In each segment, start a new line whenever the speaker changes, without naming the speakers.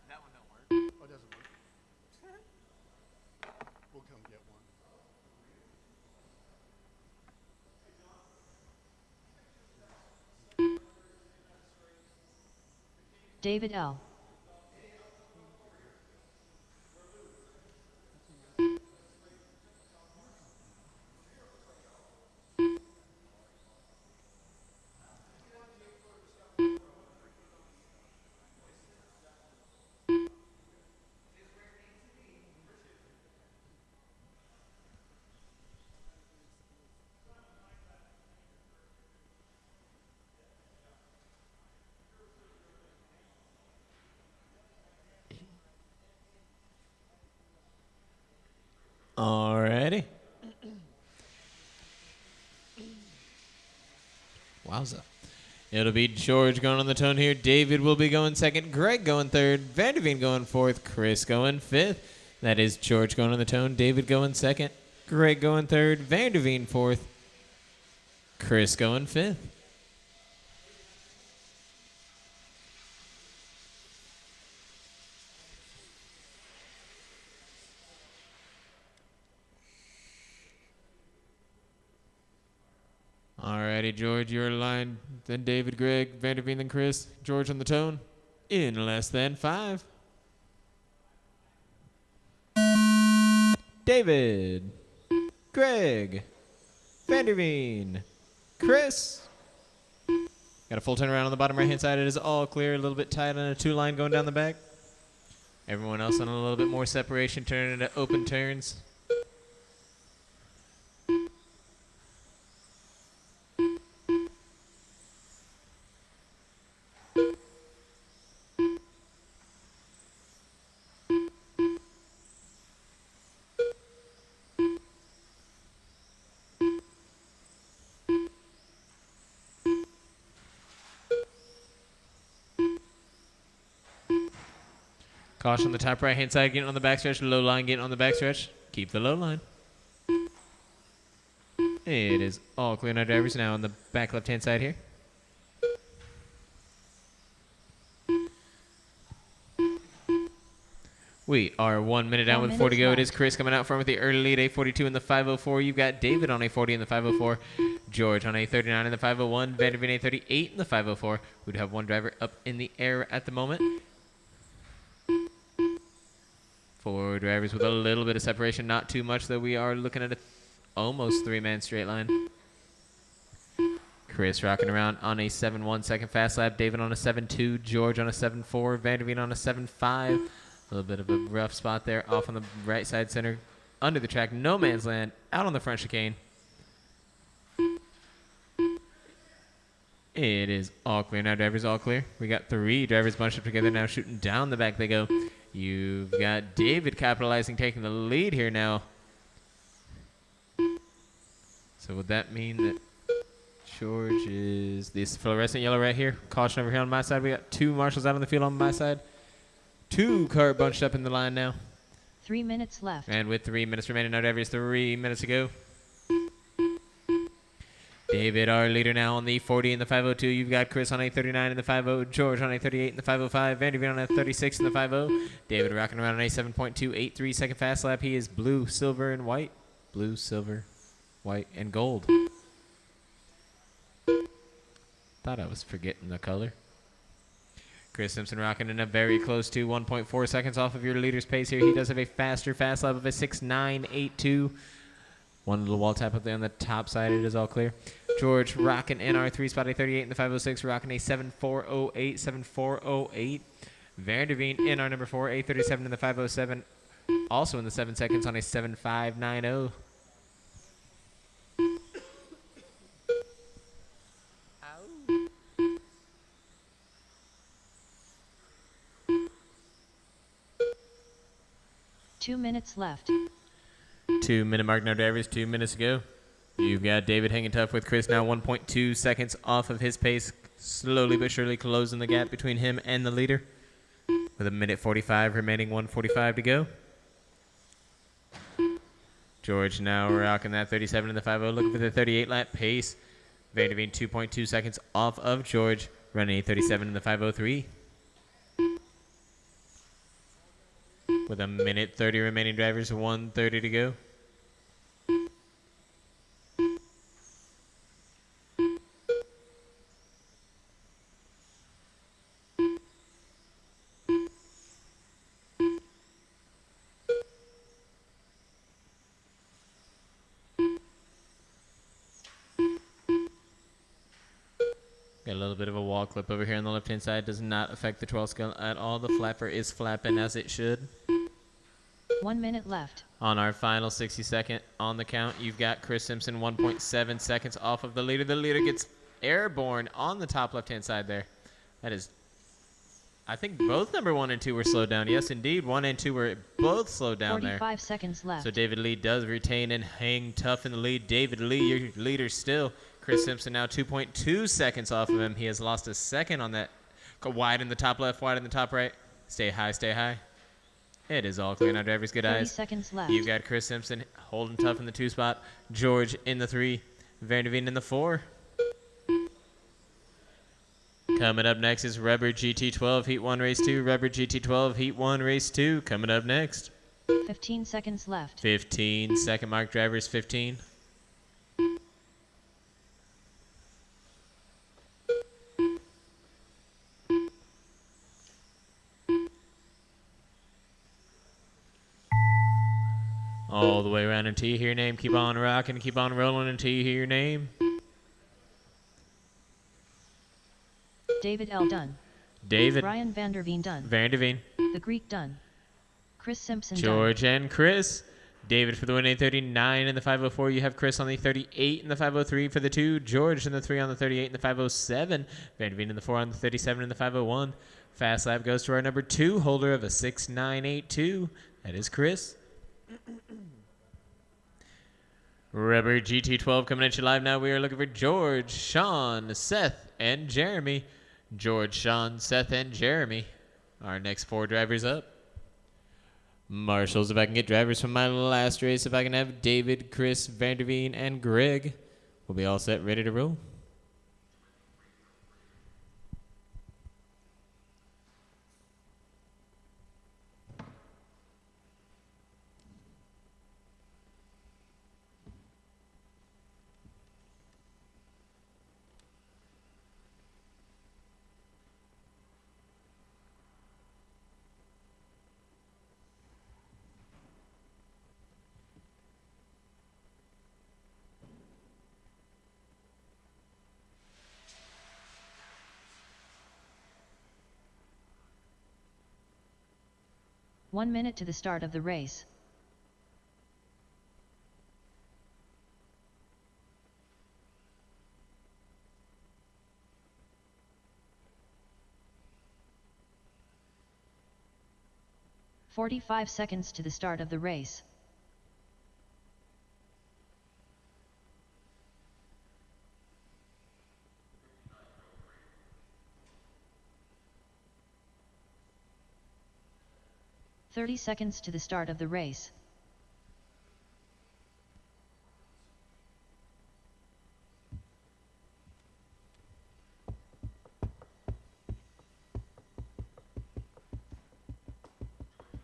That one don't work. Oh, it doesn't work. We'll come get one.
David L.
Alrighty. Wowza. It'll be George going on the tone here. David will be going second. Greg going third. Vanderveen going fourth. Chris going fifth. That is George going on the tone. David going second. Greg going third. Vanderveen fourth. Chris going fifth. Alrighty, George, your line. Then David, Greg, Vanderveen, then Chris. George on the tone. In less than 5. David, Greg, Vanderveen, Chris. Got a full turnaround on the bottom right-hand side. It is all clear. A little bit tight on a 2-line going down the back. Everyone else on a little bit more separation, turning into open turns. Caution the top right-hand side, getting on the backstretch. Low line, getting on the backstretch. Keep the low line. It is all clear now. Drivers now on the back left-hand side here. We are 1 minute down with 4 to go. It is Chris coming out front with the early lead, A42 in the 504. You've got David on A40 in the 504. George on A39 in the 501. Vanderveen A38 in the 504. We'd have one driver up in the air at the moment. 4 drivers with a little bit of separation, not too much, though. We are looking at a almost 3-man straight line. Chris rocking around on a 7-1 second fast lap. David on a 7-2. George on a 7-4. Vanderveen on a 7-5. A little bit of a rough spot there off on the right side center. Under the track, no man's land, out on the front chicane. It is all clear now. Drivers all clear. We got 3 drivers bunched up together now, shooting down the back they go. You've got David capitalizing, taking the lead here now. So would that mean that George is this fluorescent yellow right here? Caution over here on my side. We got 2 marshals out on the field on my side. 2 car bunched up in the line now.
3 minutes left.
And with 3 minutes remaining, now drivers 3 minutes to go. David, our leader now on the 40 in the 502. You've got Chris on a 39 in the 50. George on a 38 in the 505. Vanderveen on a 36 in the 50. David rocking around on a 7.283 second fast lap. He is blue, silver, and white. Blue, silver, white, and gold. Thought I was forgetting the color. Chris Simpson rocking in a very close to 1.4 seconds off of your leader's pace here. He does have a faster fast lap of a 6.982. One little wall tap up there on the top side. It is all clear. George rocking in our 3 spot, a 38 in the 506, rocking a 7.408, 7.408. Vanderveen in our number 4, a 37 in the 507, also in the 7 seconds on a 7.590.
Two minutes left.
2 minute mark now, drivers. 2 minutes to go. You've got David hanging tough with Chris now 1.2 seconds off of his pace. Slowly but surely closing the gap between him and the leader. With a minute 45 remaining, 1:45 to go. George now rocking that 37 in the 50, looking for the 38 lap pace. Vanderveen 2.2 seconds off of George, running a 37 in the 503. with a minute 30 remaining, drivers, 1:30 to go. Got a little bit of a wall clip over here on the left-hand side. Does not affect the 12 scale at all. The flapper is flapping as it should.
1 minute left.
On our final 60-second on the count, you've got Chris Simpson 1.7 seconds off of the leader. The leader gets airborne on the top left-hand side there. That is, I think both number 1 and 2 were slowed down. Yes, indeed. 1 and 2 were both slowed down
45
there.
seconds left.
So David Lee does retain and hang tough in the lead. David Lee, your leader still. Chris Simpson now 2.2 seconds off of him. He has lost a second on that. Go wide in the top left, wide in the top right. Stay high, stay high. It is all clear now, drivers. Good
30
eyes.
seconds left.
You've got Chris Simpson holding tough in the 2 spot. George in the 3. Vanderveen in the 4. Coming up next is Rubber GT12 Heat 1 Race 2. Rubber GT12 Heat 1 Race 2. Coming up next.
15 seconds left.
15 second mark, drivers. 15. All the way around until you hear your name. Keep on rocking, keep on rolling until you hear your name.
David L. Dunn.
David.
Ryan Vanderveen Dunn.
Vanderveen.
The Greek Dunn. Chris Simpson
George and Chris. David for the win, 839 in the 504. You have Chris on the 38 in the 503 for the 2. George in the 3 on the 38 in the 507. Vanderveen in the 4 on the 37 in the 501. Fast lap goes to our number 2 holder of a 6982. That is Chris. Rubber GT12 coming at you live now. We are looking for George, Sean, Seth, and Jeremy. George, Sean, Seth, and Jeremy. Our next 4 drivers up. Marshals, if I can get drivers from my last race, if I can have David, Chris, Vanderveen, and Greg, we'll be all set, ready to roll.
One minute to the start of the race. "45 seconds to the start of the race. "30 seconds to the start of the race.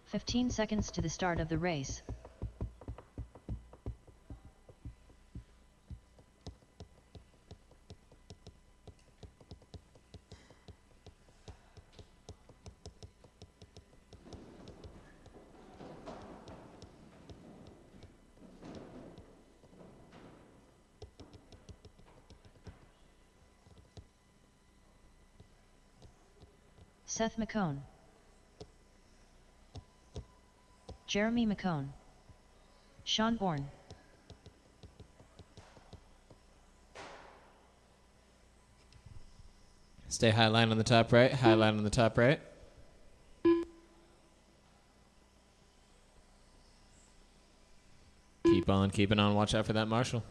"15 seconds to the start of the race. Seth McCone, Jeremy McCone, Sean Bourne,
Stay high line on the top right, high line on the top right. Keep on keeping on, watch out for that marshal.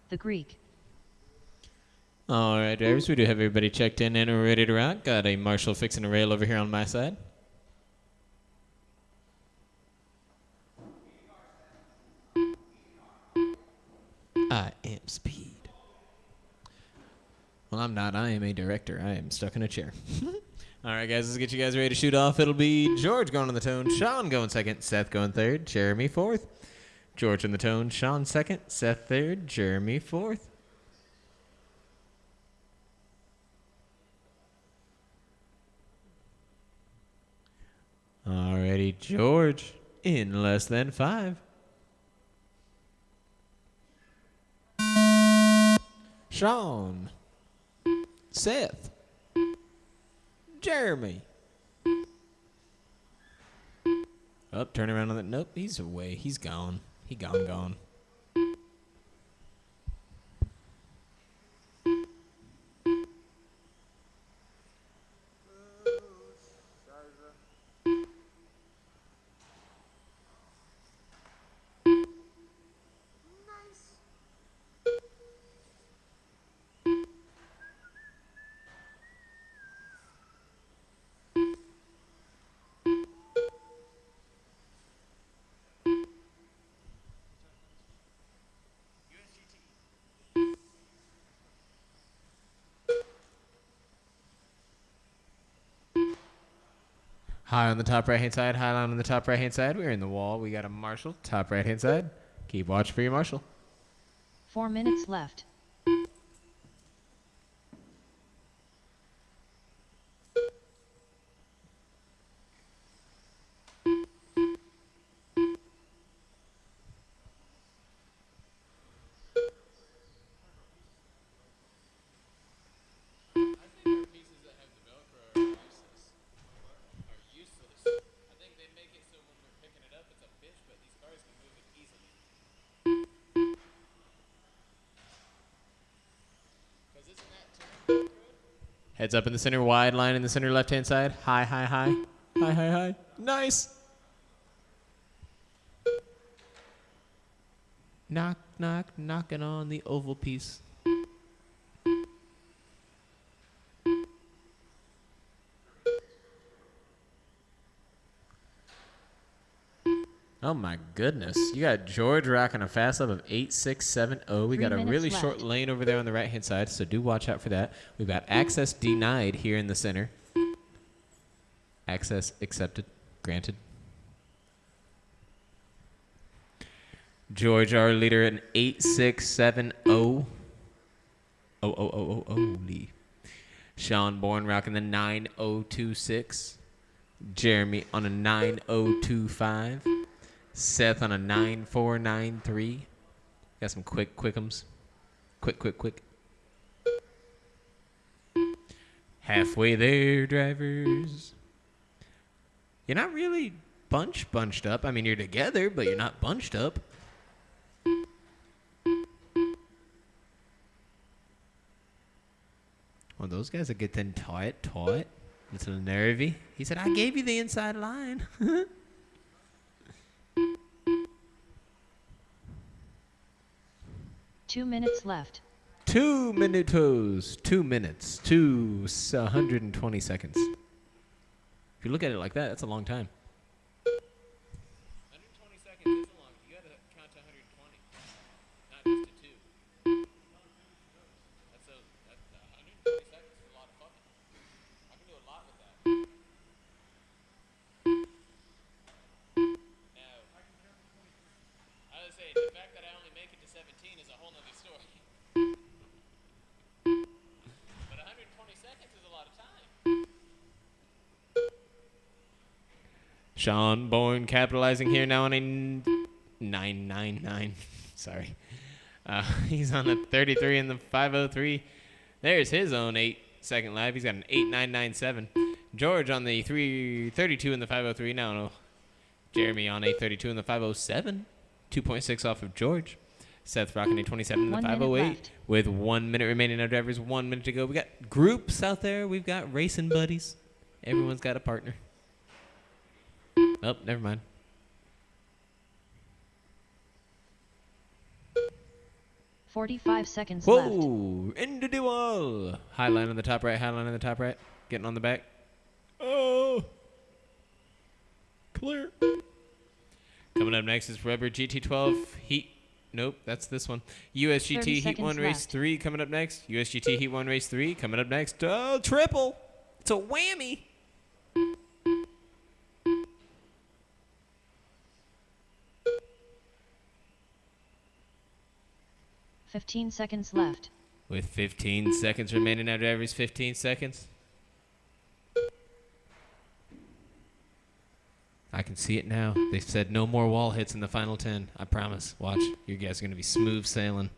the Greek.
All right, drivers, we do have everybody checked in and ready to rock. Got a Marshall fixing a rail over here on my side. I am speed. Well, I'm not. I am a director. I am stuck in a chair. All right, guys, let's get you guys ready to shoot off. It'll be George going on the tone, Sean going second, Seth going third, Jeremy fourth. George on the tone, Sean second, Seth third, Jeremy fourth. Alrighty, George in less than 5. Sean. Seth. Jeremy. Up, turn around on that. Nope, he's away. He's gone. He gone. High on the top right-hand side, high line on the top right-hand side. We're in the wall. We got a Marshall, top right-hand side. Keep watch for your Marshall.
4 minutes left.
Heads up in the center, wide line in the center left-hand side. High, high, high. High, high, high. Nice. Knock, knock, knocking on the oval piece. Oh my goodness. You got George rocking a fast lap of 8.670. We got a really short lane over there on the right-hand side, so do watch out for that. We've got access denied here in the center. Access accepted. Granted. George, our leader, an 8.670. Lee. Sean Bourne rocking the 9.026. Jeremy on a 9.025. Seth on a 9.493. Got some quickums. Quick. Halfway there, drivers. You're not really bunched up. I mean, you're together, but you're not bunched up. Well, those guys are getting tight. It's a little nervy. He said, I gave you the inside line.
2 minutes left.
2 minutos. 2 minutes. 120 seconds. If you look at it like that, that's a long time. 120 seconds is long. You got to count to 120. Not just to 2. That's 120 seconds is a lot of fucking. I can do a lot with that. Now, I was saying, the fact that I only make it to 17 is a whole nother story. But 120 seconds is a lot of time. Sean Bourne capitalizing here now on a 999. Sorry. He's on the 33 and the 503. There's his own 8-second lap. He's got an 8997. George on the 332 and the 503. Now Jeremy on a 32 and the 507. 2.6 off of George. Seth rocking a 27 and the 508 with 1 minute remaining. Now drivers, 1 minute to go. We got groups out there. We've got racing buddies. Everyone's got a partner. Oh, never mind.
45 seconds left.
Whoa! Into the wall. High line on the top right. High line on the top right. Getting on the back. Oh! Clear. Coming up next is Rubber GT12 Heat. Nope, that's this one. USGT Heat 1 Race 3 coming up next. USGT Heat 1 Race 3 coming up next. Oh, triple! It's a whammy!
"15 seconds left."
With 15 seconds remaining after every 15 seconds. I can see it now. They've said no more wall hits in the final 10. I promise. Watch. You guys are going to be smooth sailing.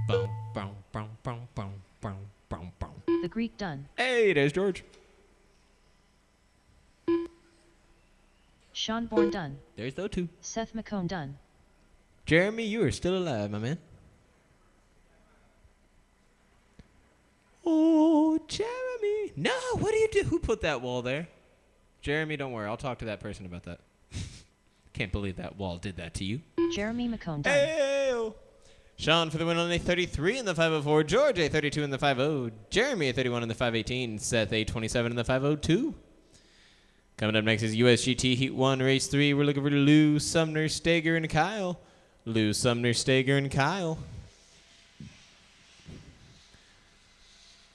Boom, boom, boom, boom, boom, boom, boom, boom.
The Greek done.
Hey, there's George.
Sean Bourne done.
There's those two.
Seth McCone done.
Jeremy, you are still alive, my man. Oh, Jeremy. No, what do you do? Who put that wall there? Jeremy, don't worry. I'll talk to that person about that. Can't believe that wall did that to you.
Jeremy McCone done.
Hey-o. Sean for the win on a 33 in the 504. George a 32 in the 50. Jeremy a 31 in the 518. Seth a 27 in the 502. Coming up next is USGT Heat 1 Race 3. We're looking for Lou, Sumner, Steger, and Kyle. Lou, Sumner, Steger, and Kyle.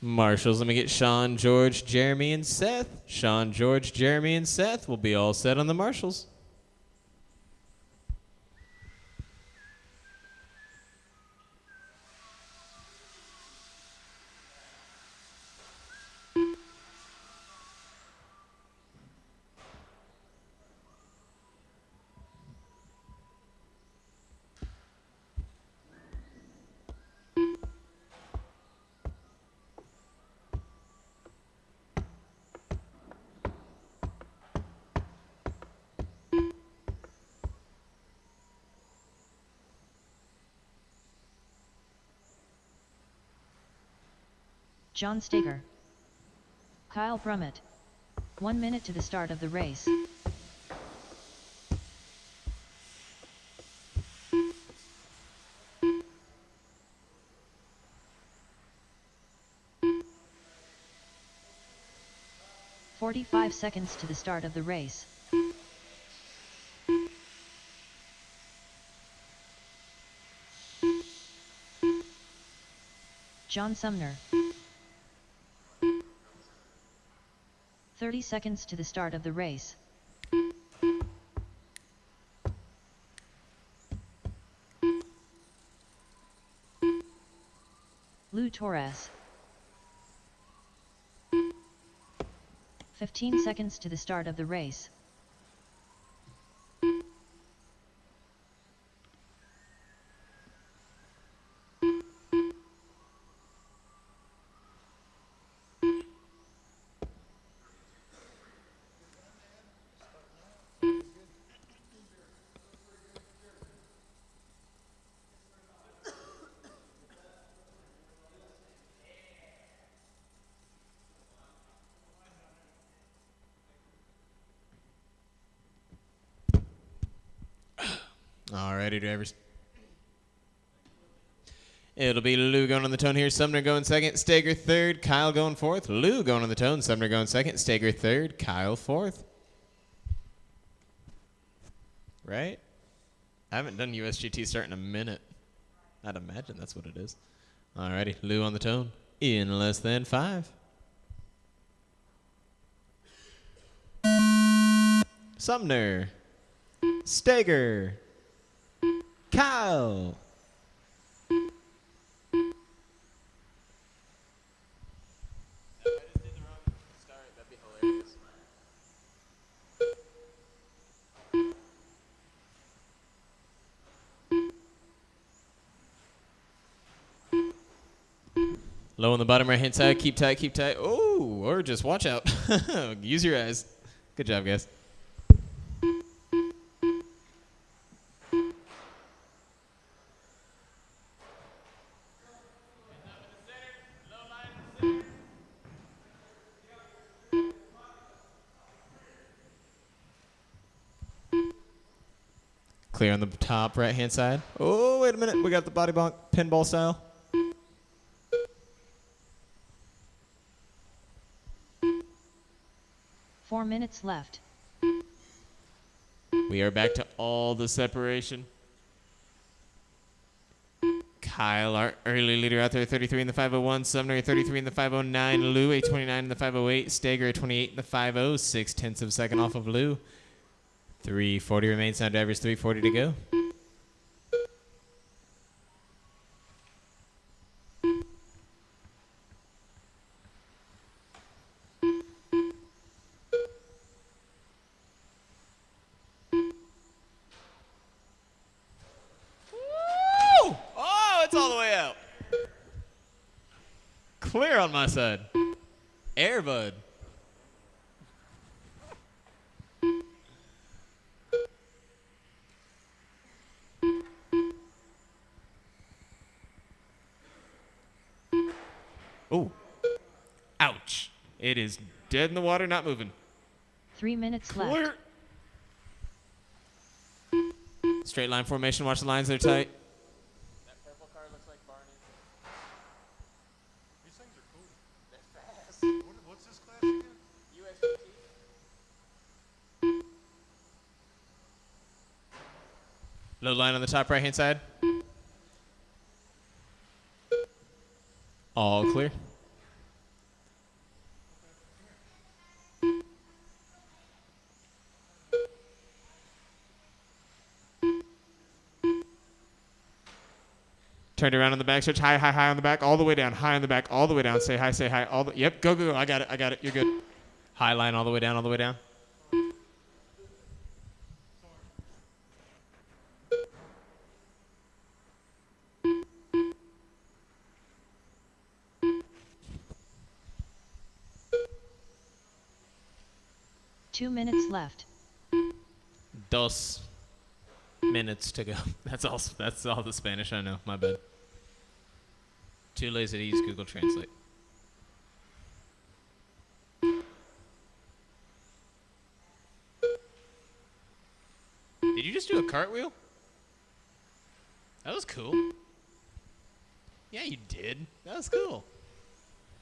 Marshals, let me get Sean, George, Jeremy, and Seth. Sean, George, Jeremy, and Seth will be all set on the marshals.
John Steger. Kyle Brummett. 1 minute to the start of the race. "45 seconds to the start of the race." John Sumner. 30 seconds to the start of the race. Lou Torres. 15 seconds to the start of the race.
Alrighty, drivers. It'll be Lou going on the tone here. Sumner going second. Steger third. Kyle going fourth. Lou going on the tone. Sumner going second. Steger third. Kyle fourth. Right? I haven't done USGT start in a minute. I'd imagine that's what it is. Alrighty, Lou on the tone. In less than 5. Sumner. Steger. Kyle. Low on the bottom right hand side. Keep tight, keep tight. Oh, or just watch out. Use your eyes. Good job, guys. Clear on the top right-hand side. Oh, wait a minute. We got the body bonk pinball style.
Four minutes left.
We are back to all the separation. Kyle, our early leader out there, 33 in the 501. Sumner, 33 in the 509. Lou, a 29 in the 508. Steger, a 28 in the 50. 6/10 of a second off of Lou. 3:40 remains. Now drivers 3:40 to go. Woo! Oh, it's all the way out. Clear on my side. Air bud. Oh. Ouch. It is dead in the water, not moving.
3 minutes left.
Clear. Straight line formation. Watch the lines. They're tight.
That purple car looks like Barney.
These things are cool.
They're fast.
What's this class again?
USGT.
Low line on the top right-hand side. All clear. Turned around on the back stretch. High, high, high on the back. All the way down. High on the back. All the way down. Say hi, say hi. All the, yep, go, go, go. I got it. I got it. You're good. High line all the way down, all the way down.
Two minutes left.
Dos minutes to go. That's all the Spanish I know. My bad. Too lazy to use Google Translate. Did you just do a cartwheel? That was cool. Yeah, you did. That was cool.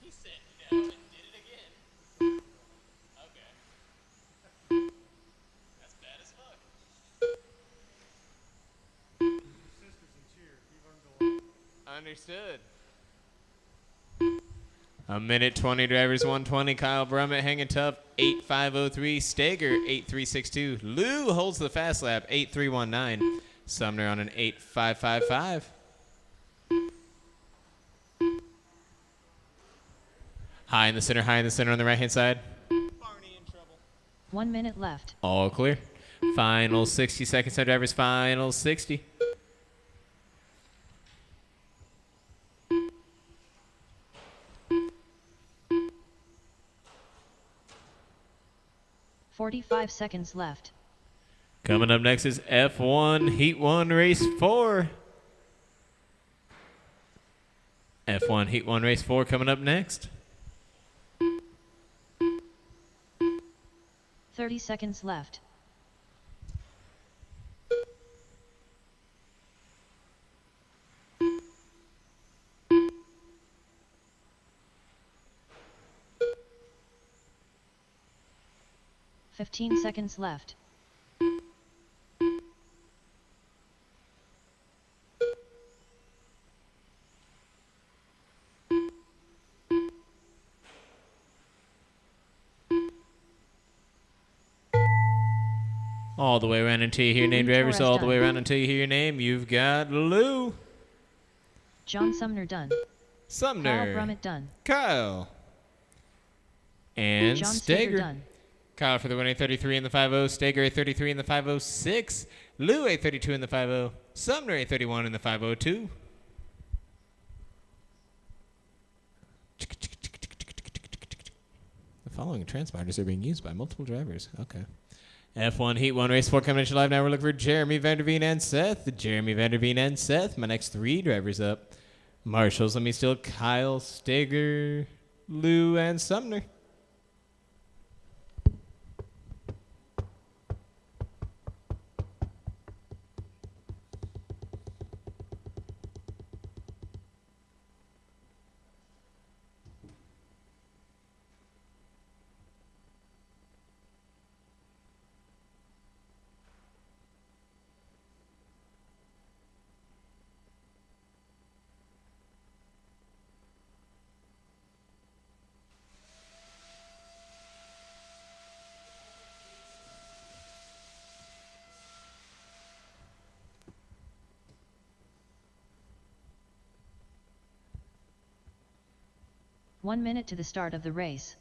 He sat down and did it again. Okay. That's bad as fuck.
Sisters and cheer. He learned a lot.
Understood. A minute 20, drivers 120. Kyle Brummett hanging tough, 8.503. Steger, 8.362. Lou holds the fast lap, 8.319. Sumner on an 8.555. High in the center, high in the center on the right-hand side.
Barney in trouble.
1 minute left.
All clear. Final 60 seconds, our drivers, final 60.
Seconds left.
Coming up next is F1 Heat 1 Race 4. F1 Heat 1 Race 4 coming up next.
30 seconds left. Fifteen seconds left.
All the way around until you hear your name, drivers.
Torres
All the
done.
way around until you hear your name. You've got Lou.
John Sumner done.
Sumner.
Kyle Brummett done.
Kyle. And
John
Steger.
Steger done.
Kyle for the winning 33 in the 50. Steger a 33 in the 506. Lou a 32 in the 50. Sumner a 31 in the 502. The following transponders are being used by multiple drivers. Okay. F1 Heat 1 Race 4 coming at you live now. We're looking for Jeremy Vanderveen and Seth. Jeremy Vanderveen and Seth. My next three drivers up. Marshall's let me steal Kyle, Steger, Lou, and Sumner.
1 minute to the start of the race.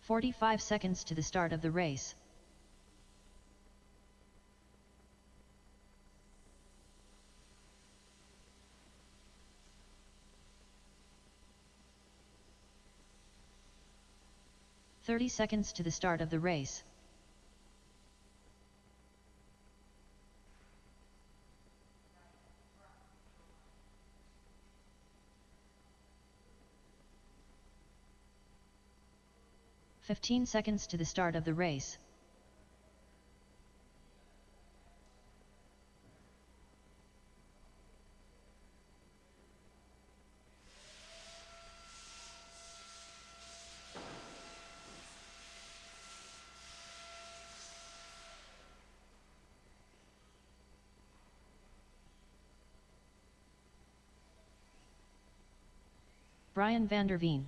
"45 seconds to the start of the race. "30 seconds to the start of the race. "15 seconds to the start of the race. Brian van der Veen.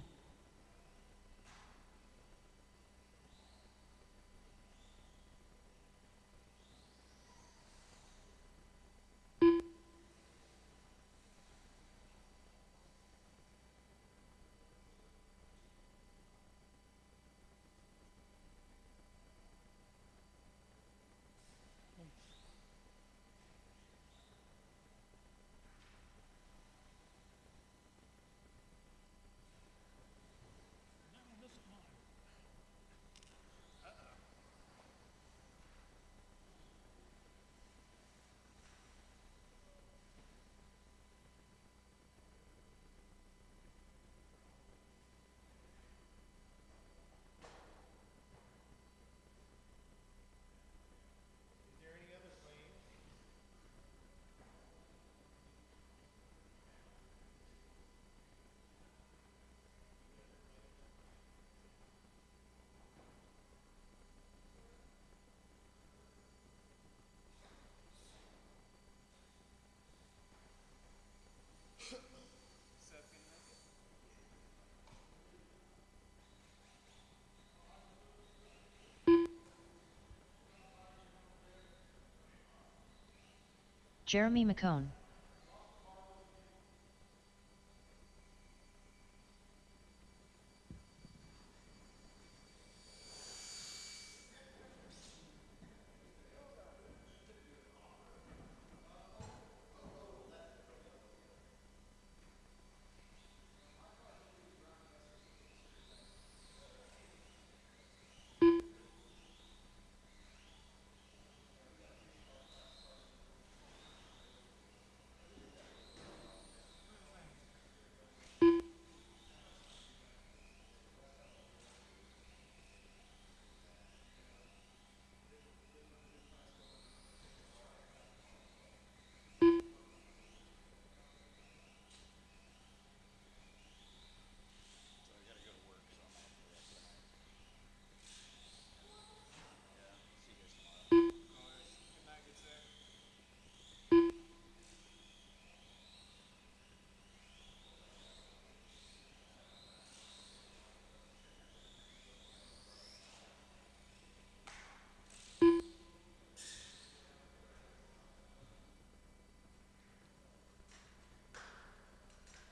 Jeremy McCone.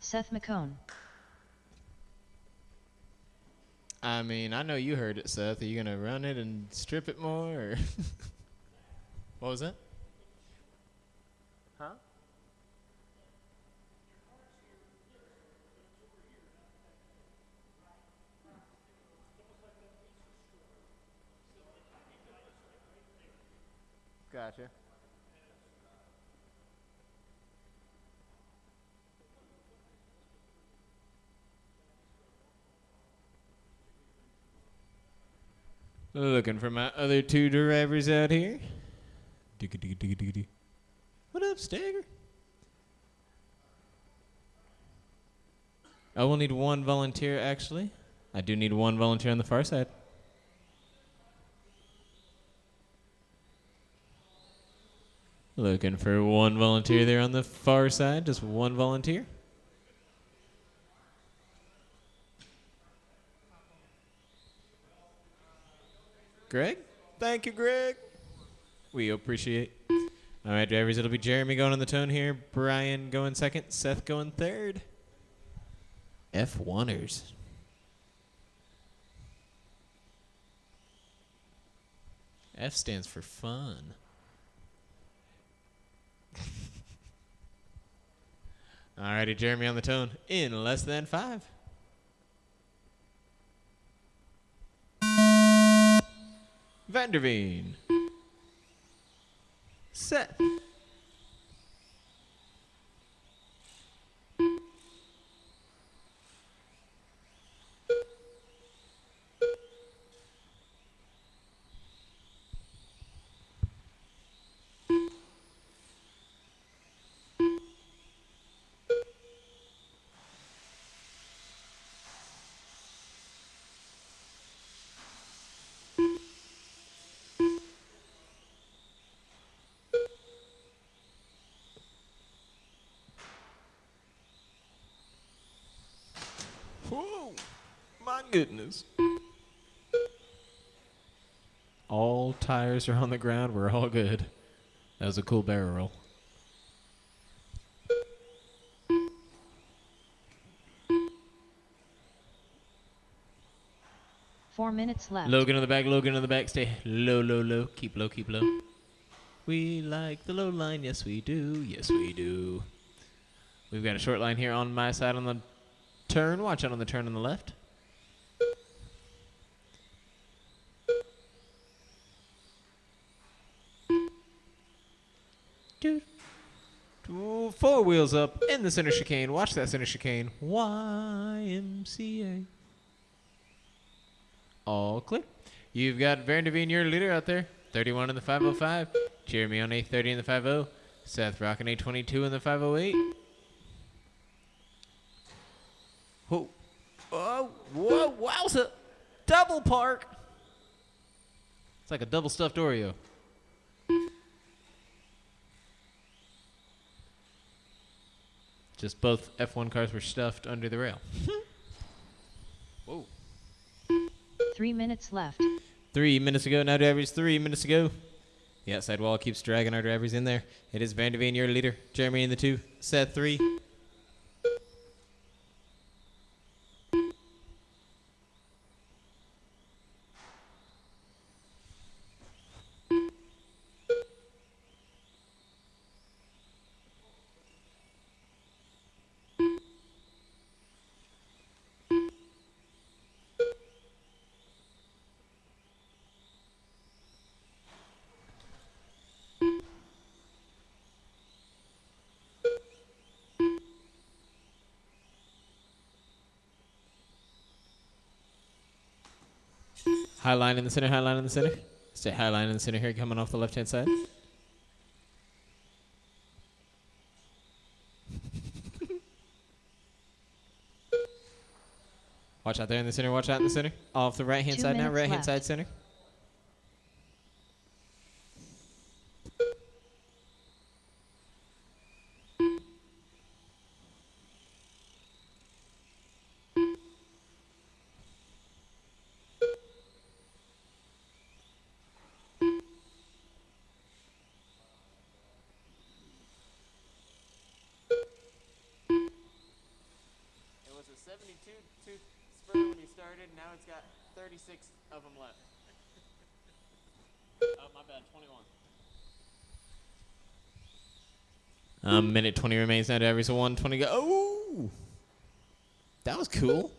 Seth McCone.
I mean, I know you heard it, Seth. Are you gonna run it and strip it more, or what was that?
Huh? Gotcha.
Looking for my other two drivers out here. Digga. What up, Stagger? I will need one volunteer, actually. I do need one volunteer on the far side. Looking for one volunteer there on the far side. Just one volunteer. Greg? Thank you, Greg. We appreciate. All right, drivers, it'll be Jeremy going on the tone here, Brian going second, Seth going third. F1ers. F stands for fun. Alrighty, Jeremy on the tone in less than 5. Vanderveen. Seth. Whoa, my goodness. All tires are on the ground. We're all good. That was a cool barrel roll.
Four minutes left.
Logan in the back, Logan in the back. Stay low, low, low. Keep low, keep low. We like the low line. Yes, we do. Yes, we do. We've got a short line here on my side on the turn. Watch out on the turn on the left. Dude. Ooh, 4 wheels up in the center chicane. Watch that center chicane. YMCA. All clear. You've got Vanderveen, your leader out there. 31 in the 505. Jeremy on a 30 in the 50. Seth rocking a 22 in the 508. Whoa. Oh, whoa, wowza. Double park. It's like a double stuffed Oreo. Just both F1 cars were stuffed under the rail. Whoa.
3 minutes left.
3 minutes ago. Now drivers, 3 minutes ago. The outside wall keeps dragging our drivers in there. It is Vanderveen, your leader. Jeremy in the 2. Seth 3. High line in the center, high line in the center. Stay high line in the center here, coming off the left-hand side. Watch out there in the center, watch out in the center. Off the right-hand
2
side now,
minutes
right-hand
left.
side center.
It was a 72 tooth spur when you started. Now it's got 36 of them left. Oh, my bad. 21.
Minute 20 remains now to every, so 120 go. Oh! That was cool.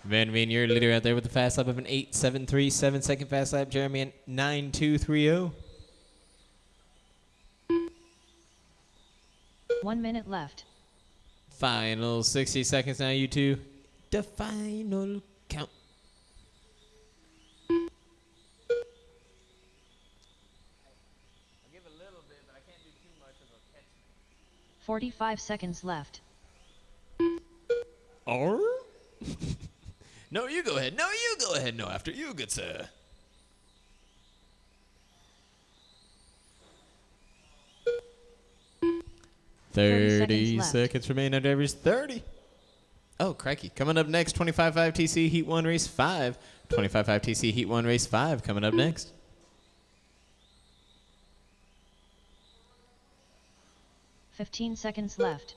Vanderveen, your leader out there with the fast lap of an 8.737, 7-second fast lap. Jeremy at 9.230.
1 minute left.
Final 60 seconds now, you two. The final count.
I'll give a little bit, but I can't do too much or they'll catch me.
45 seconds left.
Or? No, you go ahead. No, you go ahead. No, after you, good sir. 30
left.
seconds remain on drivers. 30. Oh, crikey. Coming up next, 25.5 TC Heat 1 Race 5. 25.5 TC Heat 1 Race 5 coming up next.
Fifteen seconds left.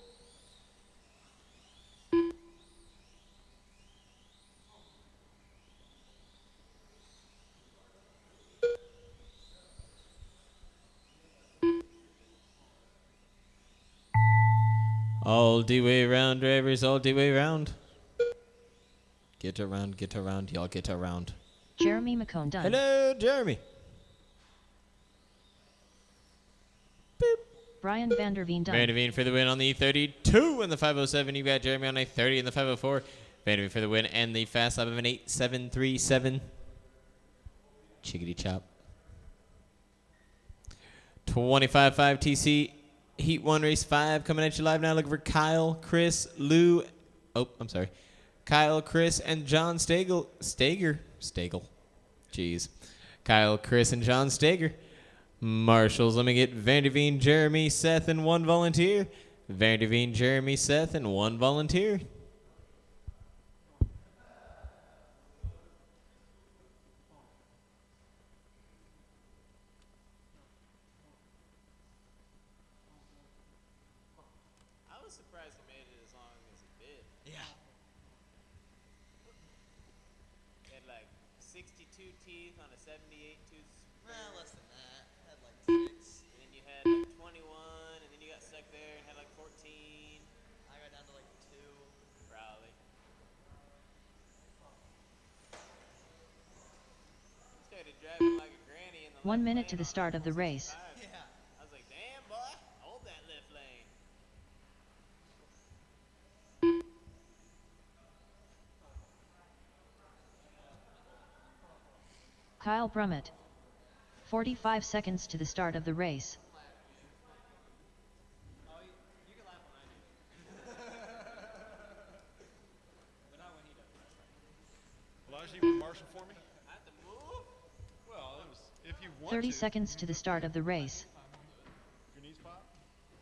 All the way around, drivers, all the way around. Get around, y'all get around.
Jeremy McCone done.
Hello, Jeremy. Boop.
Brian Vanderveen done.
Vanderveen for the win on the 32 and the 507. You got Jeremy on a 30 and the 504. Vanderveen for the win and the fast lap of an 8.737. Chickadee chop. 25.5 TC Heat 1 Race 5 coming at you live now. Looking for Kyle, Chris, Lou. Oh, I'm sorry. Kyle, Chris, and John Stagel. Stagel. Jeez. Kyle, Chris, and John Stager. Marshals, let me get Vanderveen, Jeremy, Seth, and one volunteer. Vanderveen, Jeremy, Seth, and one volunteer.
I was surprised he made it as long as he did.
Yeah.
He had like 62 teeth on a 78 tooth spur.
Well, less than that. Had like 6.
And then you had like 21, and then you got stuck there and had like 14.
I got down to like 2.
Probably. Started driving like a granny in the
1
left
minute
lane
to the
on
start of the race.
165.
Yeah.
I was like, damn, boy, hold that left lane.
Kyle Brummett. 45 seconds to the start of the race.
Oh, you can laugh when I do. But not when he does.
Elijah, you want Marshall for me?
I have to move?
Well, it was, if you want
30
to.
seconds to the start of the race.
Your knees pop?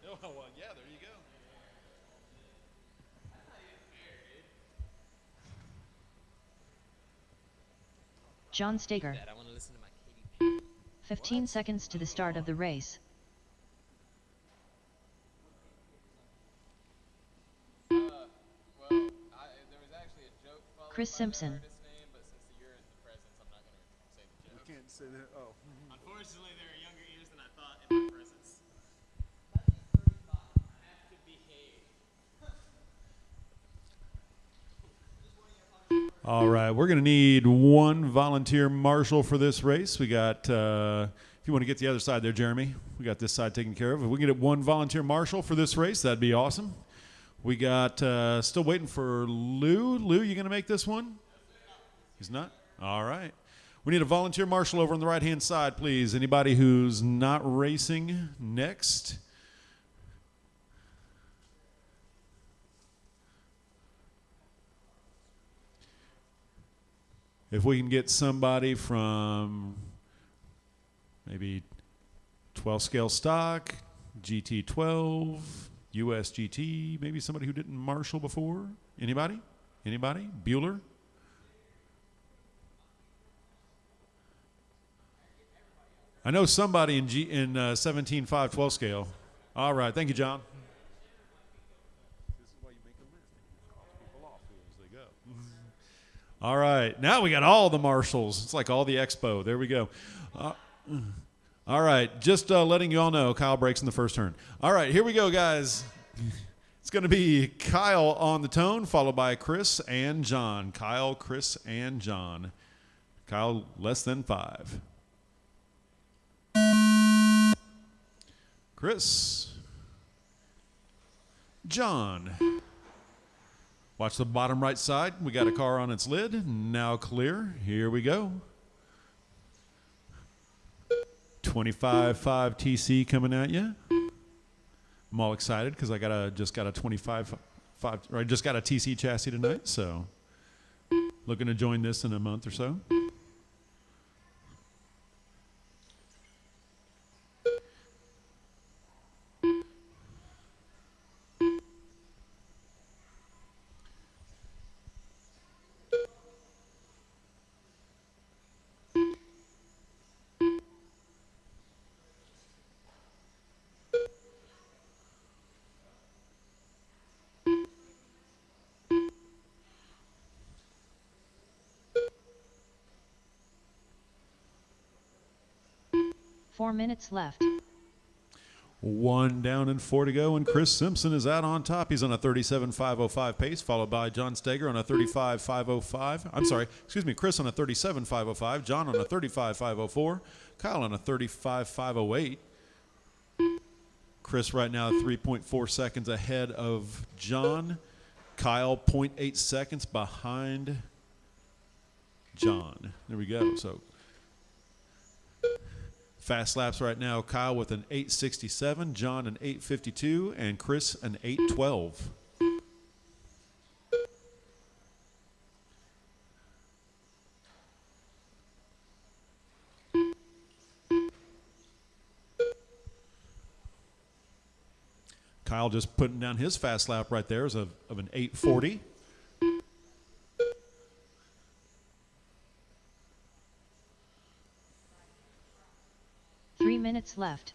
Oh, well, yeah, there you go.
John Stager.
I want to listen to my Katy.
15 seconds to the start of the race.
Well, there was actually a joke followed
Chris
by
Simpson.
the artist name, but since you're in the presence, I'm not going to say the joke.
Can't say that. Oh.
Unfortunately, there are younger ears than I thought in my presence. I have to behave.
All right, we're going to need one volunteer marshal for this race. We got, if you want to get the other side there, Jeremy, we got this side taken care of. If we can get one volunteer marshal for this race, that'd be awesome. We got, still waiting for Lou. Lou, you going to make this one? He's not? All right. We need a volunteer marshal over on the right-hand side, please. Anybody who's not racing next? If we can get somebody from maybe 12 scale stock, GT12, US GT, maybe somebody who didn't marshal before. Anybody? Anybody? Bueller? I know somebody in 17.5 12 scale. All right, thank you, John. This is why you make a list. You cross people off as they go. All right, now we got all the marshals. It's like all the expo. There we go. All right, just letting you all know, Kyle breaks in the first turn. All right, here we go, guys. It's going to be Kyle on the tone, followed by Chris and John. Kyle, Chris, and John. Kyle, less than 5. Chris. John. Watch the bottom right side. We got a car on its lid. Now clear. Here we go. 25.5 TC coming at you. I'm all excited because I just got a 25.5, or I just got a TC chassis tonight. So looking to join this in a month or so.
4 minutes left.
1 down and 4 to go, and Chris Simpson is out on top. He's on a 37.505 pace, followed by John Steger on a 35.505. I'm sorry, excuse me, Chris on a 37.505, John on a 35.504, Kyle on a 35.508. Chris right now 3.4 seconds ahead of John. Kyle 0.8 seconds behind John. There we go. So fast laps right now, Kyle with an 8:67, John an 8:52, and Chris an 8:12. Kyle just putting down his fast lap right there is of an 8:40.
3 minutes left.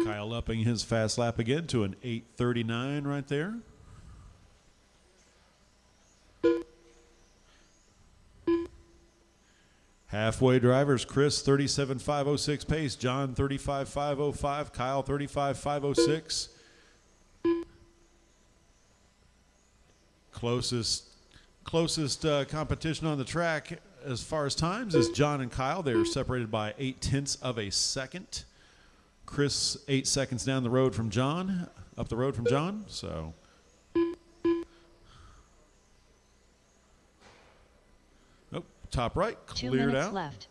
Kyle upping his fast lap again to an 8:39 right there. Halfway drivers, Chris 37.506 pace, John 35.505, Kyle 35.506. Closest competition on the track as far as times is John and Kyle. They are separated by 0.8 of a second. Chris 8 seconds down the road from John, up the road from John. So top right,
2
cleared
minutes
out.
left.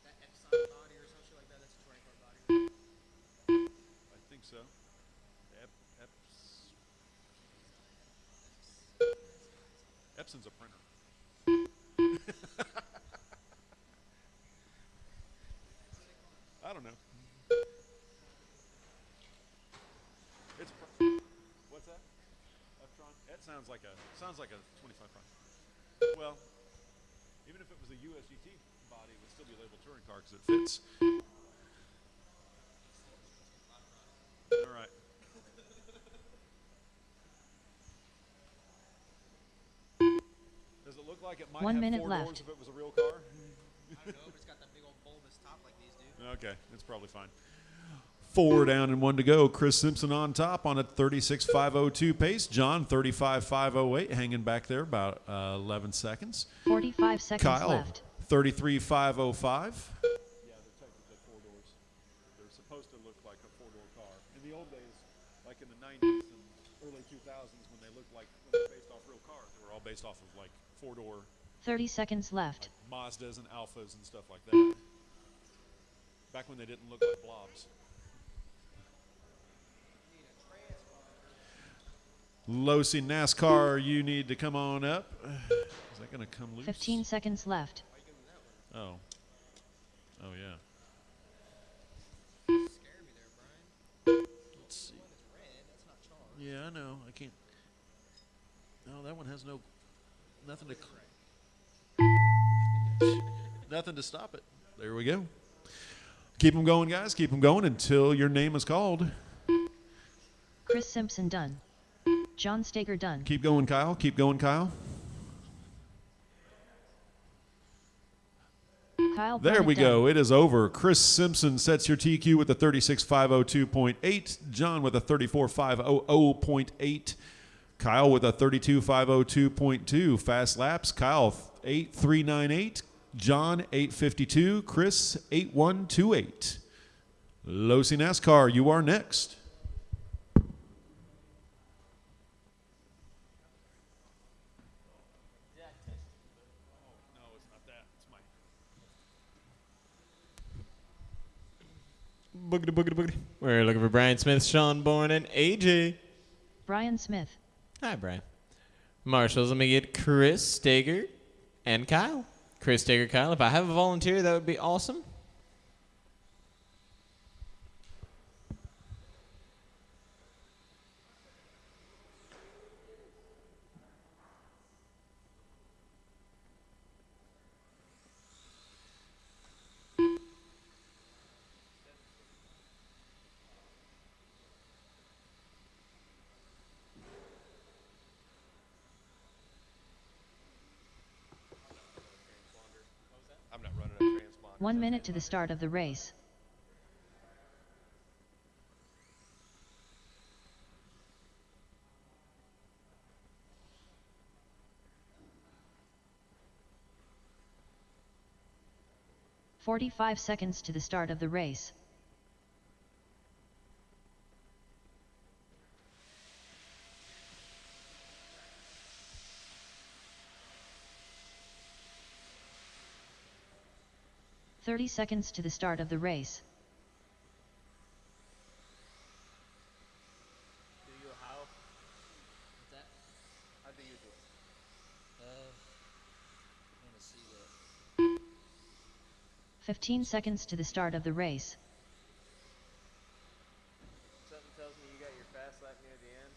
That Epson body or some shit like that, that's a touring car body.
I think so. Epson's a printer. I don't know. It's what's that? Eptron? That sounds like a 25. Well, even if it was a USGT body, it would still be labeled touring car because it fits. All right. Does it look like it might
1
have
minute
4
left.
doors if it was a real car?
I don't know if it's got that big old bulbous top like these do.
Okay, that's probably fine. 4 down and 1 to go. Chris Simpson on top on a 36.502 pace. John 35.508, hanging back there about 11 seconds.
45 seconds
Kyle
left.
33.505. Yeah, they're technically 4 doors. They're supposed to look like a 4-door car. In the old days, like in the 90s and early 2000s, when they looked like when they were based off real cars, they were all based off of like 4-door
30 seconds left.
Mazdas and Alphas and stuff like that. Back when they didn't look like blobs. Losi NASCAR, you need to come on up. Is that going to come loose?
15 seconds left.
Oh. Oh, yeah.
Scared me there, Brian.
Let's see.
One is red, that's not charged.
Yeah, I know. I can't. No, that one has nothing to stop it. There we go. Keep them going, guys. Keep them going until your name is called.
Chris Simpson done. John Steger done.
Keep going, Kyle. Keep going, Kyle.
Kyle
There
Brummett
we
done.
go. It is over. Chris Simpson sets your TQ with a 36.502.8. John with a 34.500.8. Kyle with a 32.502.2. Fast laps. Kyle 8.398. John 8.52. Chris 8.128. Losi NASCAR, you are next.
Boogity, boogity, boogity. We're looking for Brian Smith, Sean Bourne, and AJ.
Brian Smith.
Hi, Brian. Marshals, let me get Chris Steger. And Kyle. Chris, Digger, Kyle. If I have a volunteer, that would be awesome.
I'm not running a transponder.
1 minute to the start of the race. "45 seconds to the start of the race. "30 seconds to the start of the race.
Do you how?
What's that?
How do you do?
I want to see that.
15 seconds to the start of the race.
Something tells me you got your fast lap near the end.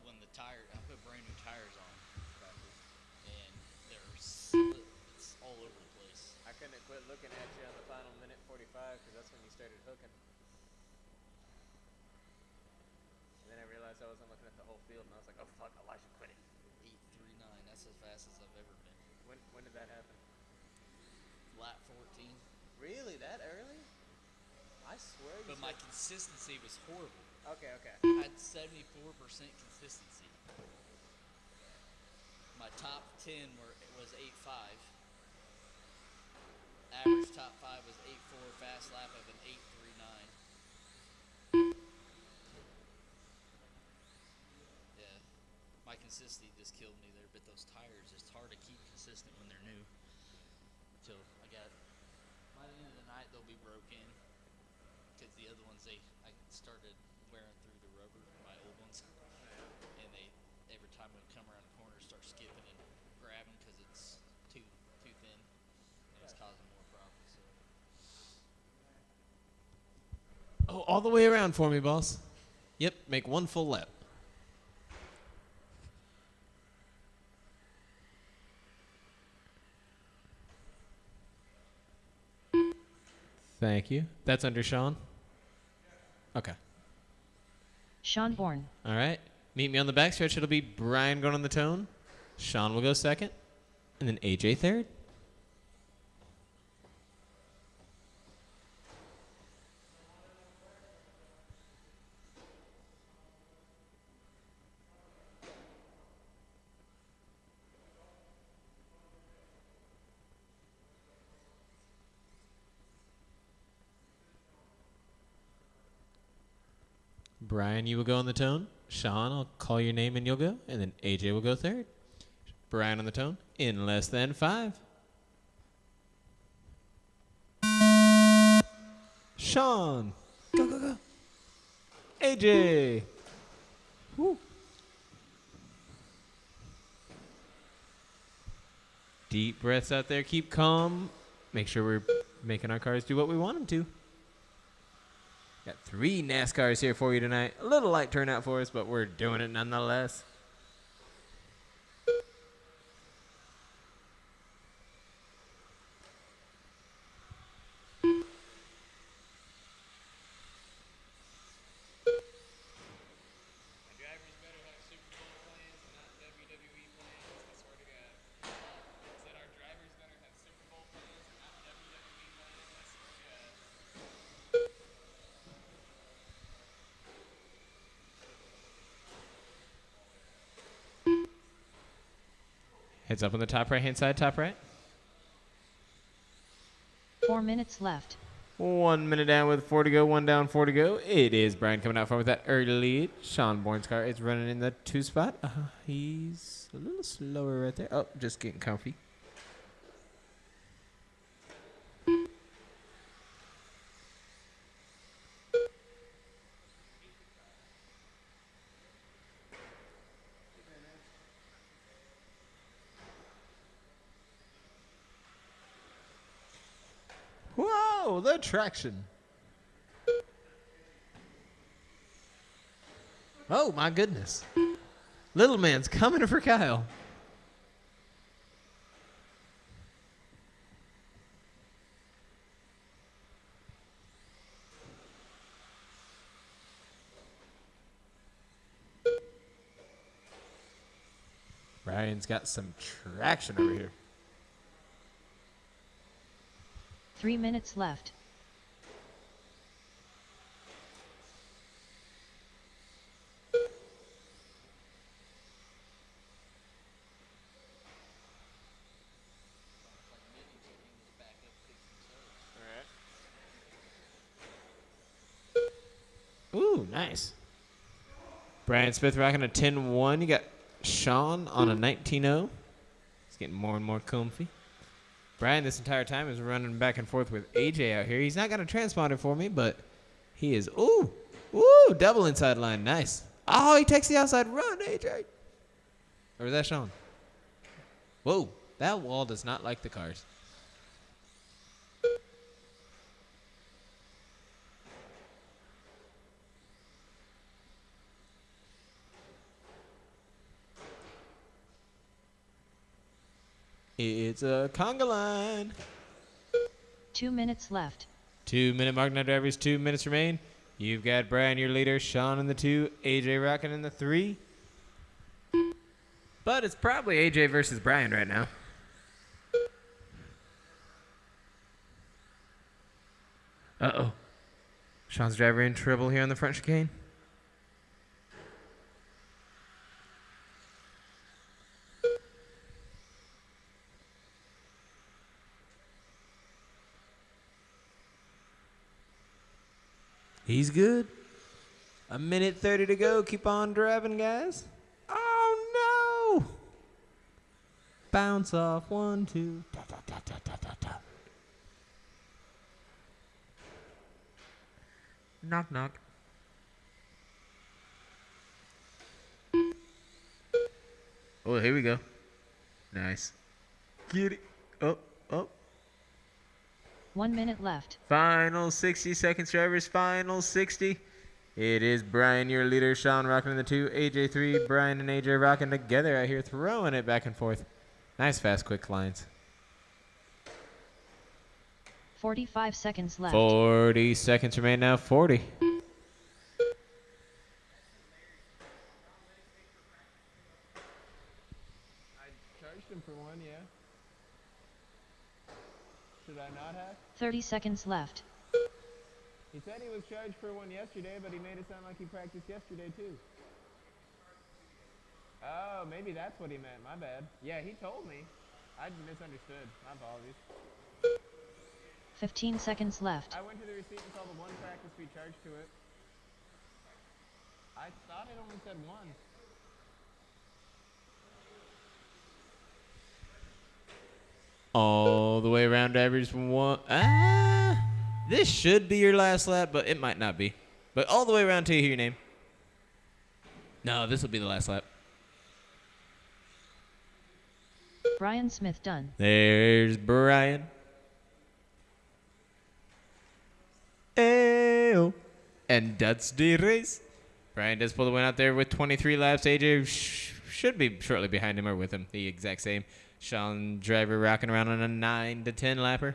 When the tire, I put brand new tires on, practice, and they're split. It's all over the place.
I couldn't quit looking at you on the final minute 45 because that's when you started hooking. And then I realized I wasn't looking at the whole field, and I was like, oh fuck, Elijah quit it.
8:39. That's as fast as I've ever been.
When did that happen?
Lap 14.
Really? That early? I swear you
But my
said-
consistency was horrible.
Okay, okay.
I had 74% consistency. My top 10 was 8.5. Average top 5 was 8.4. Fast lap of an 8.39. Yeah, my consistency just killed me there. But those tires, it's hard to keep consistent when they're new. Till I got by the end of the night they'll be broken. Because the other ones I started wearing through the rubber, my old ones, and they every time we come around the corner start skipping and grabbing because it's too thin, and it's causing more problems. So.
Oh, all the way around for me, boss. Yep, make one full lap. Thank you. That's under Sean? Okay.
Sean Bourne.
All right. Meet me on the backstretch. It'll be Brian going on the tone. Sean will go second. And then AJ third. Brian, you will go on the tone. Sean, I'll call your name and you'll go. And then AJ will go third. Brian on the tone in less than 5. Sean. Go, go, go. AJ. Woo. Deep breaths out there. Keep calm. Make sure we're making our cars do what we want them to. Got 3 NASCARs here for you tonight. A little light turnout for us, but we're doing it nonetheless.
My drivers better have Super Bowl plans and not WWE plans. I swear to God. Said our drivers better have Super Bowl plans and not WWE plans. I swear to God.
Heads up on the top right-hand side, top right.
4 minutes left.
1 minute down with 4 to go, 1 down, 4 to go. It is Brian coming out front with that early lead. Sean Bourne's car is running in the 2 spot. He's a little slower right there. Oh, just getting comfy. Oh, the traction. Oh, my goodness. Little man's coming for Kyle. Ryan's got some traction over here.
3 minutes left.
Ooh, nice. Brian Smith rocking a 10-1. You got Sean on a 19-0. He's getting more and more comfy. Brian this entire time is running back and forth with AJ out here. He's not got a transponder for me, but he is, ooh, double inside line. Nice. Oh, he takes the outside run, AJ. Or is that Sean? Whoa, that wall does not like the cars. It's a conga line.
2 minutes left.
2 minute mark now, drivers. 2 minutes remain. You've got Brian, your leader, Sean in the 2, AJ rocking in the 3. But it's probably AJ versus Brian right now. Uh-oh. Sean's driver in trouble here on the front chicane. He's good. 1:30 to go. Keep on driving, guys. Oh, no. Bounce off. 1, 2. Da, da, da, da, da, da, da. Knock, knock. Oh, here we go. Nice. Get it. Oh, oh.
1 minute left.
Final 60 seconds, drivers. Final 60. It is Brian, your leader. Sean rocking in the 2. AJ 3. Brian and AJ rocking together out here, throwing it back and forth. Nice, fast, quick lines.
45 seconds left.
40 seconds remain now. 40.
I charged him for one, yeah. Should I not have?
30 seconds left.
He said he was charged for one yesterday, but he made it sound like he practiced yesterday too. Oh, maybe that's what he meant. My bad. Yeah, he told me. I misunderstood. My apologies.
15 seconds left.
I went to the receipt and saw the one practice fee charged to it. I thought it only said one.
All the way around, drivers. This should be your last lap, but it might not be. But all the way around till you hear your name. No, this will be the last lap.
Brian Smith done.
There's Brian. Ayo. And that's the race. Brian does pull the win out there with 23 laps. AJ should be shortly behind him or with him. The exact same. Sean driver rocking around on a 9 to 10 lapper.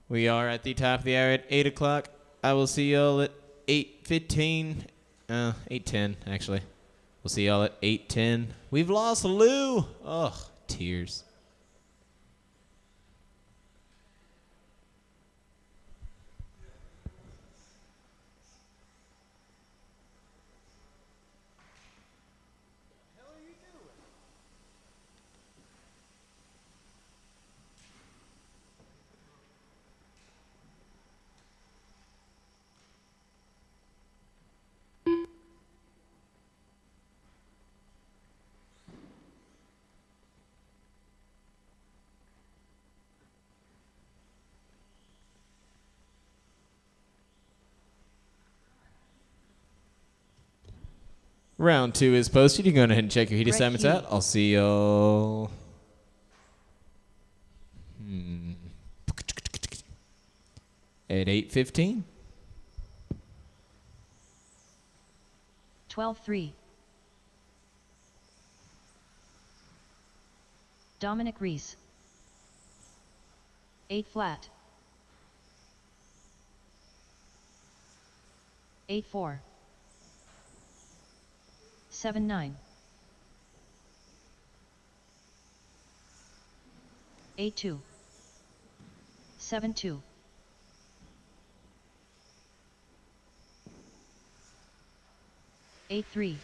We are at the top of the hour at 8 o'clock. I will see y'all at 8:15. 8:10, actually. We'll see y'all at 8:10. We've lost Lou. Ugh, tears. Round 2 is posted. You can go ahead and check your heat
Brett
assignments
Heath.
out. I'll see y'all. at 8:15.
12-3. Dominic Reese. 8 flat. 8-4. 7-9. 8-2. 7-2. 8-3.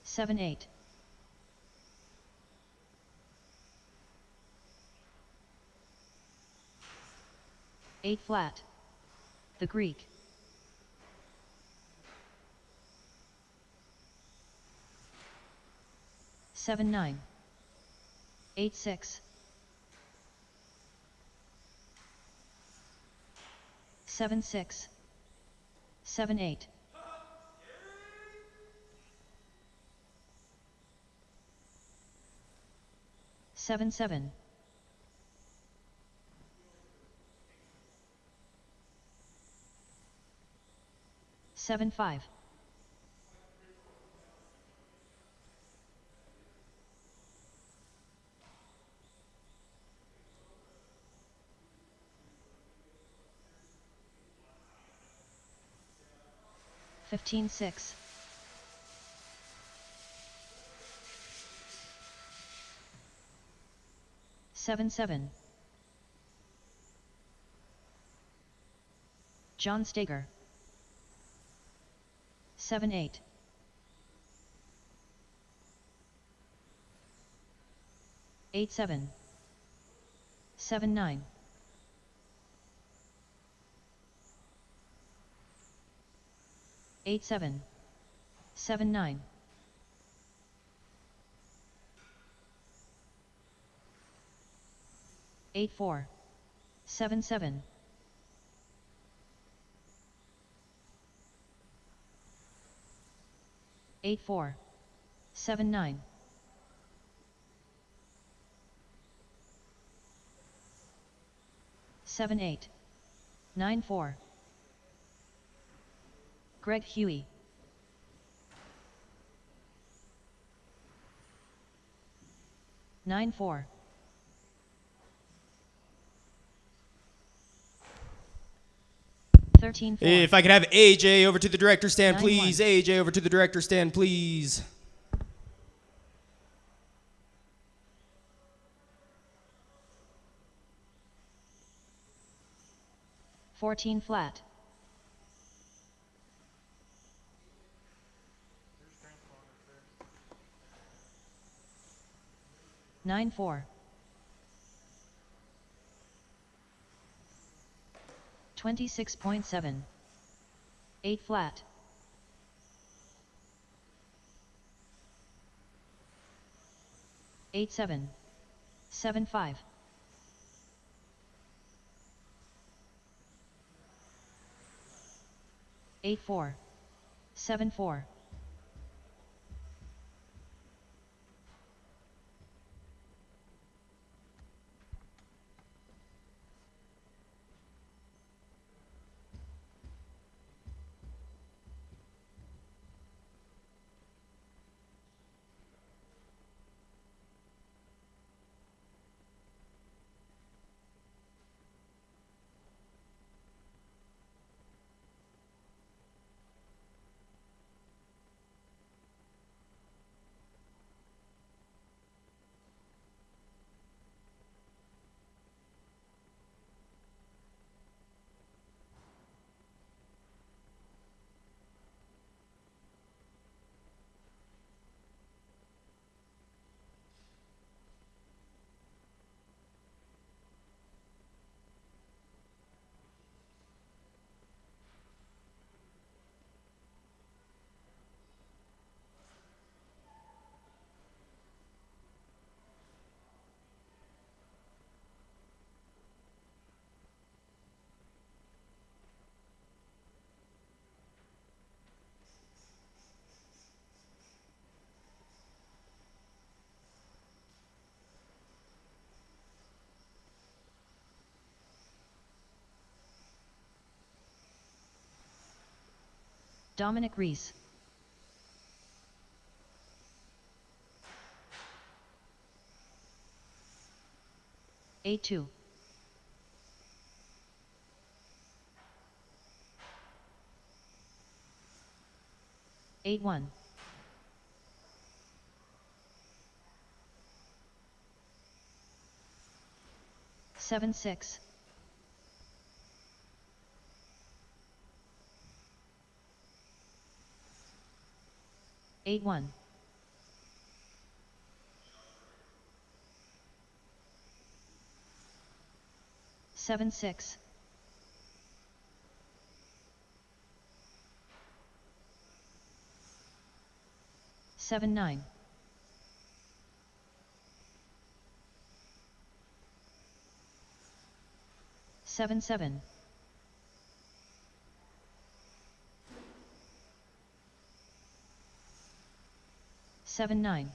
7-8. 8 flat. The Greek. 7-9. 8-6. 7-6. 7-8. 7-7. 7-5. 15-6. 7-7. John Steger. 7-8. 8-7. 7-9. 8-7. 7-9. 8-4. 7-7. 8-4. 7-9. 7-8. 9-4. Greg Huey. 9-4. 13-4.
If I could have AJ over to the director stand,
9-1.
please. AJ over to the director stand, please.
14 flat.
There's transponders there.
9-4. 26.7. 8 flat. 8-7. 7-5. 8-4. 7-4. Dominic Reese. A2. 8-1. 7-6. 8-1. 7-6. 7-9. 7-7. 7-9.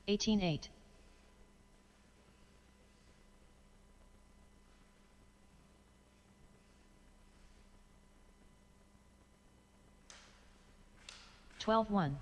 18-8. 12-1.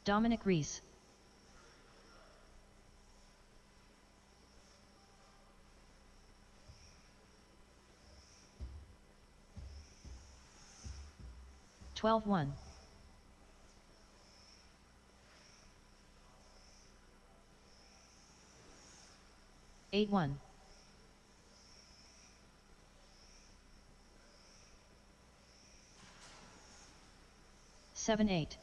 Dominic Reese. Twelve one. 8-1. 7-8.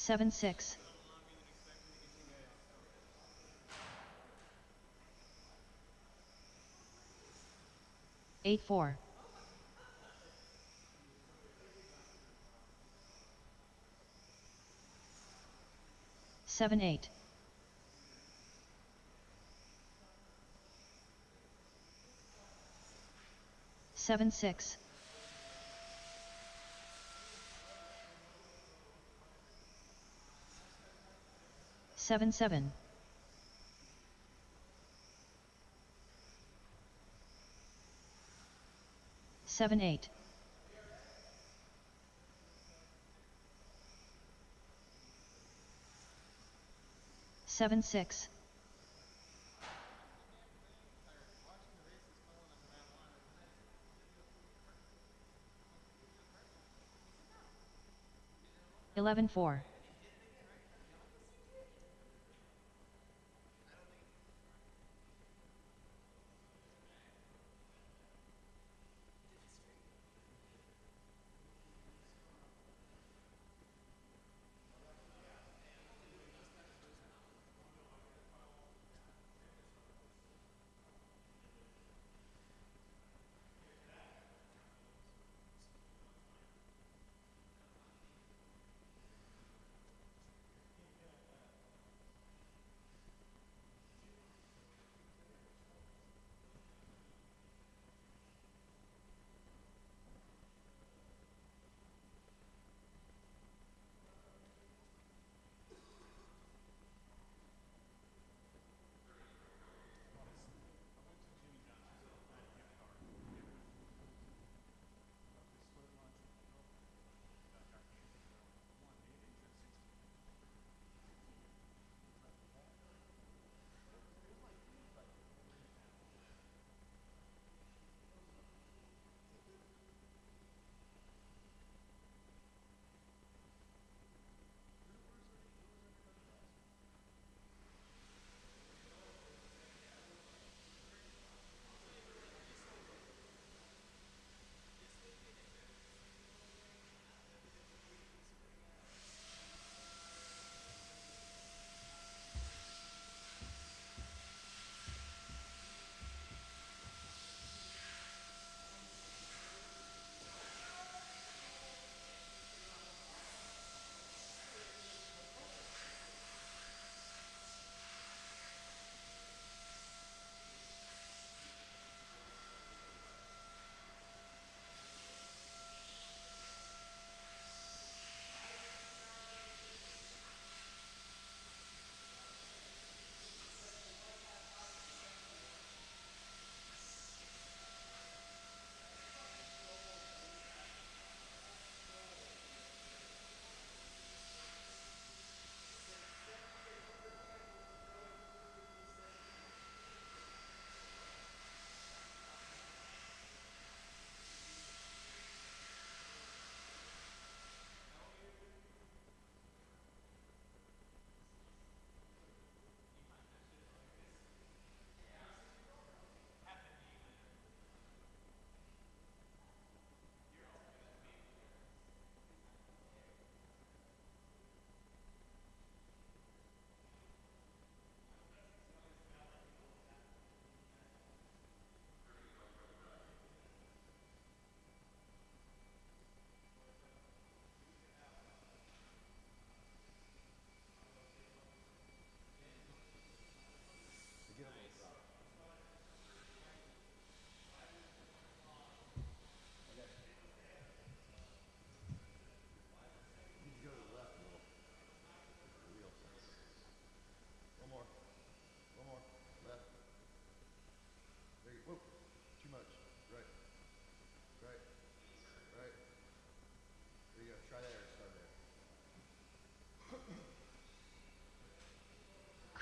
7-6. 8-4. 7-8. 7-6. 7-7. 7-8. 7-6. 11-4.
12-4.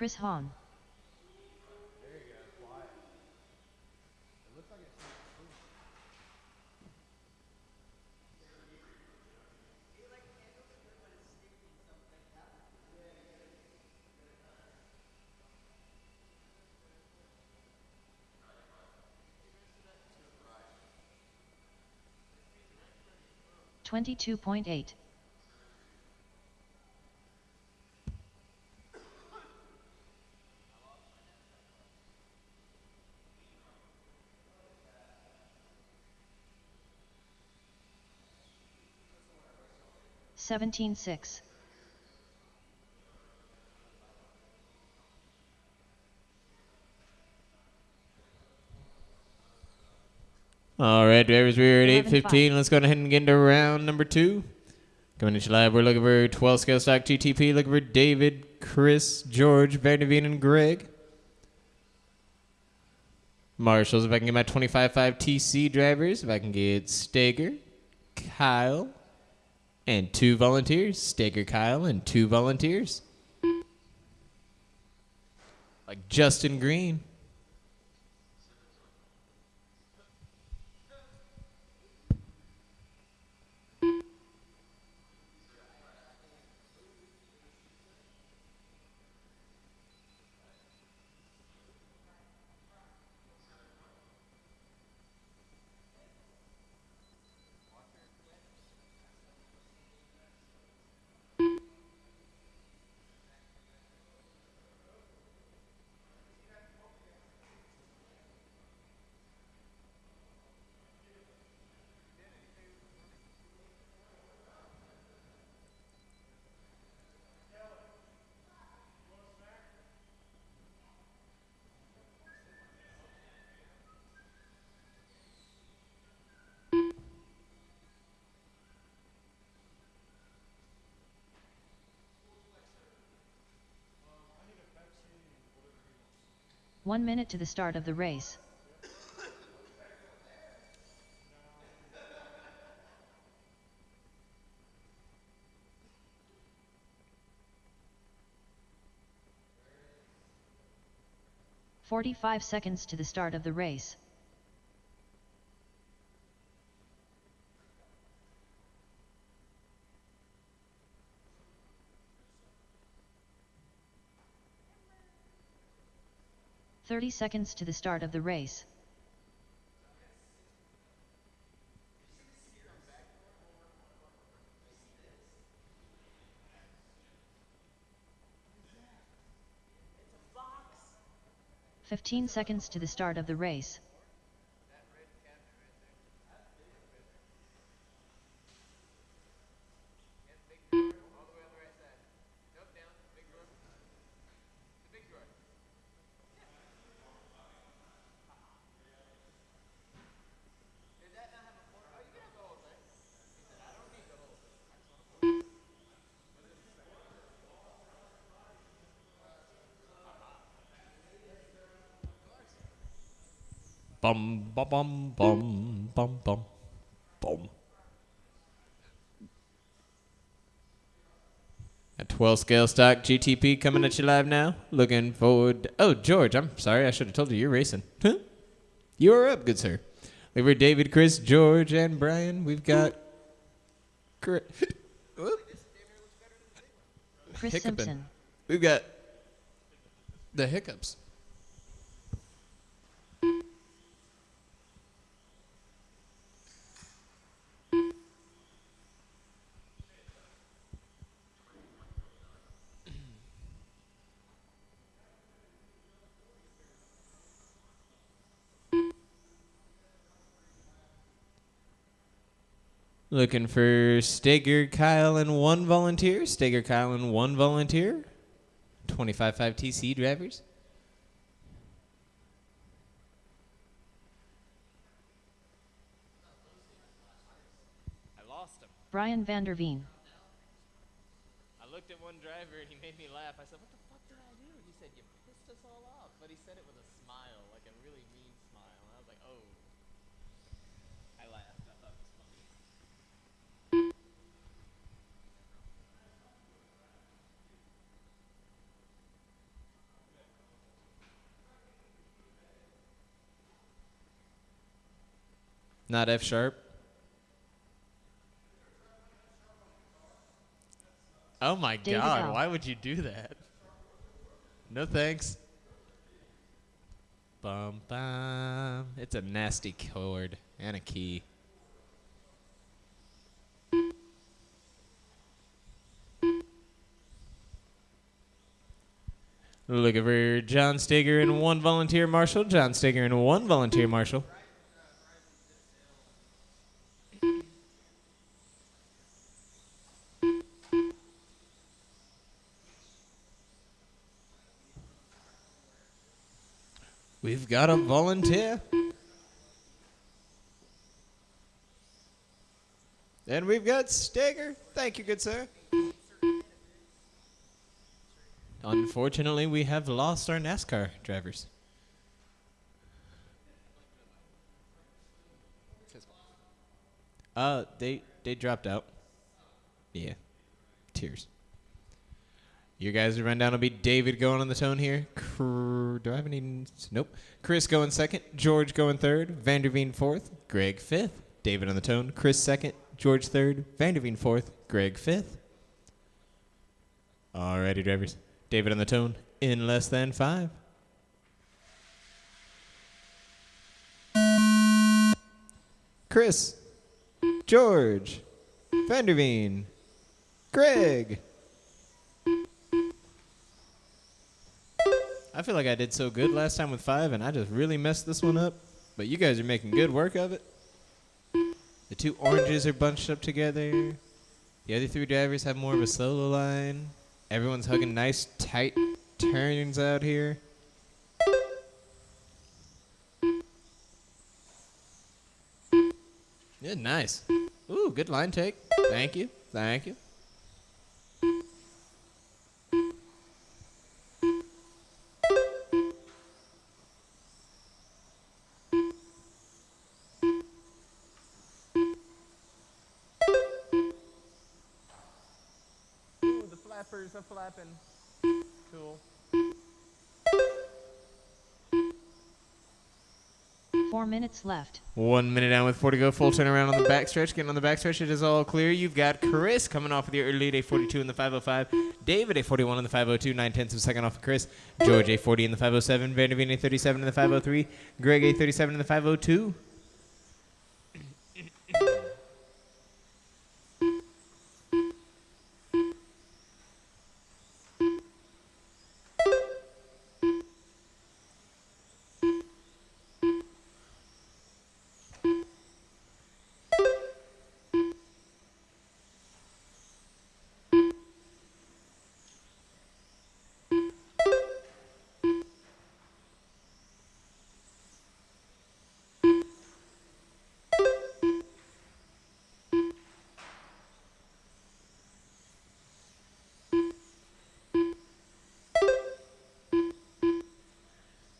Chris Hahn. $22.8. $17.6.
All right, drivers, we're at
11.5.
8:15. Let's go ahead and get into round number 2. Coming to you live, we're looking for 12 scale stock GTP. Looking for David, Chris, George, Vanderveen, and Greg. Marshals, if I can get my 25.5 TC drivers. If I can get Steger, Kyle, and 2 volunteers. Steger, Kyle, and 2 volunteers. Like Justin Green.
One minute to the start of the race. $45 seconds to the start of the race. $30 seconds to the start of the race. $15 seconds to the start of the race.
Bum, bum, bum, bum, bum, bum, bum. A 12 scale stock GTP coming at you live now. Looking forward. Oh, George, I'm sorry. I should have told you you're racing. Huh? You are up, good sir. We've David, Chris, George, and Brian. We've got
Chris
Hiccuping.
Simpson.
We've got the hiccups. Looking for Steger, Kyle, and 1 volunteer. Steger, Kyle, and 1 volunteer. 25.5 TC drivers.
I lost him.
Brian Vanderveen.
I looked at one driver and he made me laugh. I said, "What the fuck did I do?" He said, "You pissed us all off." But he said it with a smile, like a really mean smile. And I was like, "Oh." I laughed. I thought it was funny.
Not F sharp. Oh my
David
God!
L.
Why would you do that? No thanks. Bum bum. It's a nasty chord and a key. Looking for John Steger and one volunteer marshal. John Steger and one volunteer marshal. We've got a volunteer. And we've got Steger. Thank you, good sir. Unfortunately, we have lost our NASCAR drivers. They dropped out. Yeah. Tears. Your guys' rundown will be David going on the tone here. Do I have any? Nope. Chris going second. George going third. Vanderveen fourth. Greg fifth. David on the tone. Chris second. George third. Vanderveen fourth. Greg fifth. Alrighty, drivers. David on the tone in less than 5. Chris. George. Vanderveen. Greg. I feel like I did so good last time with 5, and I just really messed this one up. But you guys are making good work of it. The 2 oranges are bunched up together. The other 3 drivers have more of a solo line. Everyone's hugging nice, tight turns out here. Yeah, nice. Ooh, good line take. Thank you. Thank you.
Ooh, the flappers are flapping. Cool.
4 minutes left.
1 minute down with 4 to go. Full turnaround on the backstretch. Getting on the backstretch, it is all clear. You've got Chris coming off of the early lead, a 42 in the 505. David, a 41 in the 502. 9/10 of a second off of Chris. George, a 40 in the 507. Vanderveen, a 37 in the 503. Greg, a 37 in the 502.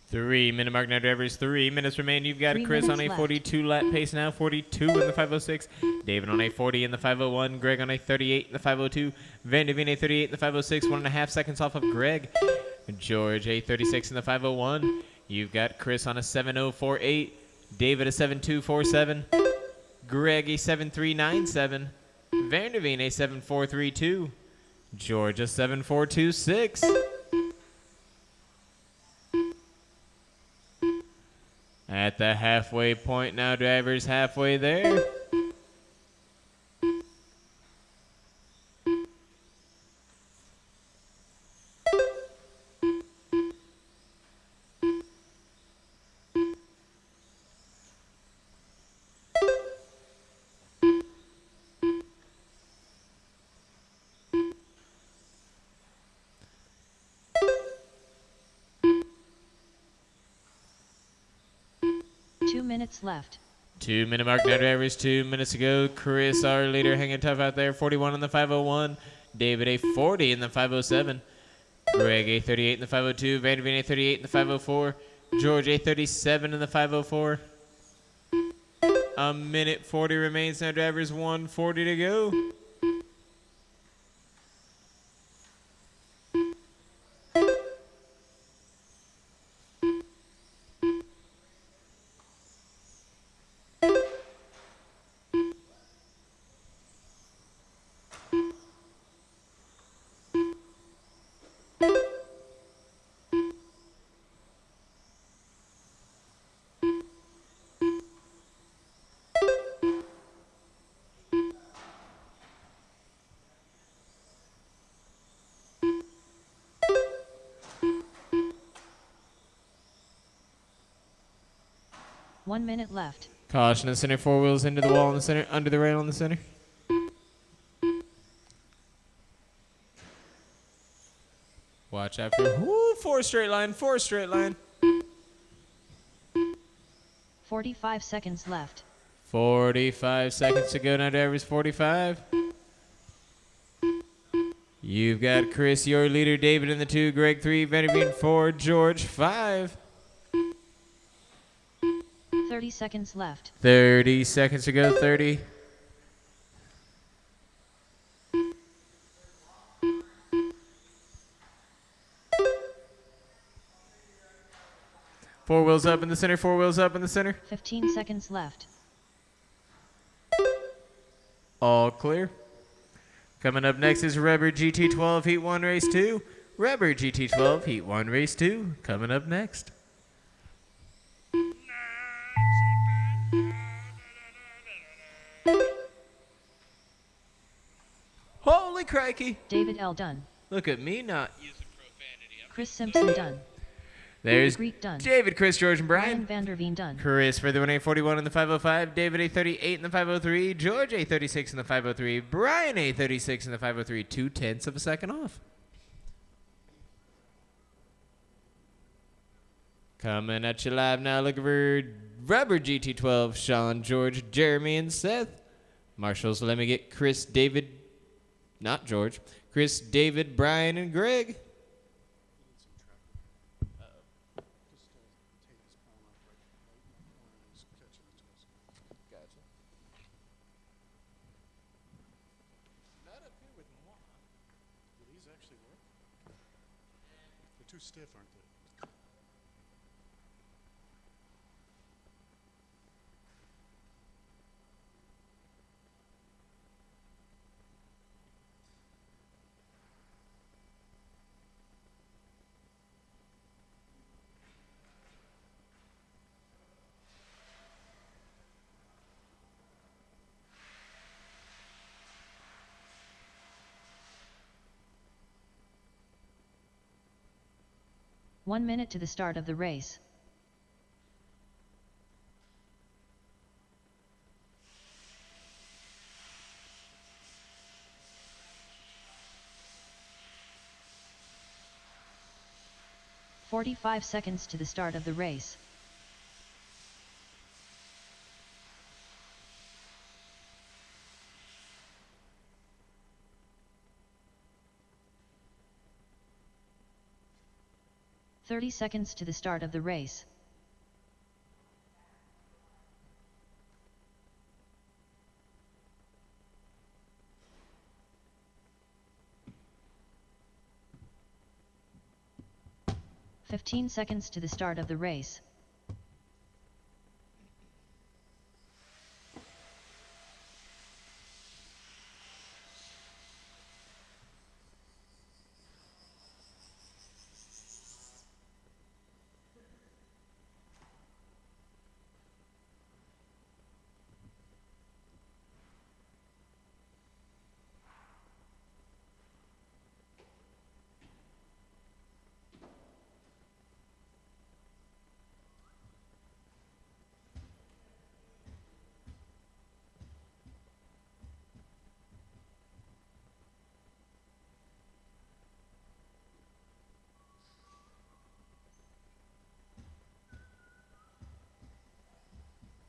Three-minute mark now, drivers. 3 minutes remain. You've got
3
Chris on a
minutes left.
42 lap pace now, 42 in the 506. David on a 40 in the 501. Greg on a 38 in the 502. Vanderveen a 38 in the 506. 1.5 seconds off of Greg. George a 36 in the 501. You've got Chris on a 7048. David a 7247. Greg a 7397. Vanderveen a 7432. George a 7426. At the halfway point now, drivers, halfway there.
Minutes left.
2 minute mark now, drivers. 2 minutes to go. Chris, our leader, hanging tough out there. 41 in the 501. David a 40 in the 507. Greg a 38 in the 502. Vanderveen a 38 in the 504. George a 37 in the 504. A minute 40 remains now, drivers. 1:40 to go.
1 minute left.
Caution in the center, 4 wheels into the wall in the center, under the rail in the center. Watch after. Woo, 4 straight line, 4 straight line.
45 seconds left.
45 seconds to go now, drivers. 45. You've got Chris, your leader, David in the 2, Greg 3, Benjamin 4, George 5.
30 seconds left.
30 seconds to go, 30. Four wheels up in the center, 4 wheels up in the center.
15 seconds left.
All clear. Coming up next is Rubber GT12 Heat 1 Race 2. Rubber GT12 Heat 1 Race 2 coming up next. Holy crikey.
David L. done.
Look at me not using profanity.
Chris Simpson done.
There's
Greek done.
David, Chris, George, and
Ryan
Brian.
Vanderveen done.
Chris for the 1841 in the 505, David A38 in the 503, George A36 in the 503, Brian A36 in the 503, 0.2 of a second off. Coming at you live now, looking for Rubber GT12, Sean, George, Jeremy, and Seth. Marshals, let me get Chris, David, not George, Chris, David, Brian, and Greg.
Do these actually work? They're too stiff, aren't they?
One minute to the start of the race. "45 seconds to the start of the race. "30 seconds to the start of the race. "15 seconds to the start of the race.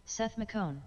Seth McCone.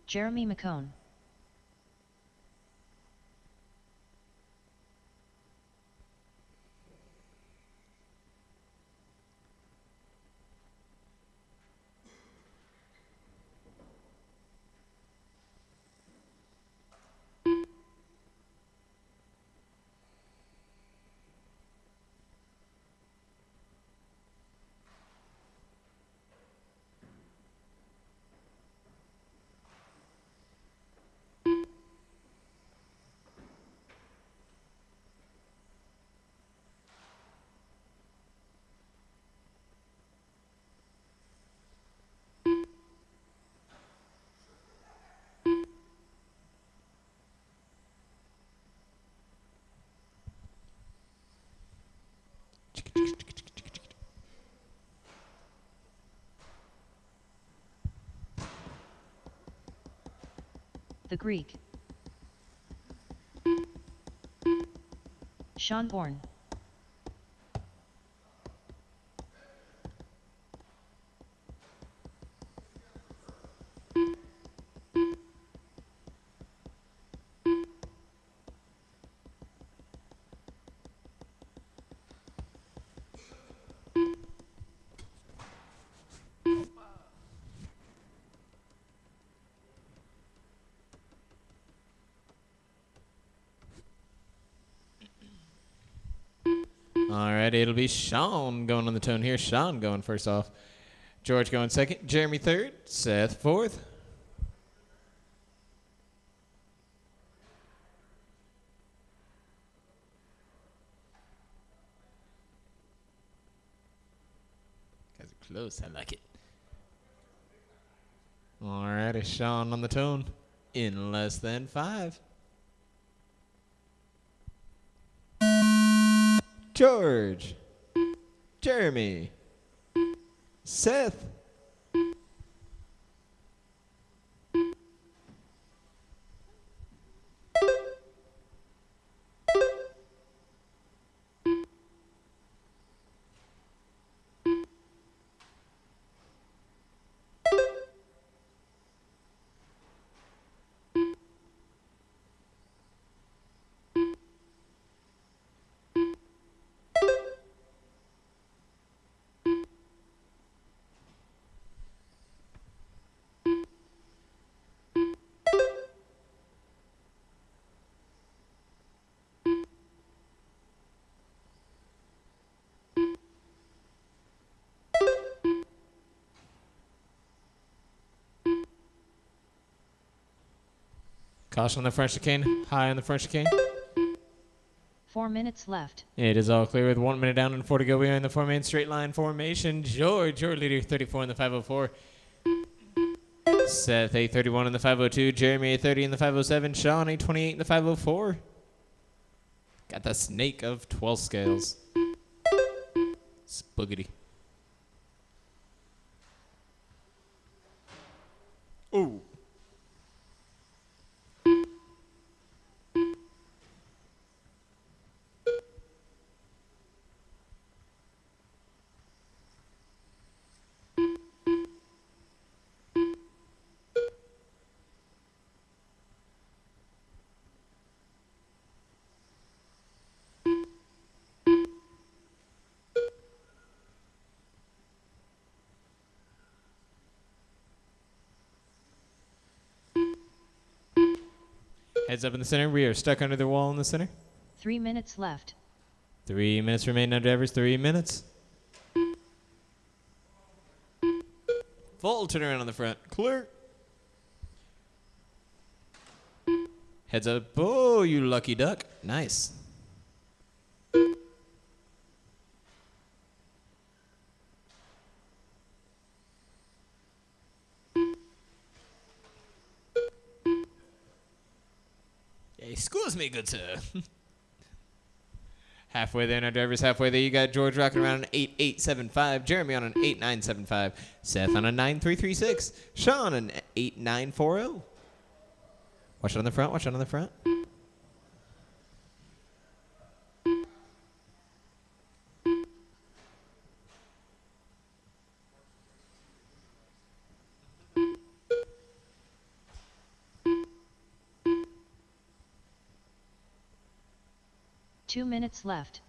Jeremy McCone. The Greek. Sean Bourne.
All right, it'll be Sean going on the tone here. Sean going first off. George going second. Jeremy third. Seth fourth. Guys are close. I like it. All righty, Sean on the tone in less than 5. George, Jeremy, Seth, caution on the front chicane, high on the front chicane.
4 minutes left.
It is all clear with 1 minute down and 4 to go. We are in the 4-man straight line formation. George, your leader, 34 in the 504. Seth, 831 in the 502. Jeremy, 830 in the 507. Sean, 828 in the 504. Got the snake of 12 scales. Spoogity. Ooh. Heads up in the center. We are stuck under the wall in the center.
3 minutes left.
3 minutes remain under average. 3 minutes. Full turnaround on the front. Clear. Heads up. Oh, you lucky duck. Nice. Excuse me, good sir. Halfway there, no drivers. Halfway there, you got George rocking around an 8875, Jeremy on an 8975, Seth on a 9336, Sean an 8940. Watch it on the front. Watch it on the front.
Two minutes left.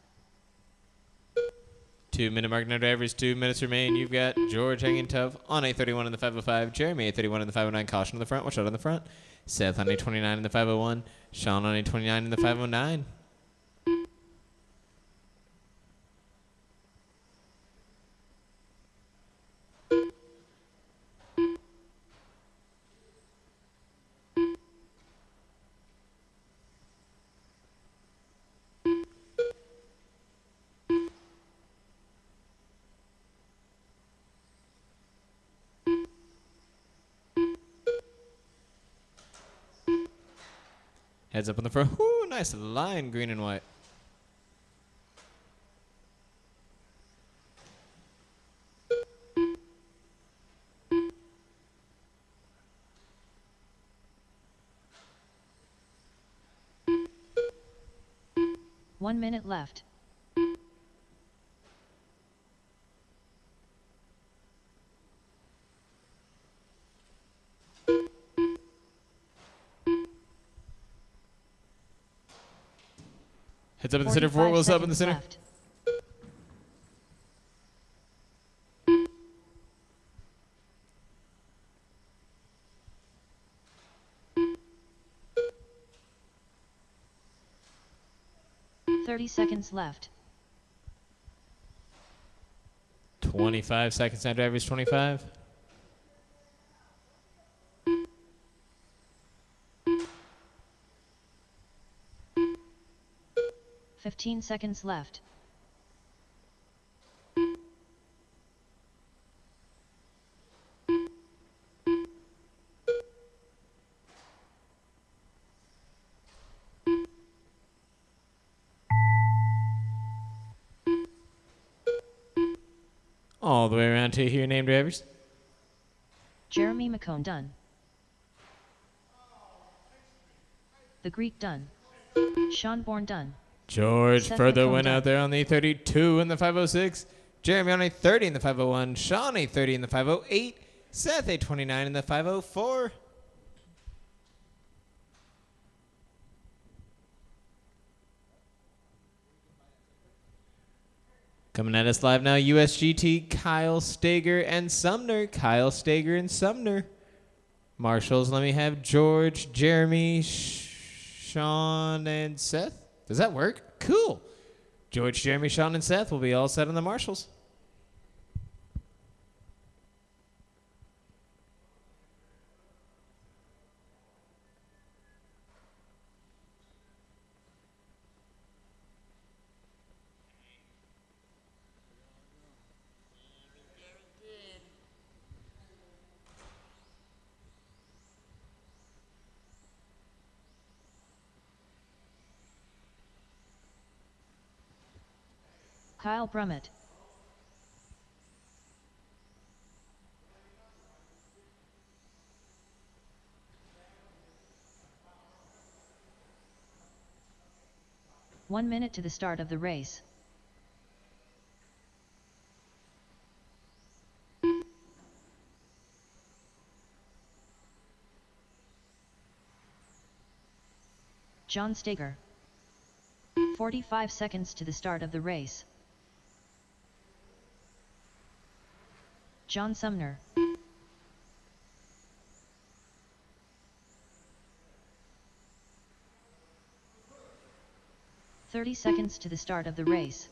2 minute mark, no drivers. 2 minutes remain. You've got George hanging tough on a 31 in the 505. Jeremy a 31 in the 509. Caution on the front. Watch out on the front. Seth on a 29 in the 501. Sean on a 29 in the 509. Heads up on the front. Ooh, nice line, green and white.
1 minute left.
Heads up in the center,
45
four wheels up in the
seconds
center.
left. 30 seconds left.
25 seconds now, drivers, 25.
15 seconds left.
All the way around to your name, drivers.
Jeremy McCone done. The Greek done. Sean Bourne done.
George
Seth
further
McComb
went
done.
out there on the 32 and the 506. Jeremy on a 30 in the 501. Sean a 30 in the 508. Seth a 29 in the 504. Coming at us live now, USGT, Kyle Stager and Sumner. Kyle Stager and Sumner. Marshals, let me have George, Jeremy, Sean, and Seth. Does that work? Cool. George, Jeremy, Sean, and Seth will be all set on the marshals.
Kyle Brummett. One minute to the start of the race. John Stager. 45 seconds to the start of the race. John Sumner. "30 seconds to the start of the race.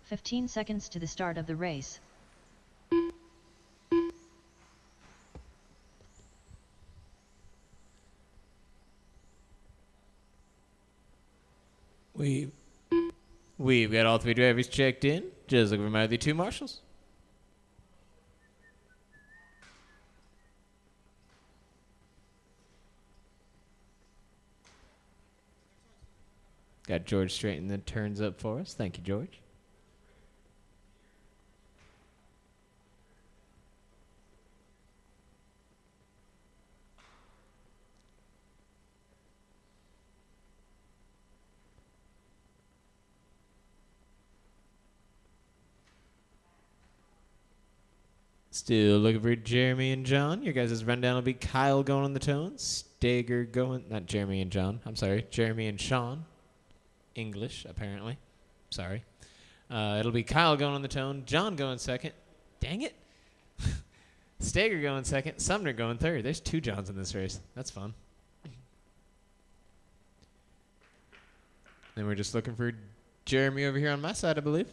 "15 seconds to the start of the race.
We've got all three drivers checked in. Just looking for my other two marshals. Got George straightening the turns up for us. Thank you, George. Still looking for Jeremy and John. Your guys' rundown will be Kyle going on the tones, Stager going, not Jeremy and John, I'm sorry, Jeremy and Sean. English, apparently. Sorry. It'll be Kyle going on the tone, John going second. Dang it. Stager going second, Sumner going third. There's two Johns in this race. That's fun. Then we're just looking for Jeremy over here on my side, I believe.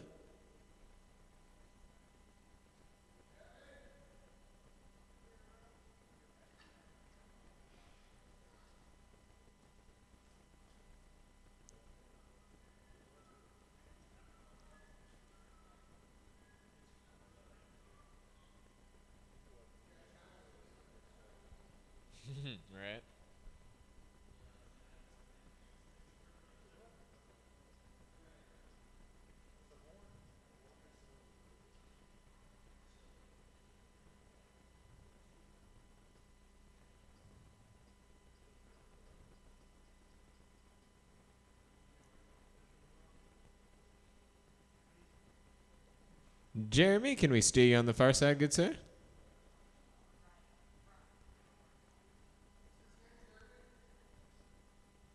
Right. Jeremy, can we steer you on the far side, good sir?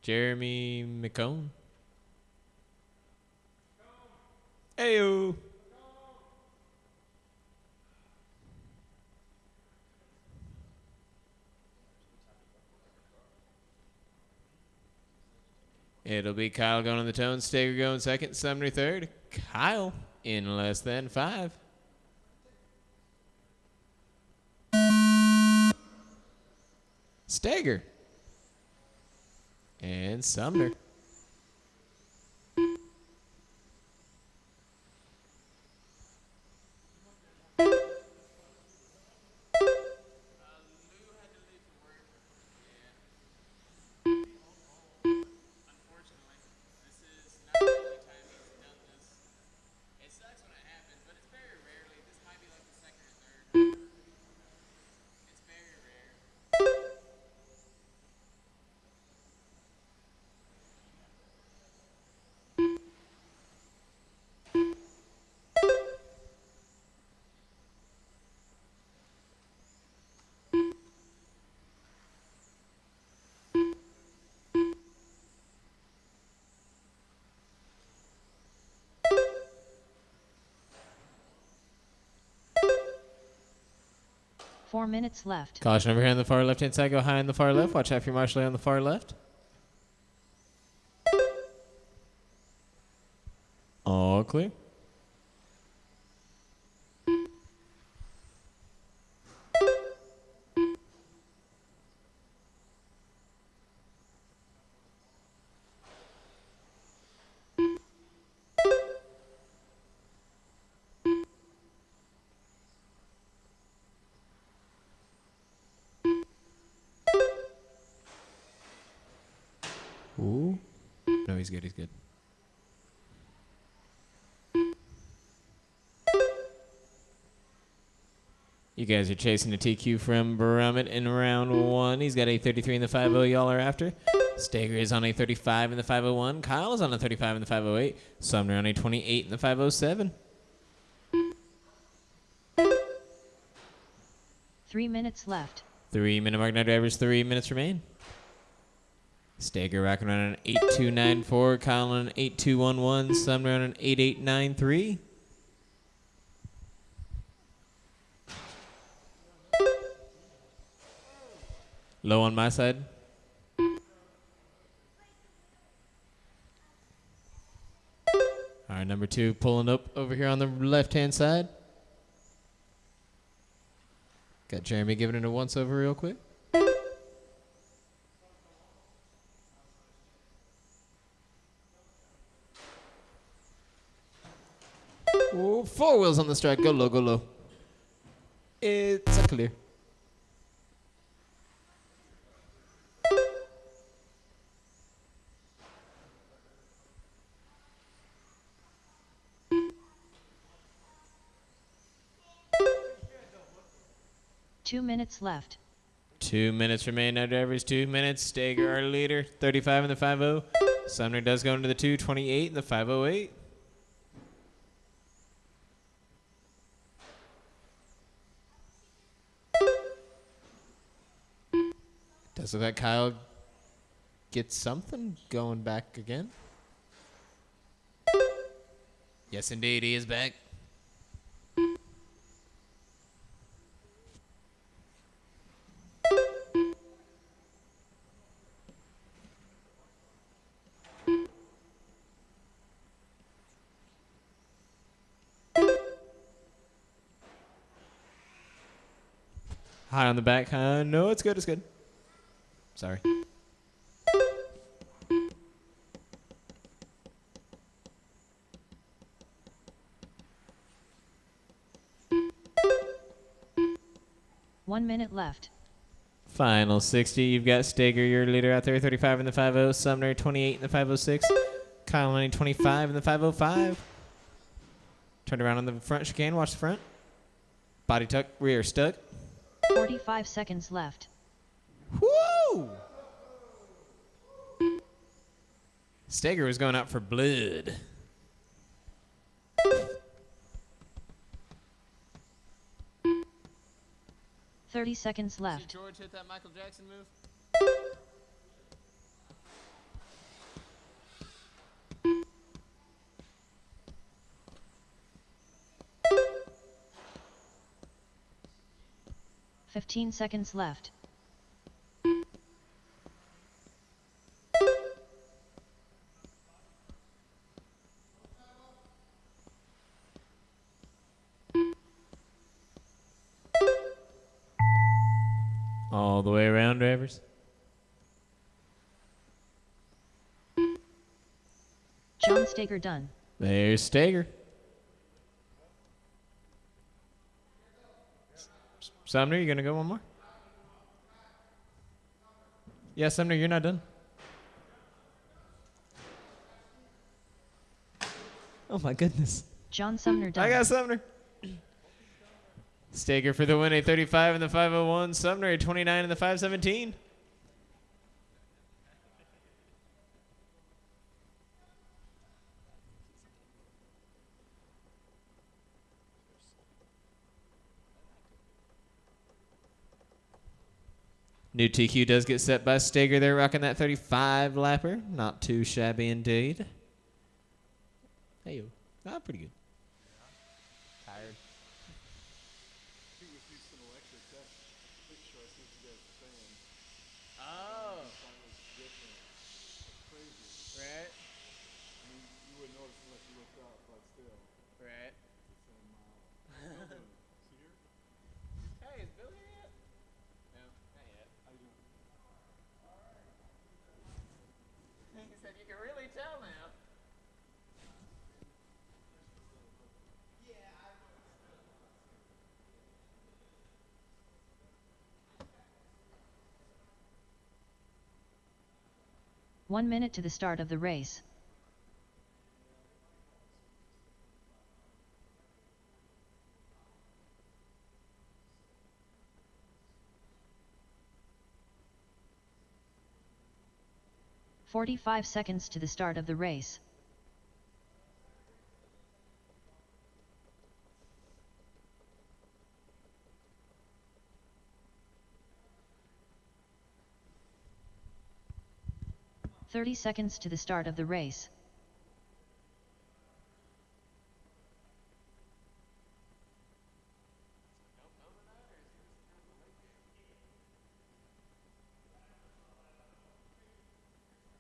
Jeremy McCone. Ayo. It'll be Kyle going on the tone, Steger going second, Sumner third. Kyle in less than 5. Steger. And Sumner.
Four minutes left.
Caution over here on the far left-hand side. Go high on the far left. Watch out for your marshal on the far left. All clear. Ooh. No, he's good. He's good. You guys are chasing a TQ from Brummett in round 1. He's got a 33 in the 5-0. Y'all are after. Steger is on a 35 in the 501. Kyle is on a 35 in the 508. Sumner on a 28 in the 507.
3 minutes left.
3-minute mark now, drivers. 3 minutes remain. Steger rocking around an 8294. Kyle on an 8211. Sumner on an 8893. Low on my side. All right, number 2 pulling up over here on the left-hand side. Got Jeremy giving it a once-over real quick. Ooh, 4 wheels on the strike. Go low, go low. It's a clear.
Two minutes left.
2 minutes remain now, drivers. 2 minutes. Steger, our leader. 35 in the 5-0. Sumner does go into the 228 in the 508. Does look like Kyle gets something going back again. Yes, indeed, he is back. High on the back. No, it's good. It's good. Sorry.
One minute left.
Final 60. You've got Steger, your leader out there, 35 in the 5-0. Sumner, 28 in the 506. Kyle Lanning, 25 in the 505. Turn around on the front chicane. Watch the front. Body tuck, rear stuck.
45 seconds left.
Woo! Steger was going out for blood.
30 seconds
See
left.
George hit that Michael Jackson move?
15 seconds left.
All the way around, drivers.
John Steger done.
There's Steger. Sumner, you gonna go one more? Yeah, Sumner, you're not done. Oh my goodness.
John Sumner done.
I got Sumner. Steger for the win, a 35 in the 501. Sumner, a 29 in the 517. New TQ does get set by Steger there, rocking that 35 lapper. Not too shabby indeed. Hey, not pretty good.
Tired. Oh. Right. Right. Hey, is Bill here yet? No, not yet. He said you can really tell now.
1 minute to the start of the race. "45 seconds to the start of the race. "30 seconds to the start of the race.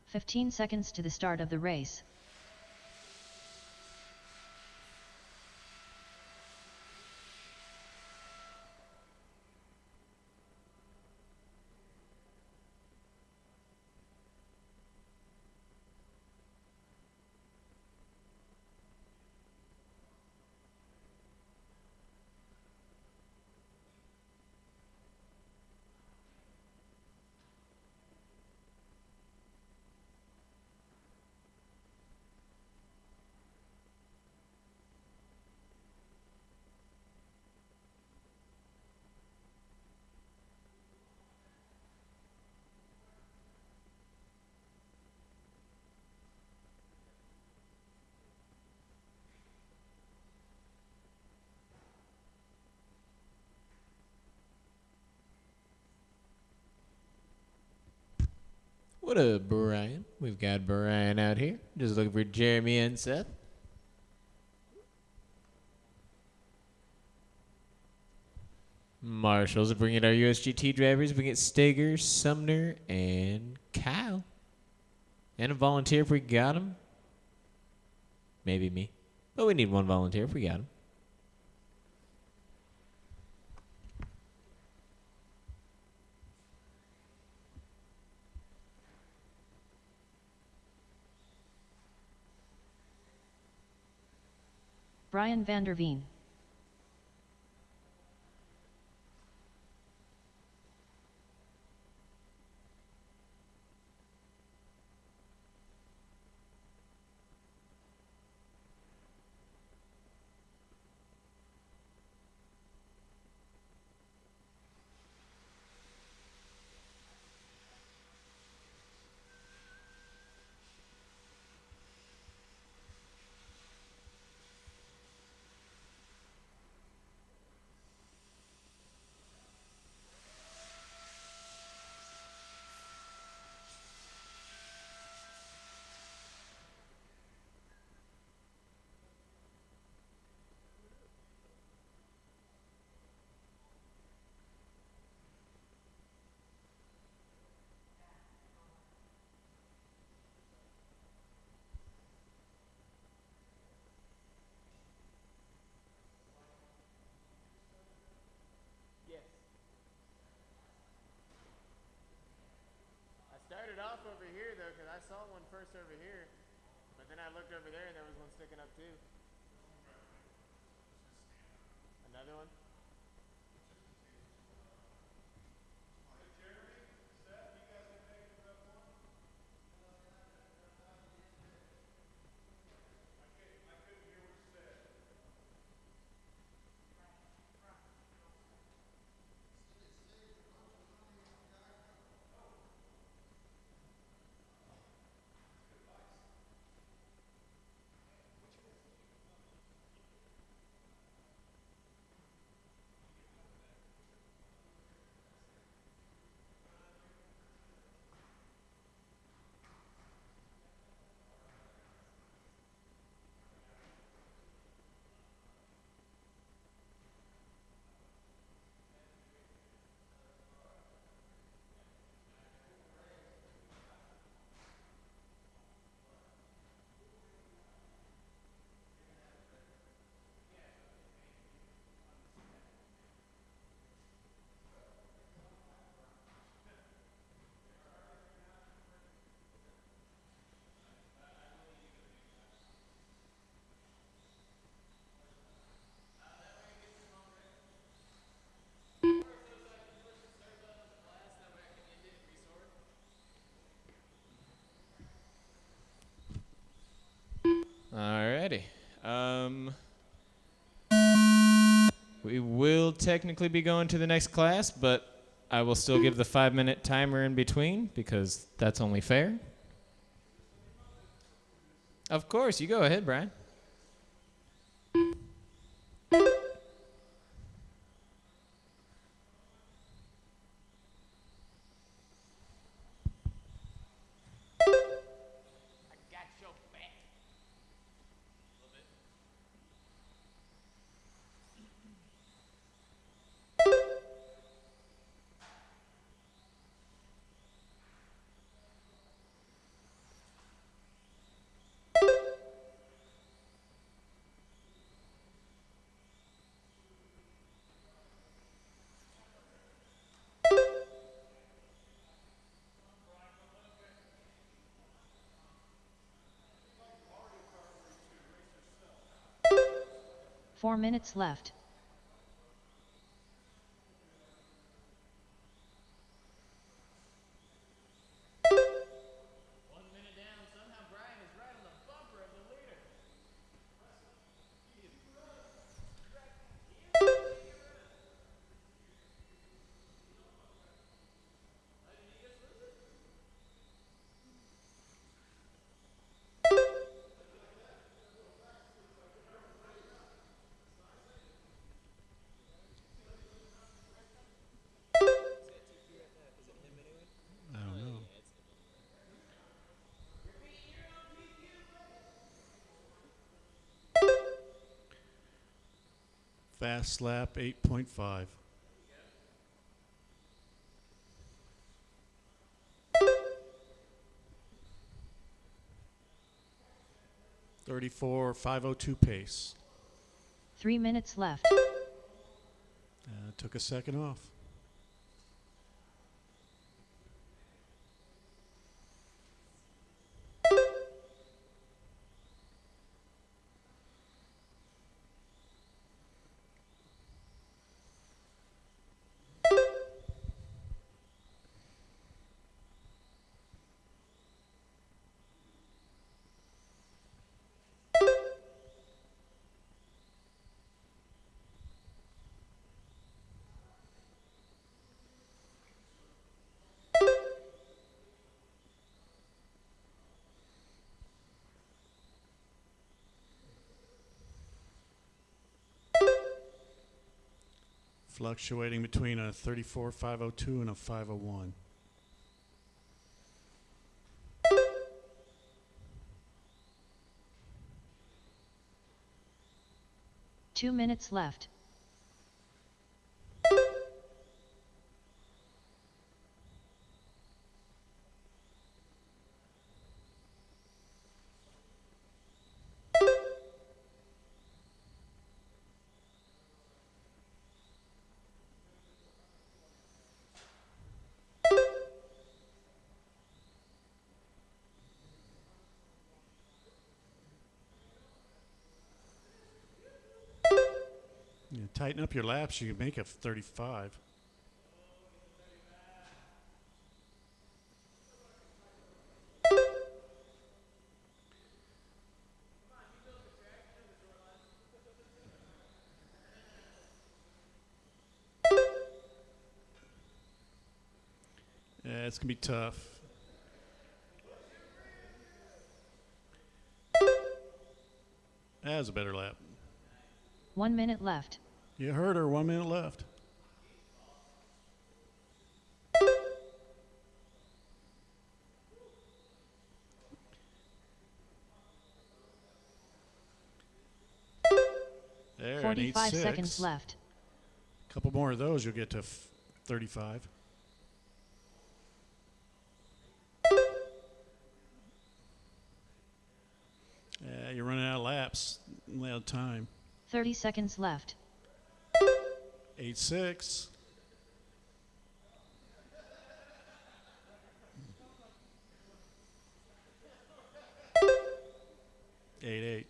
"15 seconds to the start of the race.
What up, Brian? We've got Brian out here. Just looking for Jeremy and Seth. Marshall's bringing our USGT drivers. We get Steger, Sumner, and Kyle. And a volunteer if we got him. Maybe me. But we need one volunteer if we got him.
Brian van der Veen.
here though, because I saw one first over here, but then I looked over there and there was one sticking up too. Another one?
Alrighty. We will technically be going to the next class, but I will still give the 5-minute timer in between because that's only fair. Of course, you go ahead, Brian.
I got your back.
4 minutes left.
I don't know. Fast lap 8.5. $34,502 pace.
3 minutes left.
Took a second off. Fluctuating between a 34,502 and a 501.
Two minutes left.
Tighten up your laps, you can make a 35. Yeah, it's going to be tough. That was a better lap.
1 minute left.
You heard her, 1 minute left. There,
45
an 8.6.
seconds left.
A couple more of those, you'll get to 35. Yeah, you're running out of laps, out of time.
30 seconds left.
8.6. Eight.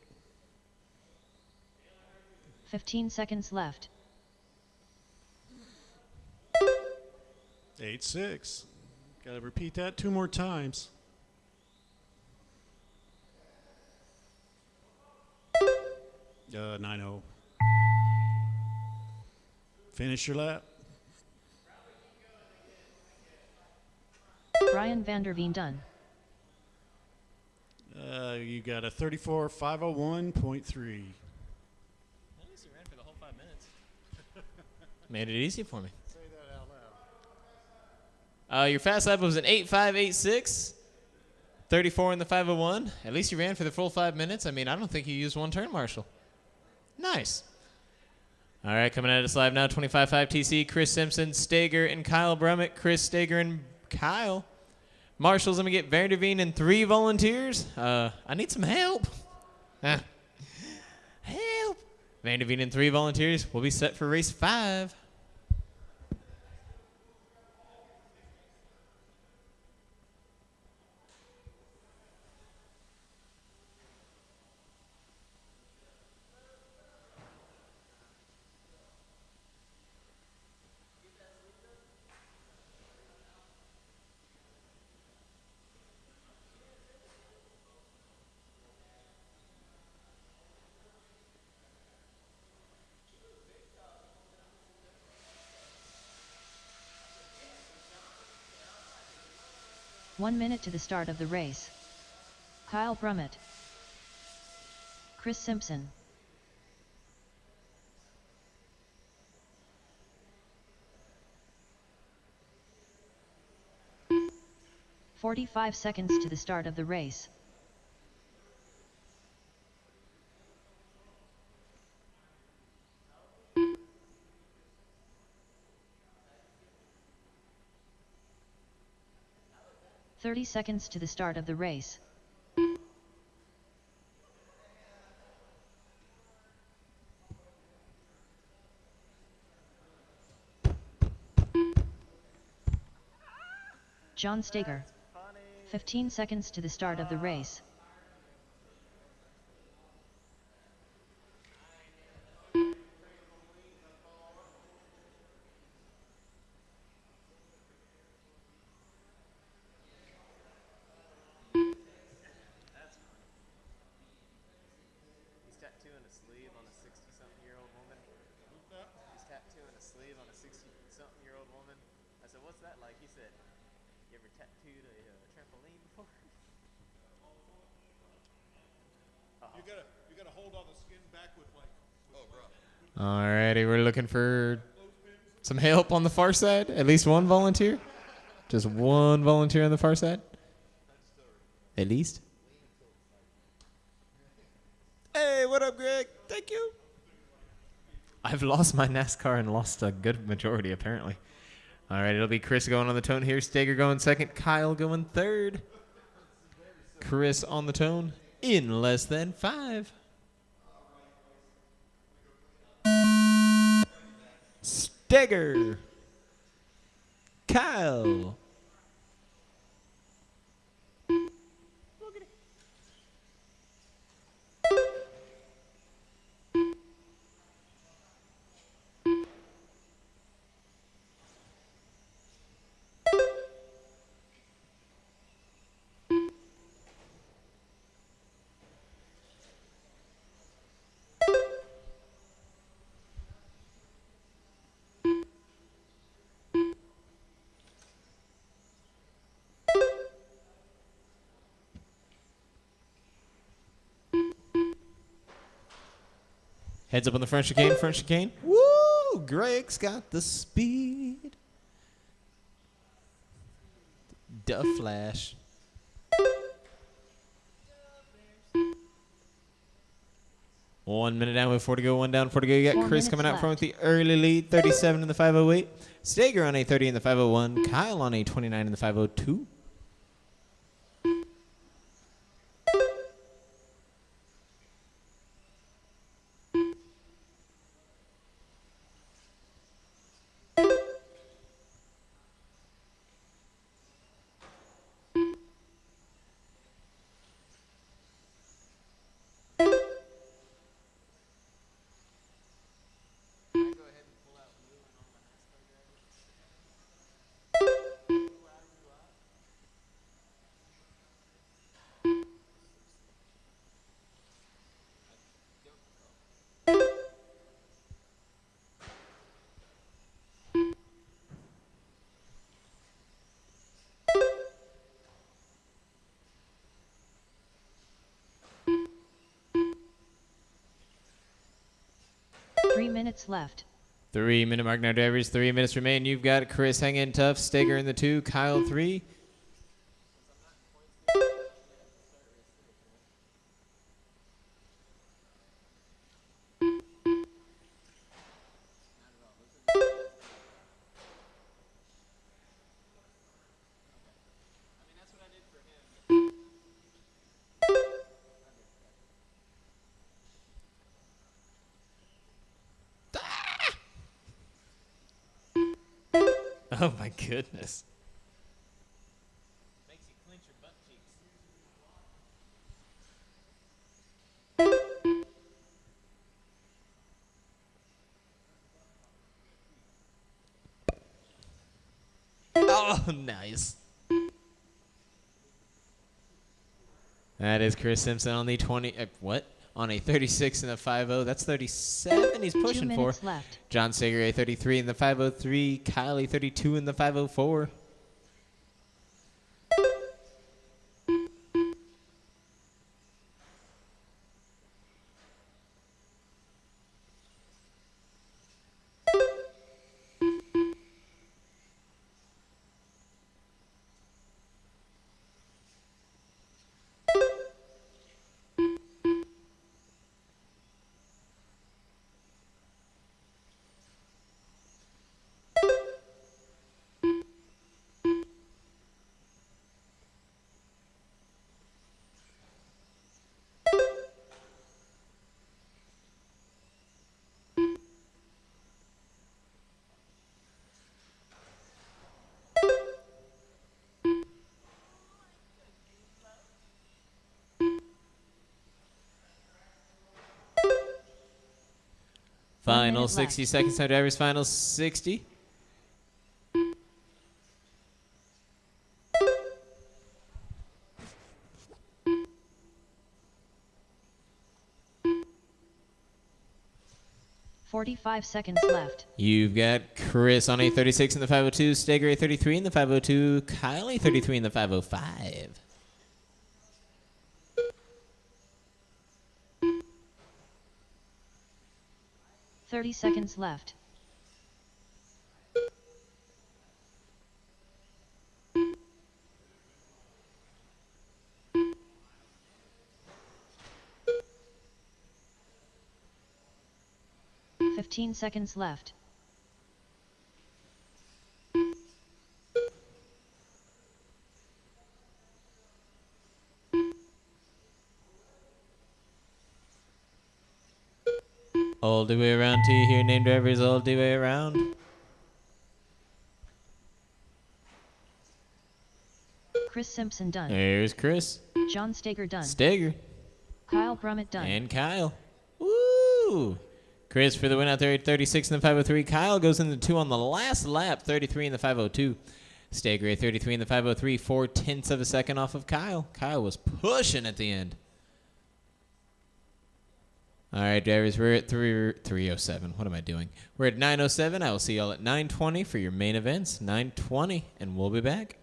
15 seconds left.
8.6. Got to repeat that 2 more times. Uh, 9.0. Finish your lap.
Brian Vanderveen done.
You got a 34.501.3.
At least you ran for the whole 5 minutes.
Made it easy for me.
Say that out loud.
Your fast lap was an 8.586. 34 in the 501. At least you ran for the full 5 minutes. I mean, I don't think you used one turn, Marshall. Nice. All right, coming at us live now, 25.5 TC, Chris Simpson, Stager, and Kyle Brummett. Chris, Stager, and Kyle. Marshall's going to get Vanderveen and 3 volunteers. I need some help. Help. Vanderveen and 3 volunteers. We'll be set for race 5.
One minute to the start of the race. Kyle Brummett. Chris Simpson. "45 seconds to the start of the race. "30 seconds to the start of the race. John Stager. 15 seconds to the start of the race.
He's tattooing a sleeve on a 60-something-year-old woman. He's tattooing a sleeve on a 60-something-year-old woman. I said, "What's that like?" He said, "You ever tattooed a trampoline before?"
You gotta hold all the skin back with like. Oh, bro.
Alrighty, we're looking for some help on the far side. At least one volunteer. Just one volunteer on the far side. At least. Hey, what up, Greg? Thank you. I've lost my NASCAR and lost a good majority, apparently. All right, it'll be Chris going on the tone here. Stager going second. Kyle going third. Chris on the tone in less than 5. Stager. Kyle. Heads up on the front chicane, front chicane. Woo! Greg's got the speed. Duh flash. One minute down with 4 to go, one down, 4 to go. You got
4
Chris
minutes
coming out front with
left.
the early lead, 37 in the 508. Steger on a 30 in the 501. Kyle on a 29 in the 502.
Three minutes left.
3 minute mark now, drivers. 3 minutes remain. You've got Chris hanging tough. Steger in the 2. Kyle 3. Oh my goodness.
Makes you clench your butt cheeks.
Oh, nice. That is Chris Simpson on the 20. What? On a 36 in the 50. That's 37 he's
2
pushing for.
minutes left.
John Steger a 33 in the 503. Kyle a 32 in the 504. Final
minute
60
left.
seconds. Time drivers. Final 60.
$45 left.
You've got Chris on a 36 in the 502. Steger a 33 in the 502. Kyle a 33 in the 505.
$30 left. $15 left.
All the way around to you here, name drivers, all the way around.
Chris Simpson done.
There's Chris.
John Steger done.
Steger.
Kyle Brummett done.
And Kyle. Woo! Chris for the win out there at 36 in the 503. Kyle goes in the 2 on the last lap, 33 in the 502. Steger at 33 in the 503, 4/10 of a second off of Kyle. Kyle was pushing at the end. All right, drivers, we're at 307. What am I doing? We're at 907. I will see y'all at 920 for your main events. 920, and we'll be back.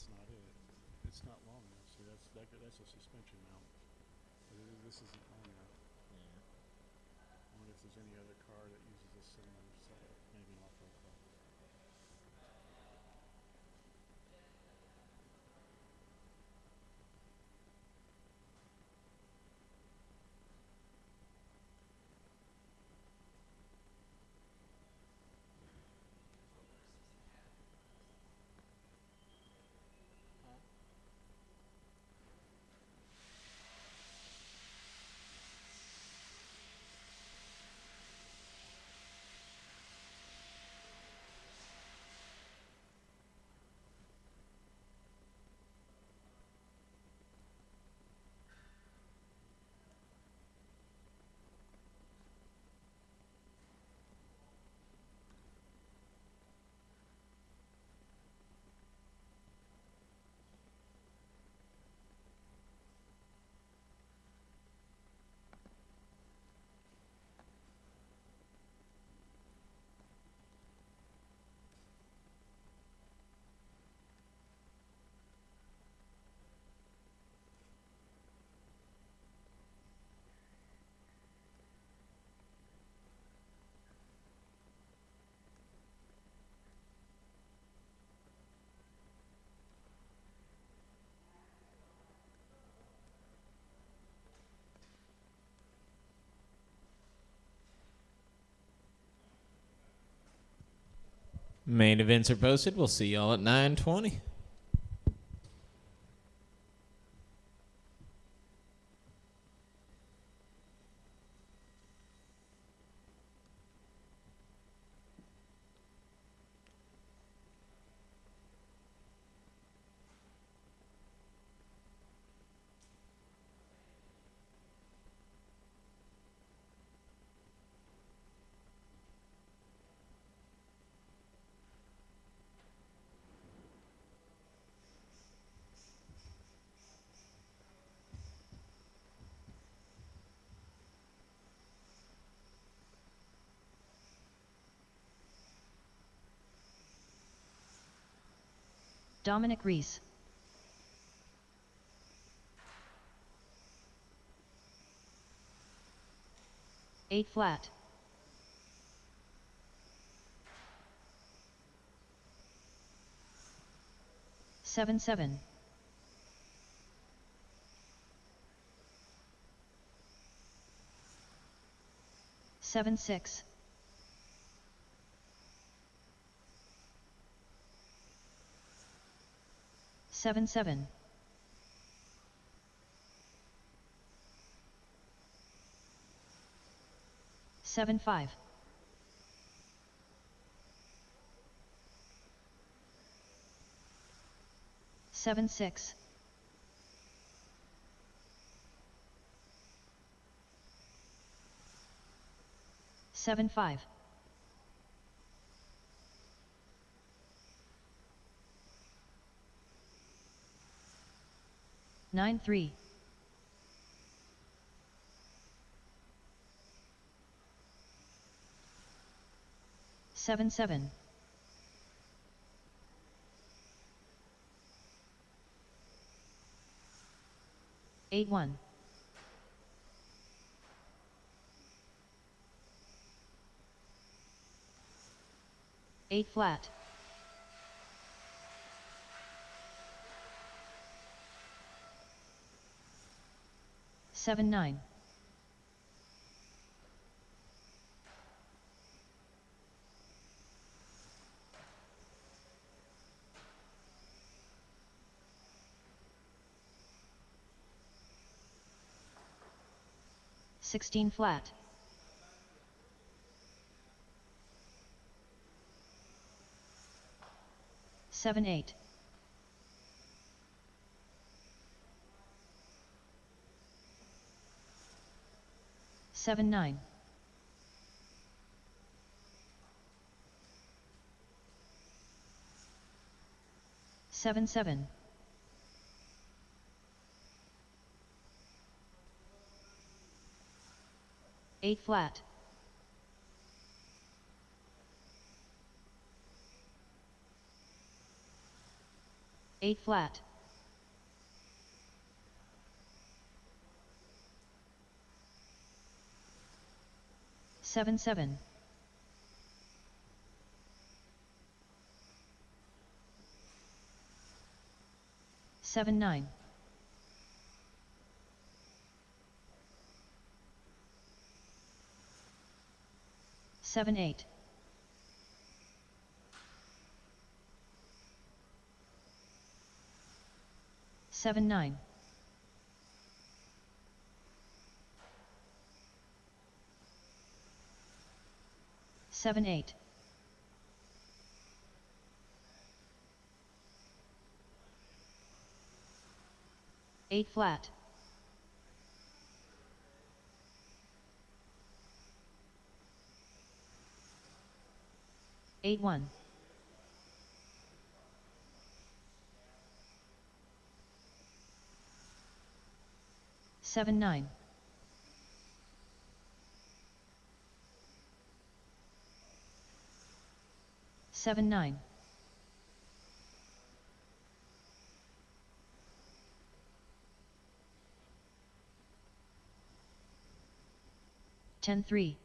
that's not it. It's not long enough. See, that's a suspension mount. But this isn't long enough. I wonder if there's any other car that uses a similar setup. Maybe an off-road car.
Main events are posted. We'll see y'all at 9:20.
Dominic Reese. Eight flat. Seven seven. Seven six. 7-7. 7-5. 7-6. 7-5. 9-3. 7-7. 8-1. 8 flat. 7-9. 16 flat. 7-8. 7-9. 7-7. 8 flat. 8 flat. 7-7. 7-9. 7-8. 7-9. 7-8. 8 flat. 8-1. 7-9. 7-9. 10-3.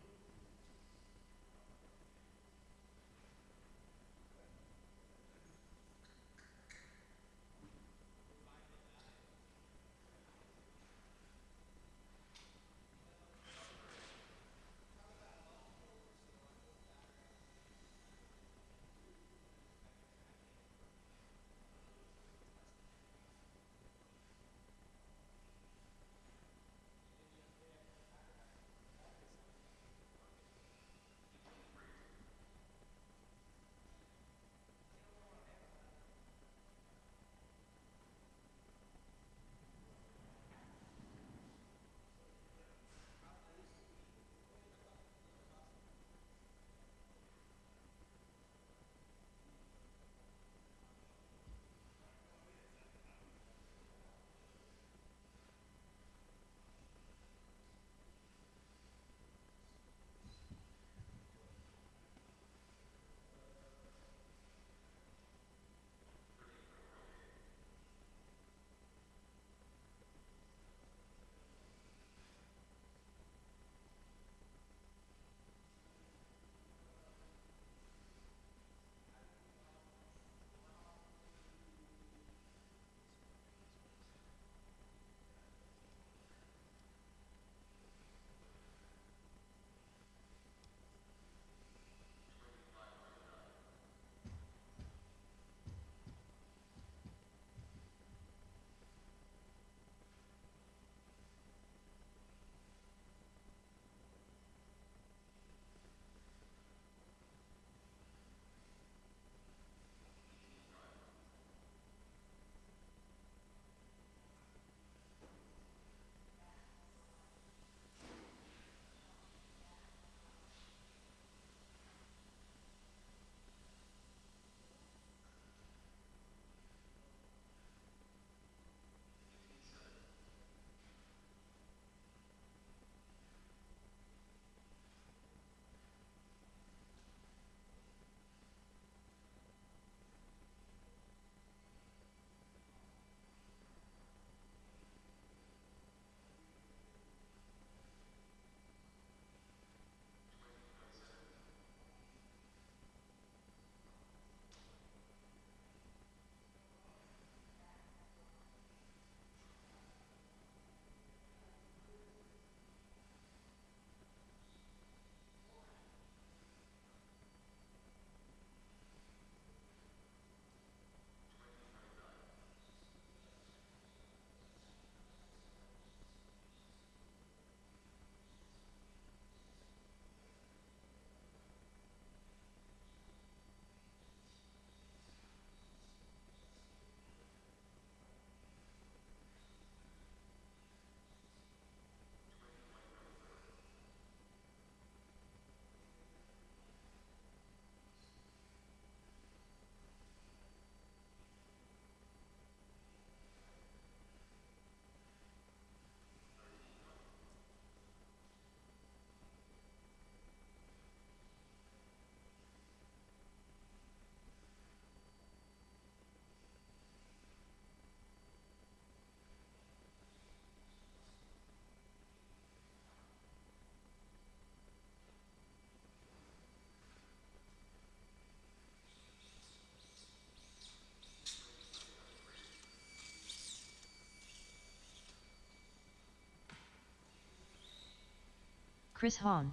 Chris Hahn.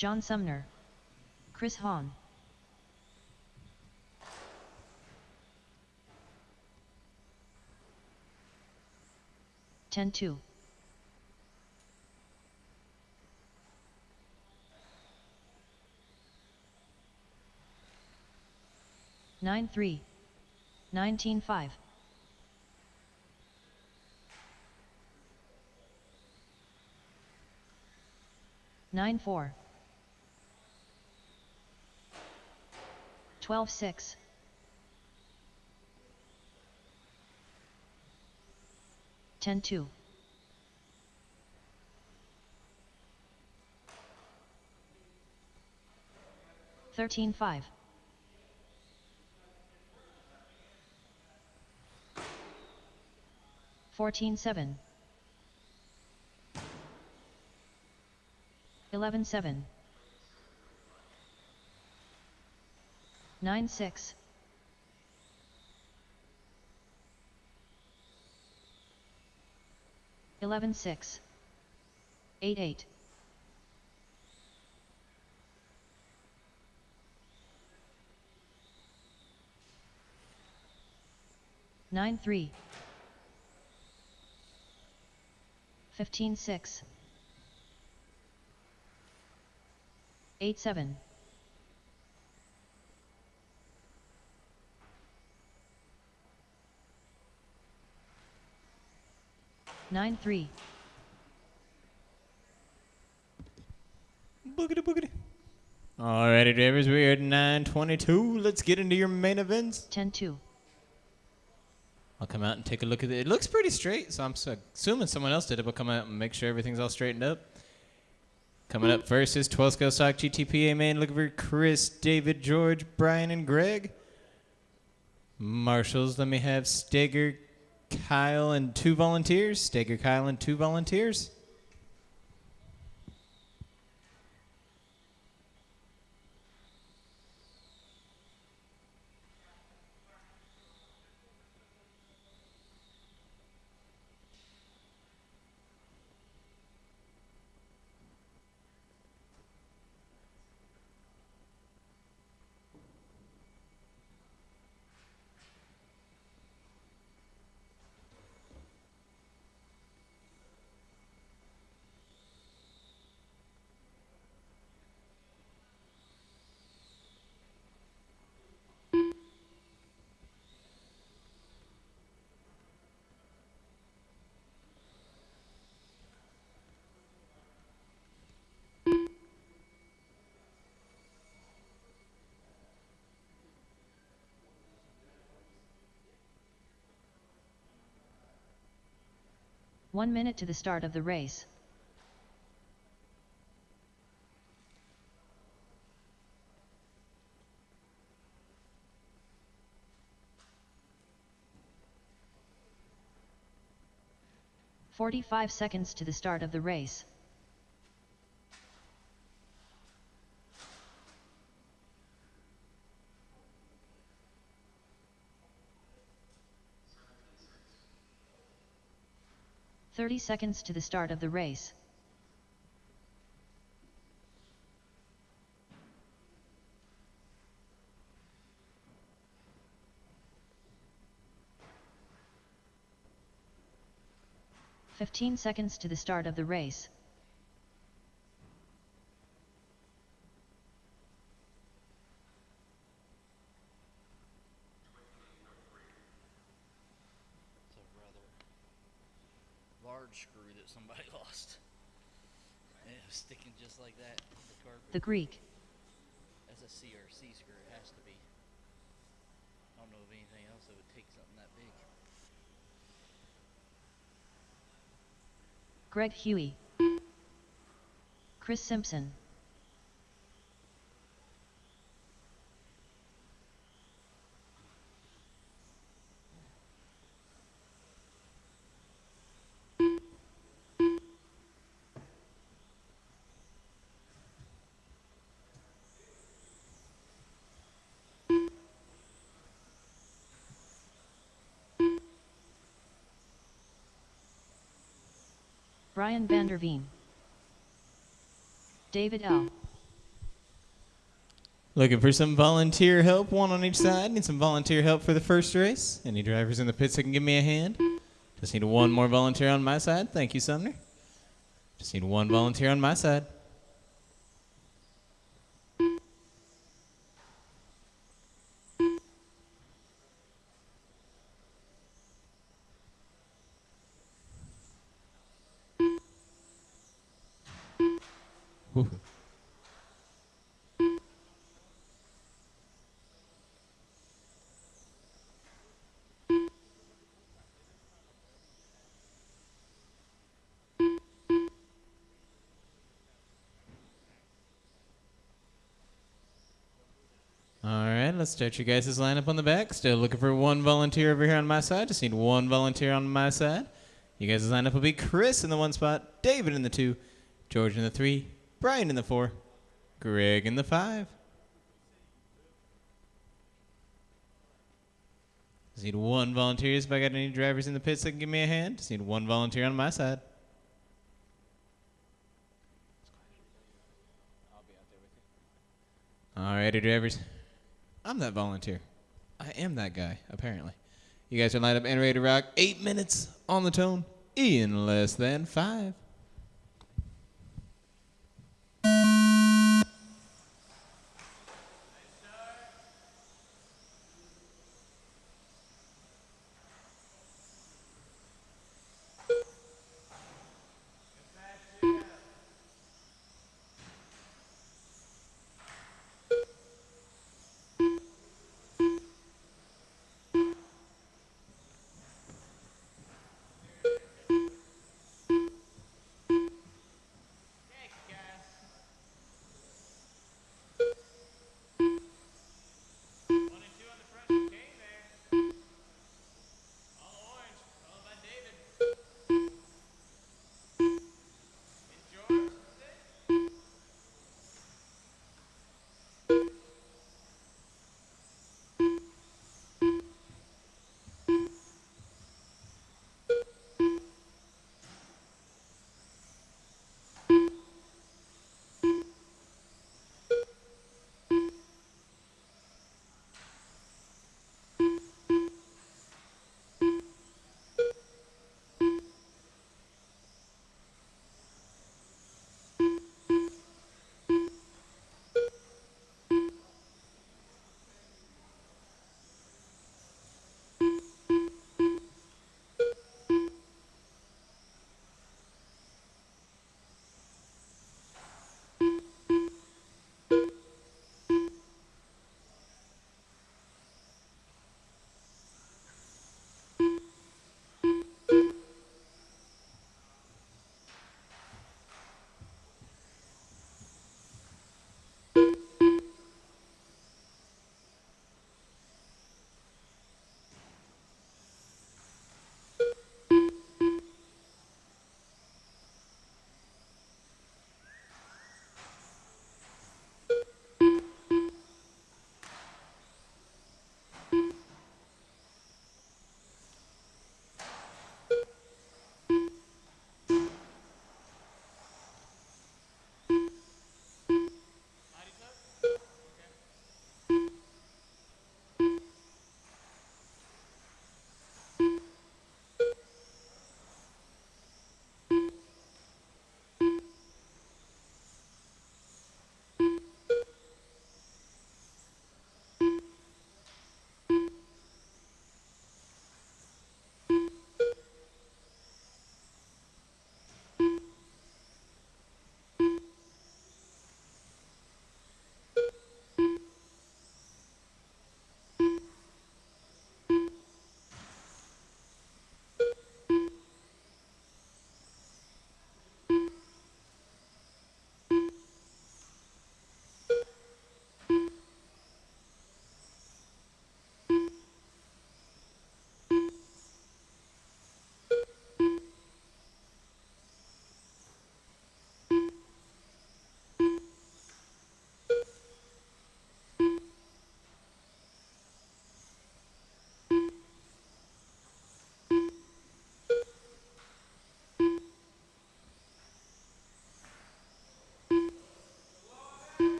John Sumner. Chris Hahn. Ten two. Nine 3. 19-5. 9-4. 12-6. 10-2. 13-5. 14-7. 11-7. 9-6. 11-6. 8-8. 9-3. 15-6. 8-7. 9-3.
Boogity boogity. Alrighty, drivers, we are at 9:22. Let's get into your main events.
10-2.
I'll come out and take a look at it. It looks pretty straight, so I'm assuming someone else did it, but come out and make sure everything's all straightened up. Coming up first is 12 Scale Stock GTPA main. Looking for Chris, David, George, Brian, and Greg. Marshals, let me have Steger, Kyle, and 2 volunteers. Steger, Kyle, and 2 volunteers.
1 minute to the start of the race. "45 seconds to the start of the race. "30 seconds to the start of the race. "15 seconds to the start of the race.
It's a rather large screw that somebody lost. And it was sticking just like that to the carpet.
The Greek.
That's a CRC screw. It has to be. I don't know of anything else that would take something that big.
Greg Huey. Chris Simpson. Brian Vanderveen. David L.
Looking for some volunteer help, one on each side. Need some volunteer help for the first race. Any drivers in the pits that can give me a hand? Just need one more volunteer on my side. Thank you, Sumner. Just need one volunteer on my side. Whew. All right, let's start your guys' lineup on the back. Still looking for one volunteer over here on my side. Just need one volunteer on my side. You guys' lineup will be Chris in the 1 spot, David in the 2, George in the 3, Brian in the 4, Greg in the 5. Just need one volunteer. If I got any drivers in the pits that can give me a hand, just need one volunteer on my side. All righty, drivers. I'm that volunteer. I am that guy, apparently. You guys are lined up and ready to rock. 8 minutes on the tone in less than 5.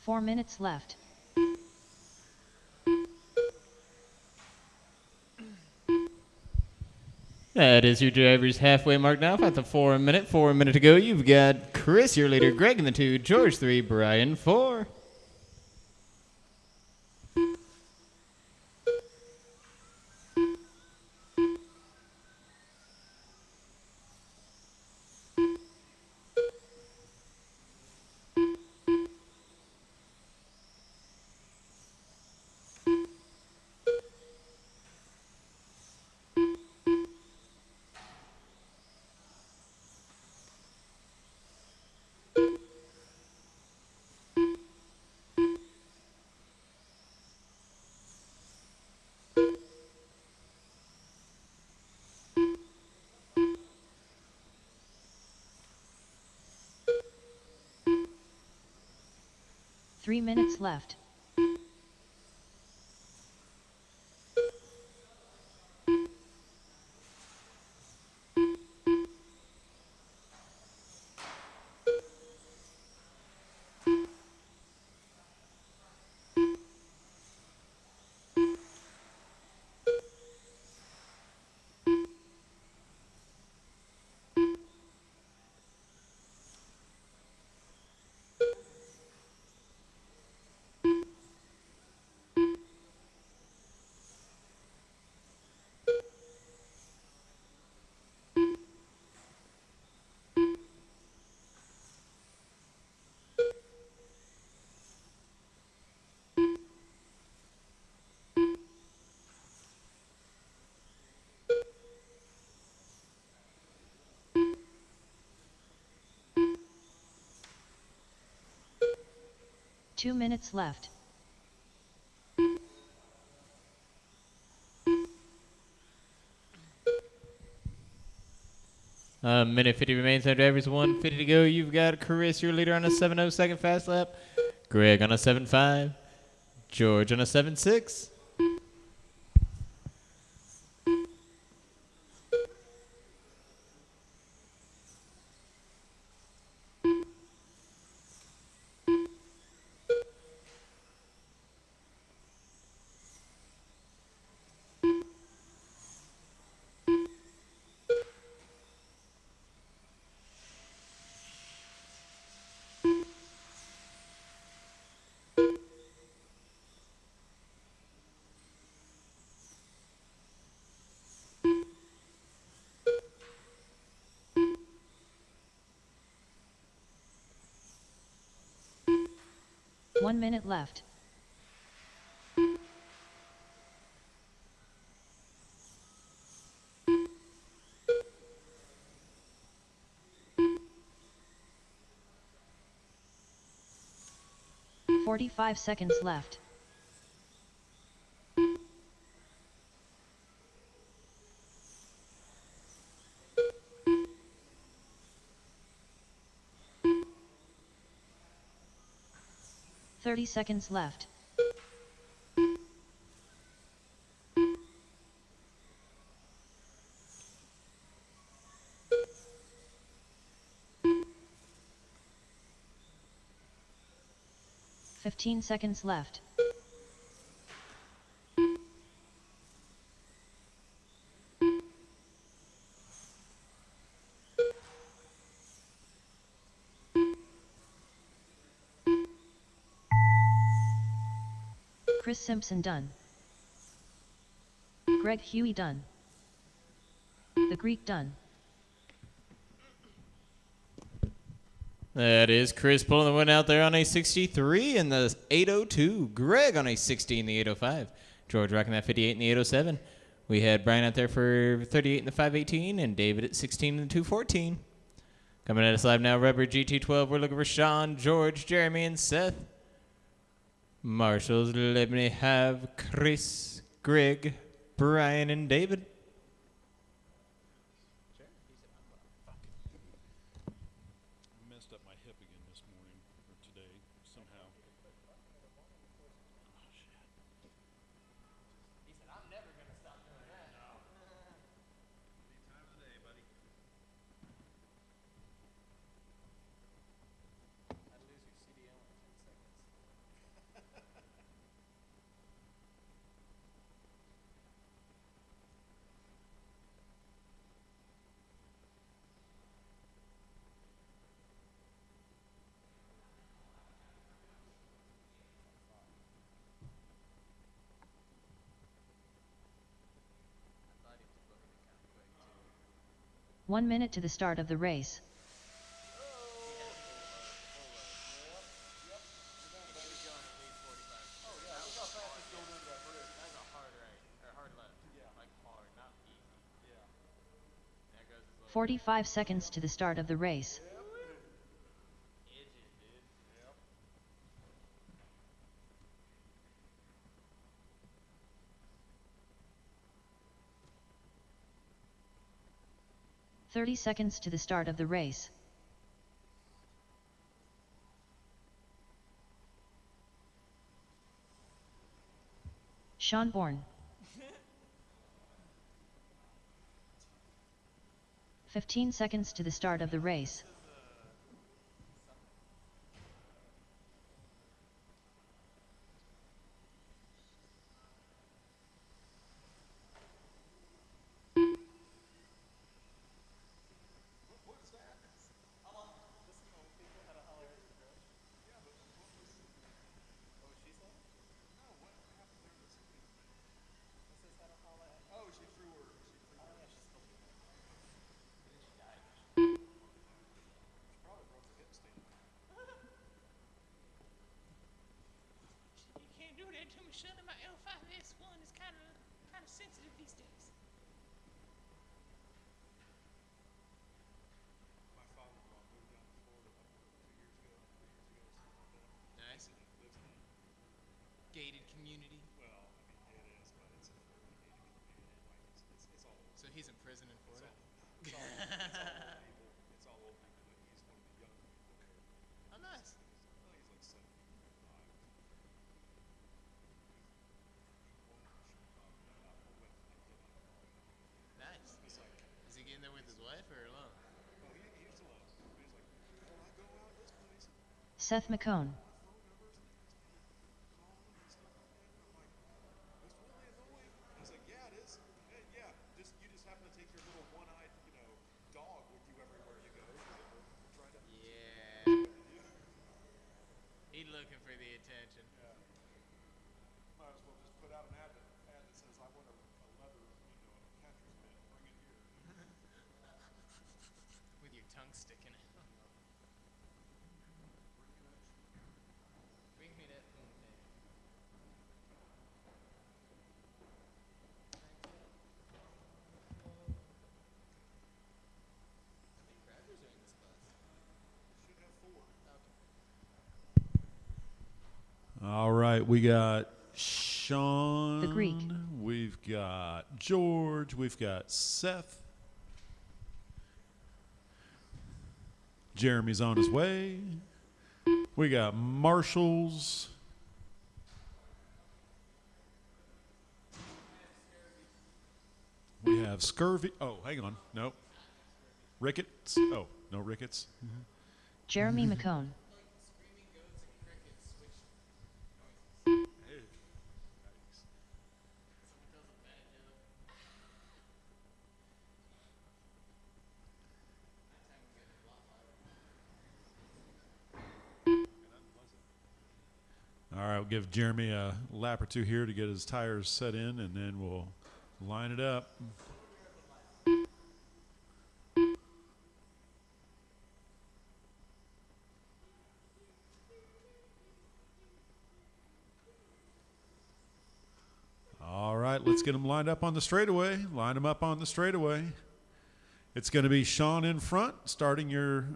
4 minutes left.
That is your driver's halfway mark now. At the 4 minute to go. You've got Chris, your leader, Greg in the 2, George 3, Brian 4.
Three minutes left. Two minutes left.
Minute 50 remains. No drivers. 150 to go. You've got Chris, your leader, on a 7.0 second fast lap. Greg on a 7.5. George on a 7.6.
One minute left. "45 seconds left. "30 seconds left. "15 seconds left. Chris Simpson done. Greg Huey done. The Greek done.
That is Chris pulling the win out there on a 63 in the 802. Greg on a 60 in the 805. George rocking that 58 in the 807. We had Brian out there for 38 in the 518 and David at 16 in the 214. Coming at us live now, Rubber GT12. We're looking for Sean, George, Jeremy, and Seth. Marshals, let me have Chris, Greg, Brian, and David.
Messed up my hip again this morning, or today, somehow. Oh, shit.
He said, I'm never going to stop doing that.
Any time of the day, buddy.
I'd lose your CDL in 10 seconds.
1 minute to the start of the race.
Hard right, or hard left. Like hard, not easy. There goes his little
45 seconds to the start of the race.
edges, dude.
30 seconds to the start of the race. Sean Bourne. 15 seconds to the start of the race.
You can't do that to me, Shirley. My L5S1 is kind of sensitive these days. Nice. Gated community. So he's in prison in Florida. Oh, nice. Nice. Is he getting there with his wife or alone?
Seth McCone.
Yeah. He looking for the attention.
Might as well just put out an ad that says, I want a leather, catcher's mitt. Bring it here.
With your tongue sticking out. Bring me that poontang. How many drivers are in this class?
Should have 4.
Okay.
All right, we got Sean.
The Greek.
We've got George. We've got Seth. Jeremy's on his way. We got Marshall's. We have Scurvy. Oh, hang on. Nope. Ricketts. Oh, no Ricketts.
Jeremy McCone.
Screaming goats and crickets switch noises. Someone tells a bad joke. Nighttime we get a lot louder.
All right, we'll give Jeremy a lap or two here to get his tires set in, and then we'll line it up. All right, let's get them lined up on the straightaway. Line them up on the straightaway. It's going to be Sean in front, starting your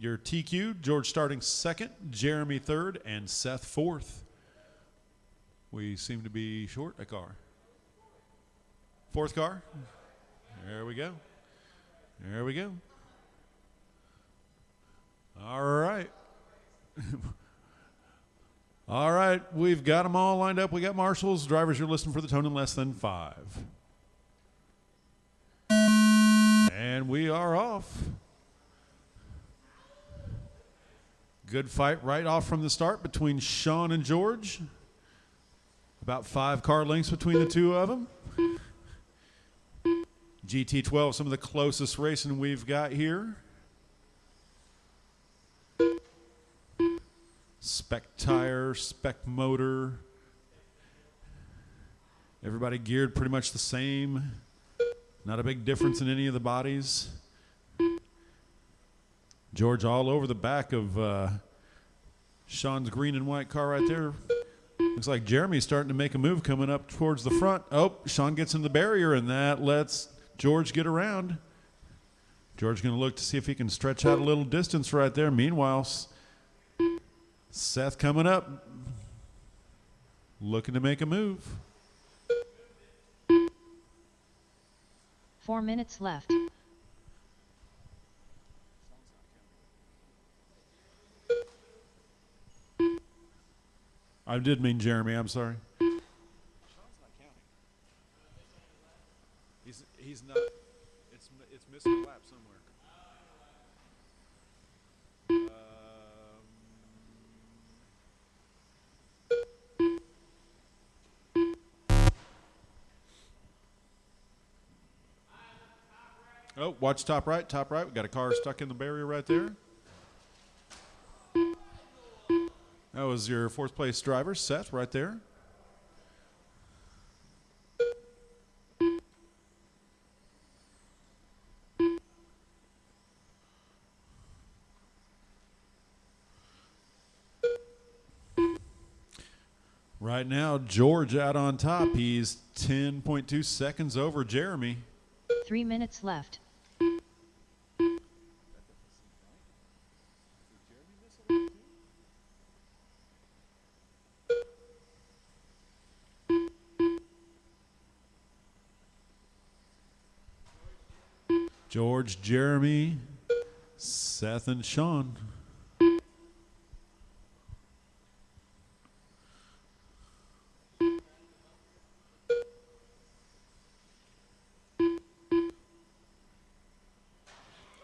TQ. George starting second, Jeremy third, and Seth fourth. We seem to be short a car. Fourth car. There we go. There we go. All right. All right, we've got them all lined up. We got marshals. Drivers, you're listening for the tone in less than 5. And we are off. Good fight right off from the start between Sean and George. About 5 car lengths between the two of them. GT12, some of the closest racing we've got here. Spec tire, spec motor. Everybody geared pretty much the same. Not a big difference in any of the bodies. George all over the back of Sean's green and white car right there. Looks like Jeremy's starting to make a move coming up towards the front. Oh, Sean gets in the barrier, and that lets George get around. George going to look to see if he can stretch out a little distance right there. Meanwhile, Seth coming up, looking to make a move.
4 minutes left.
I did mean Jeremy. I'm sorry. Sean's not counting. He's not. It's missing a lap somewhere. Oh, watch top right, top right. We got a car stuck in the barrier right there. That was your fourth place driver, Seth, right there. Right now, George out on top. He's 10.2 seconds over Jeremy.
3 minutes left.
George, Jeremy, Seth, and Sean.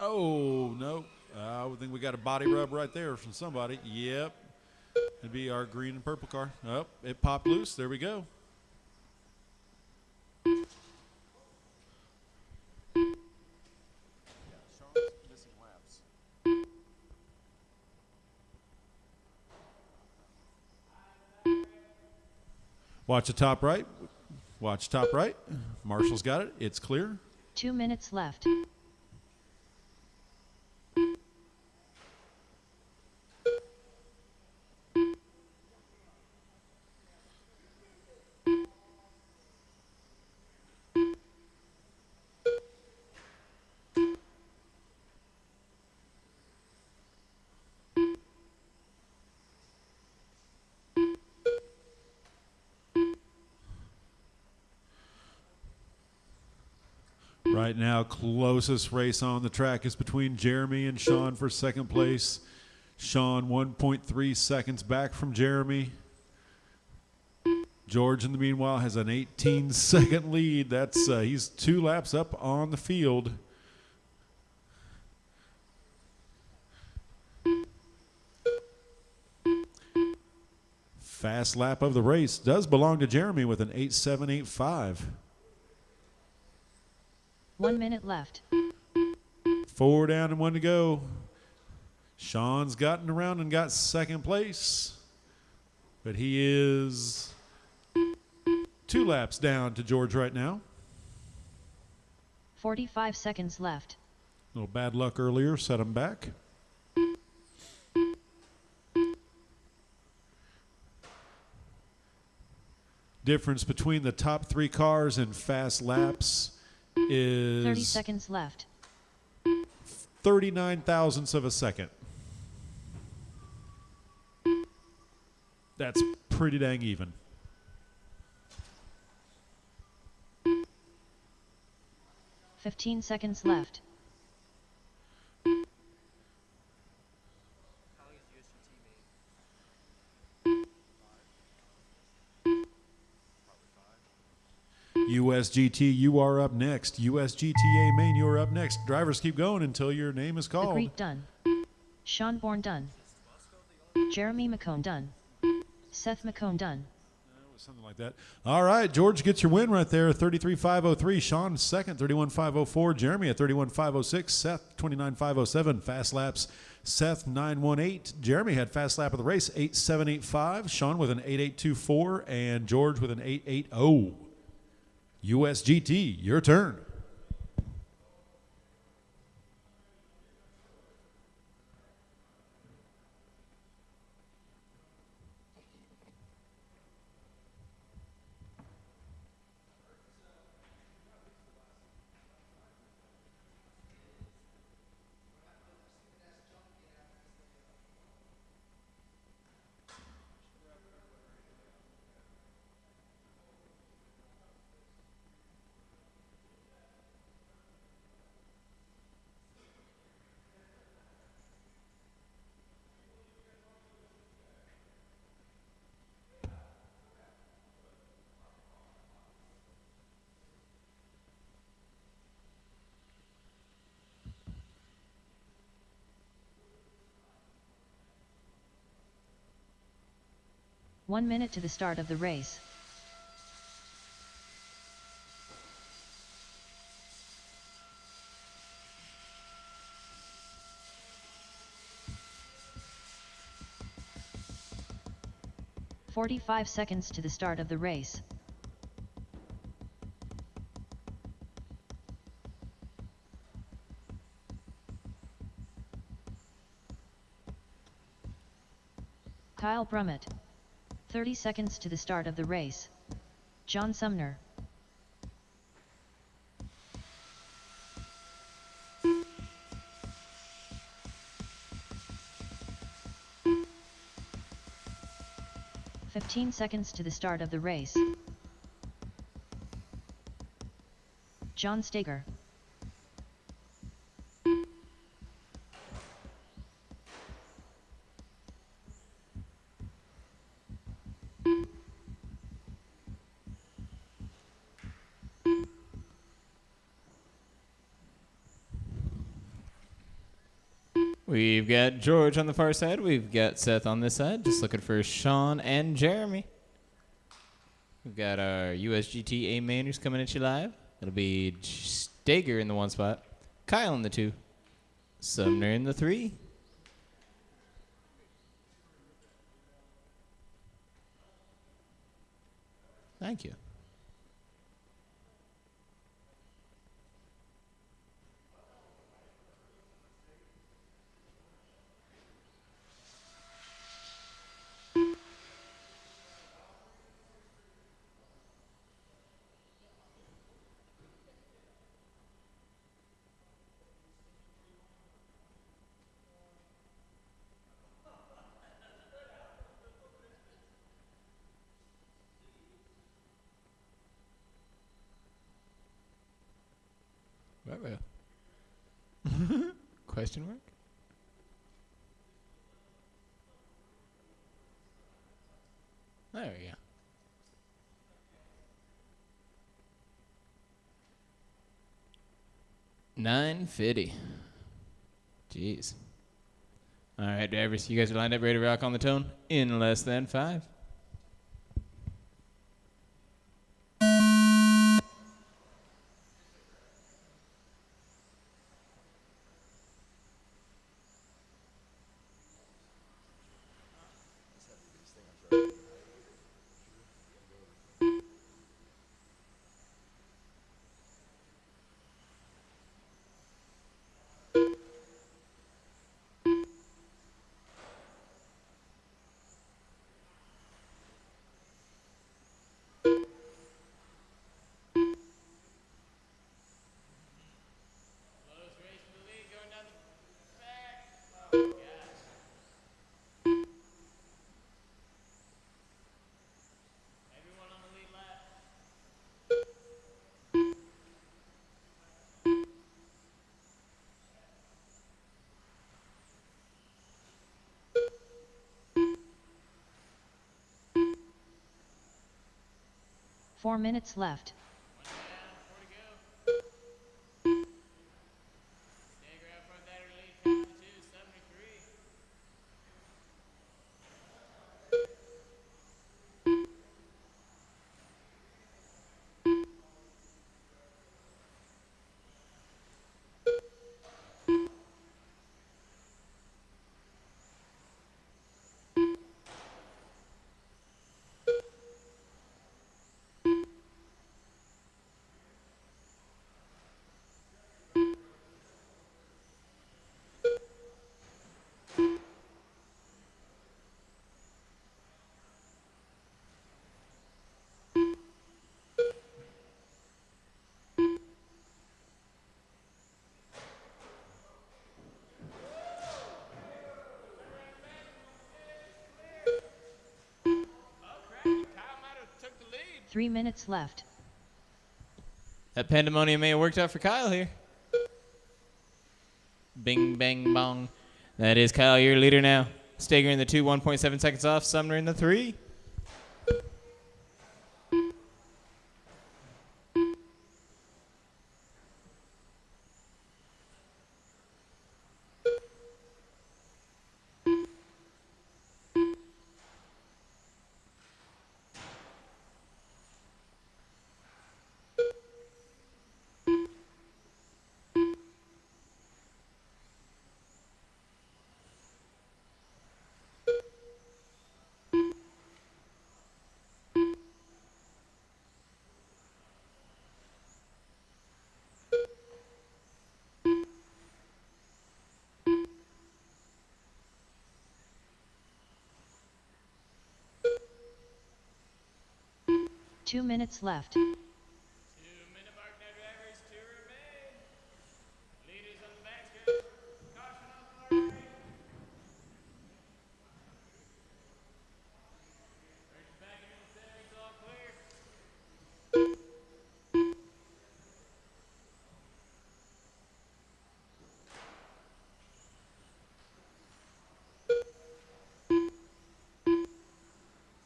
Oh, no. I would think we got a body rub right there from somebody. Yep. It'd be our green and purple car. Oh, it popped loose. There we go. Watch the top right. Watch top right. Marshall's got it. It's clear.
2 minutes left.
Right now, closest race on the track is between Jeremy and Sean for second place. Sean 1.3 seconds back from Jeremy. George, in the meanwhile, has an 18-second lead. That's he's 2 laps up on the field. Fast lap of the race does belong to Jeremy with an 8.785.
1 minute left.
4 down and 1 to go. Sean's gotten around and got second place, but he is 2 laps down to George right now.
45 seconds left.
A little bad luck earlier set him back. Difference between the top 3 cars in fast laps is
30 seconds left.
39 thousandths of a second. That's pretty dang even.
$15 seconds left.
USGT, you are up next. USGTA Main, you are up next. Drivers keep going until your name is called.
Agreed, done. Sean Bourne, done. Jeremy McCone, done. Seth McCone, done.
Something like that. All right, George gets your win right there, 33.503. Sean second, 31.504. Jeremy at 31.506. Seth 29.507. Fast laps, Seth 9.18. Jeremy had fast lap of the race, 8.785. Sean with an 8.824, and George with an 8.80. USGT, your turn.
1 minute to the start of the race. "45 seconds to the start of the race. Kyle Brummett. 30 seconds to the start of the race. John Sumner. "15 seconds to the start of the race. John Steger.
We've got George on the far side. We've got Seth on this side. Just looking for Sean and Jeremy. We've got our USGT A Mainers coming at you live. It'll be Stager in the 1 spot, Kyle in the 2, Sumner in the 3. Thank you. Question mark? There we go. $9.50. Jeez. All right, drivers, you guys are lined up, ready to rock on the tone in less than 5.
Everyone on the lead lap.
4 minutes left.
1 down, 4 to go. Stager out front that early, Kyle in the 2, 73. Oh crap, Kyle might have took the lead.
3 minutes left.
That pandemonium may have worked out for Kyle here. Bing, bang, bong. That is Kyle, your leader now. Stager in the 2, 1.7 seconds off. Sumner in the 3.
2 minutes left.
2 minute mark now, drivers. 2 remain. Leaders on the backstretch. Caution on the large brake. Brakes back into the center. It's all clear.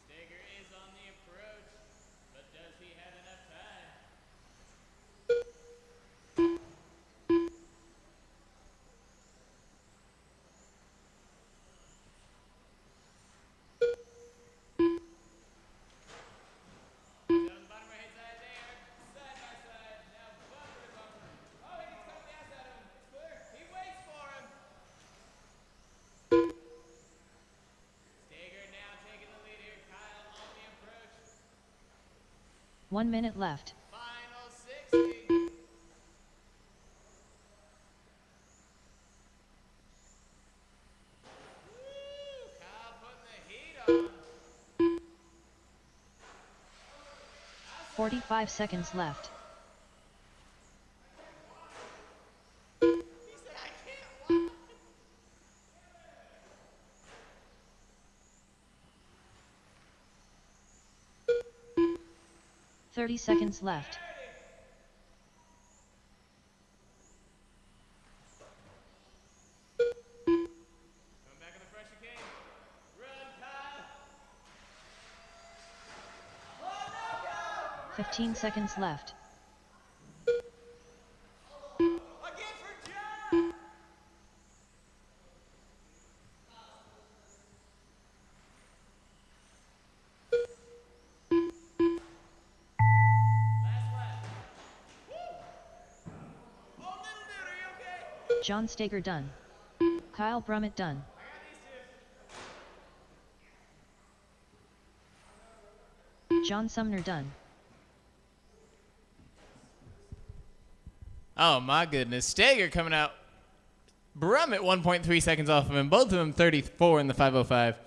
Steger is on the approach, but does he have enough time? He's on the bottom right side. They are side by side. Now bumper to bumper. Oh, he gets coming the outside of him. It's clear. He waits for him. Steger now taking the lead here. Kyle on the approach.
1 minute left.
Final 60. Woo! Kyle putting the heat on.
45 seconds left.
He said, I can't walk.
30 seconds left.
Come back on the pressure came. Run, Kyle.
15 seconds left.
Again for John. Last lap. Woo! Oh, little dude, are you okay?
John Steger done. Kyle Brummett done.
I got these two.
John Sumner done.
Oh my goodness. Steger coming out. Brummett 1.3 seconds off of him. Both of them 34 in the 505.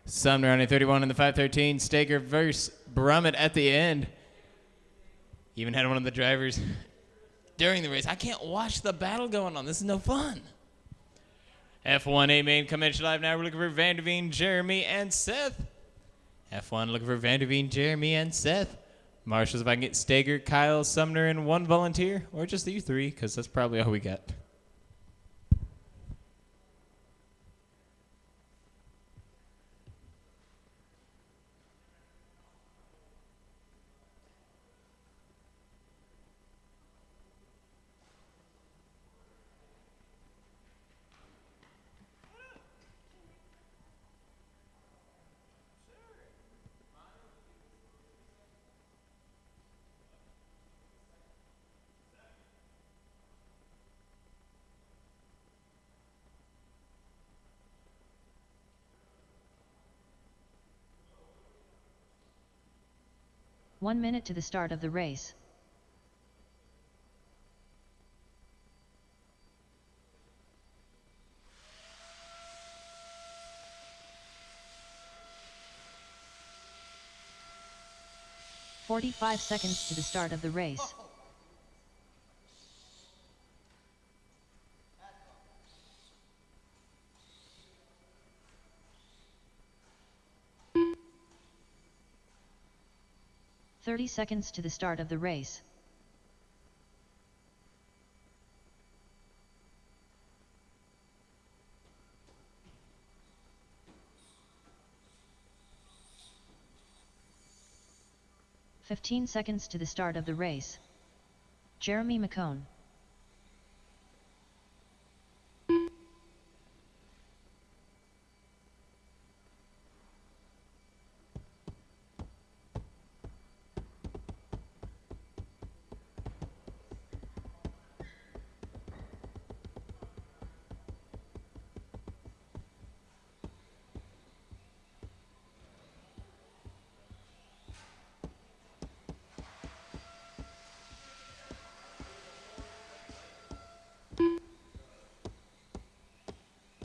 Sumner only 31 in the 513. Steger versus Brummett at the end. Even had one of the drivers during the race. I can't watch the battle going on. This is no fun. F1 main coming live now. We're looking for Vanderveen, Jeremy, and Seth. F1 looking for Vanderveen, Jeremy, and Seth. Marshals, if I can get Steger, Kyle, Sumner, and one volunteer, or just you three, because that's probably all we got.
One minute to the start of the race. "45 seconds to the start of the race. "30 seconds to the start of the race. "15 seconds to the start of the race. Jeremy McCone.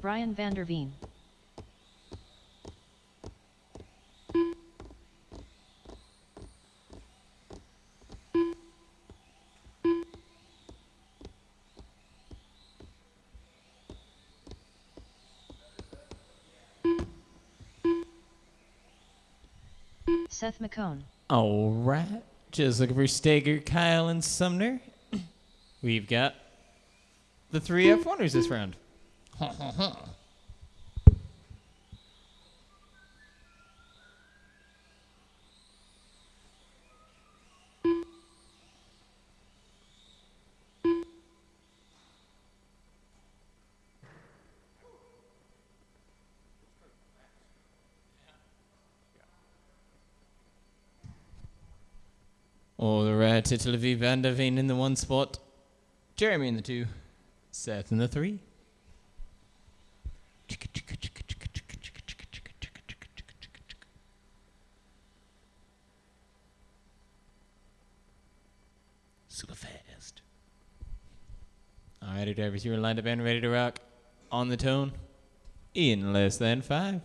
Brian Vanderveen. Seth McCone.
All right. Just looking for Stager, Kyle, and Sumner. We've got the three F1ers this round. All right, Titlevi Van der Veen in the one spot. Jeremy in the two. Seth in the three. Super fast. All right, drivers, you're lined up and ready to rock. On the tone. In less than 5.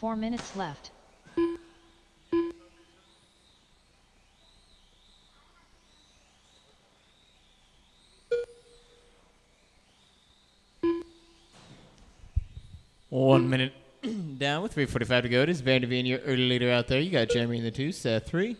Four minutes left.
One minute down with 3:45 to go. It is Van der Veen, your early leader out there. You got Jeremy in the two, Seth 3.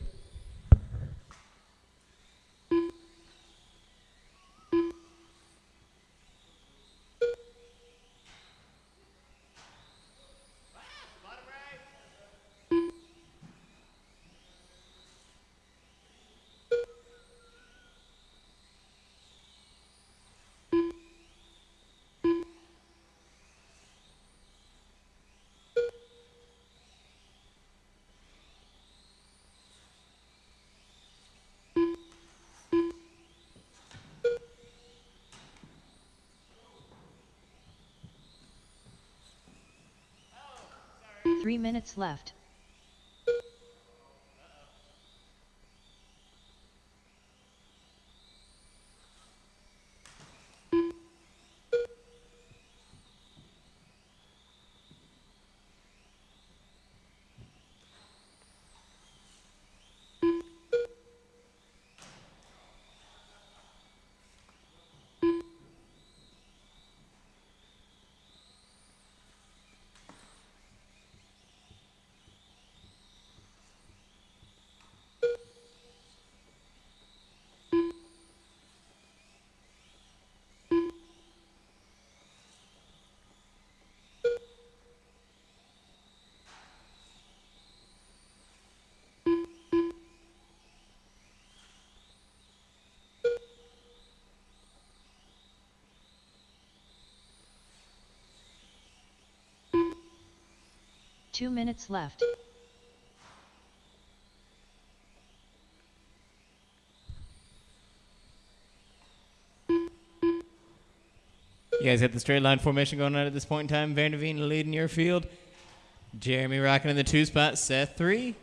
Three minutes left. Two minutes left.
You guys got the straight line formation going on at this point in time. Van der Veen leading your field. Jeremy rocking in the 2 spot. Seth 3.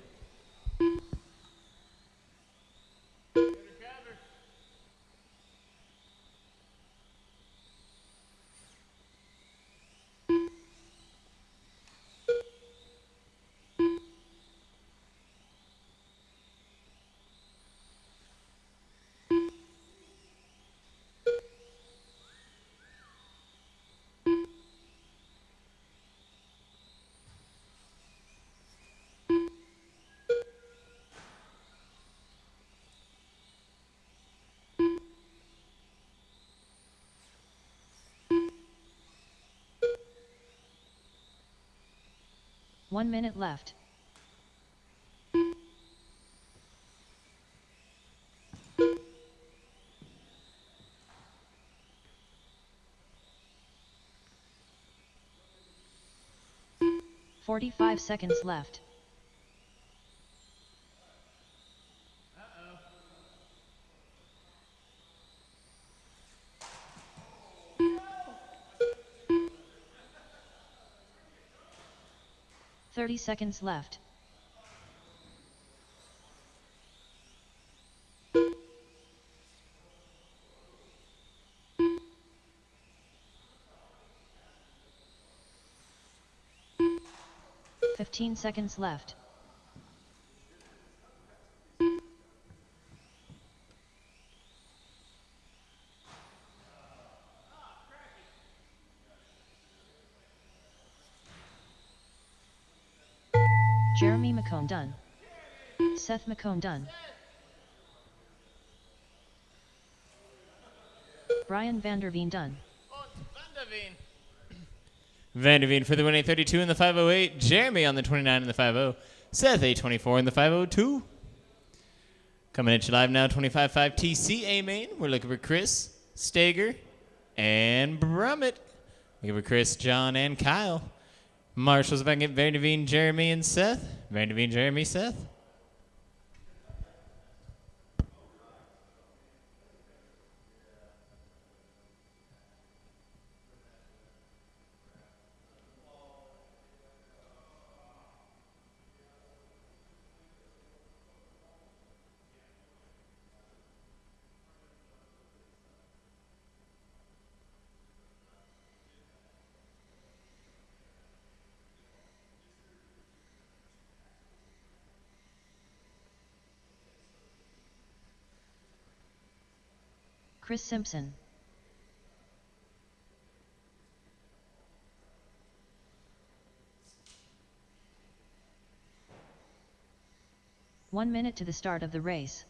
1 minute left. "45 seconds left. Uh-oh. 30 seconds left. "15 seconds left. Jeremy McComb done. Seth McComb done. Brian Vanderveen done.
Vanderveen for the 1:32 in the 5:08. Jeremy on the 29 in the 5:0. Seth 8:24 in the 5:02. Coming at you live now, 25.5 TCA main. We're looking for Chris, Stager, and Brummett. Looking for Chris, John, and Kyle. Marshall's back at Vanderveen, Jeremy, and Seth. Vanderveen, Jeremy, Seth.
Chris Simpson. "1 minute to the start of the race.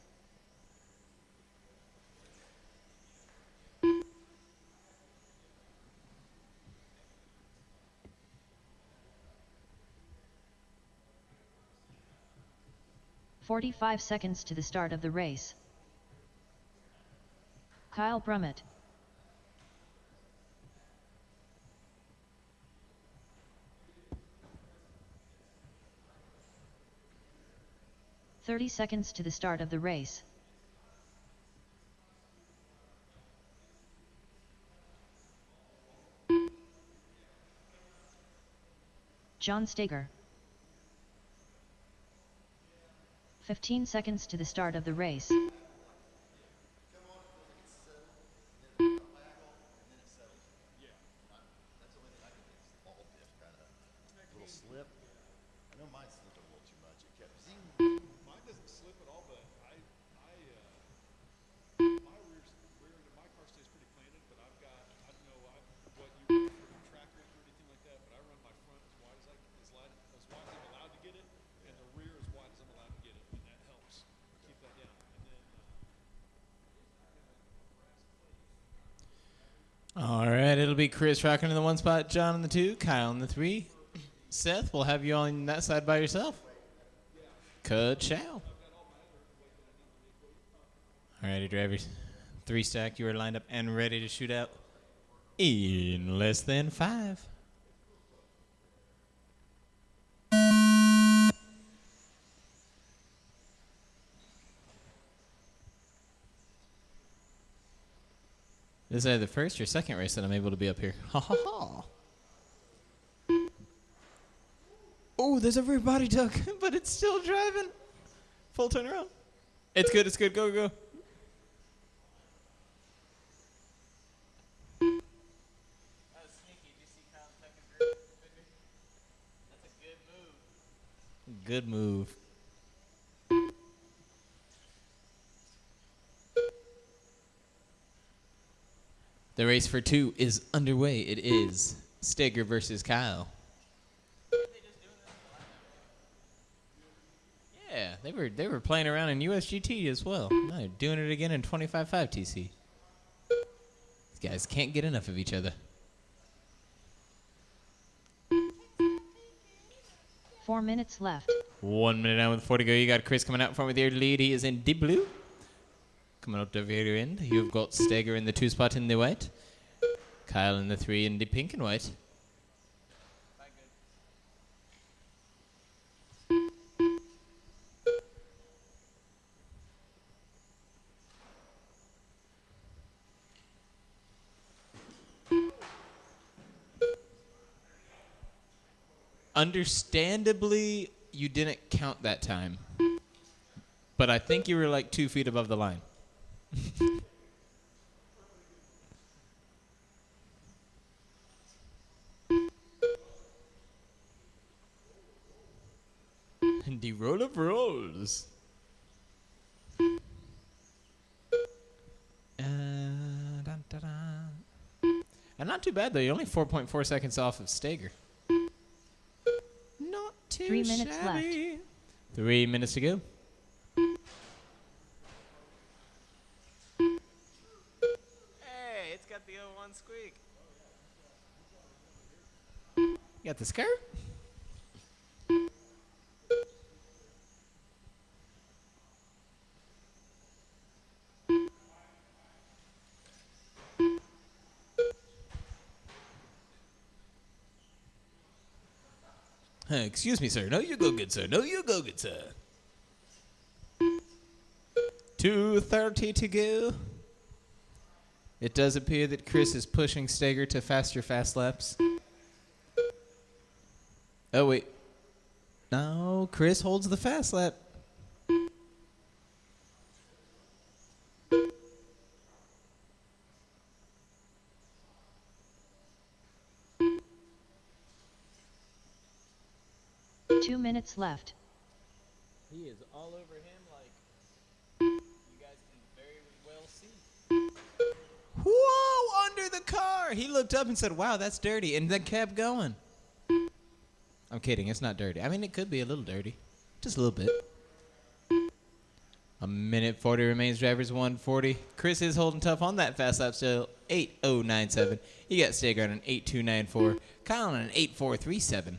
"45 seconds to the start of the race. Kyle Brummett. "30 seconds to the start of the race. John Stager. 15 seconds to the start of the race.
Slip. I know mine slipped a little too much. It kept zing.
Mine doesn't slip at all, but my my car stays pretty planted, but I've got, I don't know what you for trackers or anything like that, but I run my front as wide as as wide as I'm allowed to get it, and the rear as wide as I'm allowed to get it, and that helps keep that down. And then
All right, it'll be Chris rocking in the 1 spot, John in the 2, Kyle in the 3. Seth, we'll have you on that side by yourself. Ka-chow. All righty, drivers. 3 stack, you are lined up and ready to shoot out in less than 5. This is either the first or second race that I'm able to be up here. Ha ha ha. Oh, there's a rear body tuck, but it's still driving. Full turn around. It's good, go, go. That was sneaky. Did you see Kyle tuck his rear fender? That's a good move. Good move. The race for 2 is underway. It is Stager versus Kyle. Yeah, they were playing around in USGT as well. No, they're doing it again in 25.5 TC. These guys can't get enough of each other.
4 minutes left.
1 minute now with 4 to go. You got Chris coming out front with your lead. He is in deep blue. Coming up to the other end, you've got Steger in the 2 spot in the white. Kyle in the 3 in the pink and white. Understandably, you didn't count that time. But I think you were like 2 feet above the line. The roll of rolls. Dun, dun, dun. And not too bad though. You're only 4.4 seconds off of Steger. Not too
3 minutes
shabby. 3 minutes to go.
Hey, it's got the 01 squeak.
You got the skirt? Excuse me, sir. No, you go good, sir. No, you go good, sir. 2:30 to go. It does appear that Chris is pushing Steger to faster fast laps. Oh, wait. No, Chris holds the fast lap.
Two minutes left.
He is all over him like you guys can very well see.
Whoa, under the car. He looked up and said, wow, that's dirty, and then kept going. I'm kidding. It's not dirty. I mean, it could be a little dirty. Just a little bit. A minute 40 remains. Drivers 140. Chris is holding tough on that fast lap still. 8:097. You got Steger on an 8:294. Kyle on an 8:437.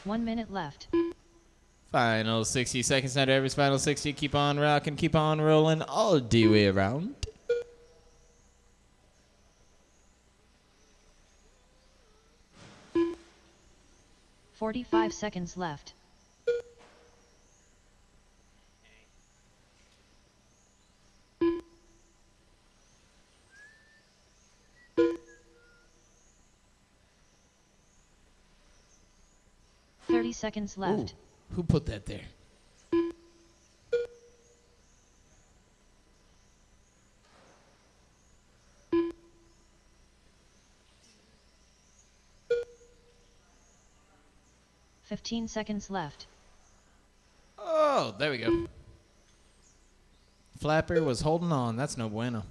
One minute left.
Final 60 seconds now, drivers. Final 60. Keep on rocking, keep on rolling all the way around.
$45 seconds left. Seconds left.
Ooh, who put that there?
$15 seconds left.
Oh, there we go. Flapper was holding on. That's no bueno.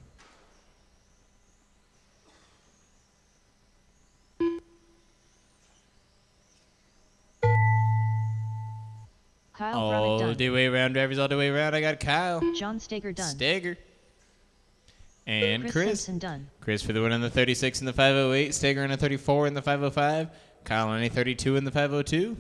Kyle
All
Brummitt
the
done.
way around, drivers all the way around. I got Kyle.
John Steger done.
Steger. And Chris.
Simpson done.
Chris for the win on the 36 and the 508. Steger on a 34 and the 505. Kyle on a 32 and the 502.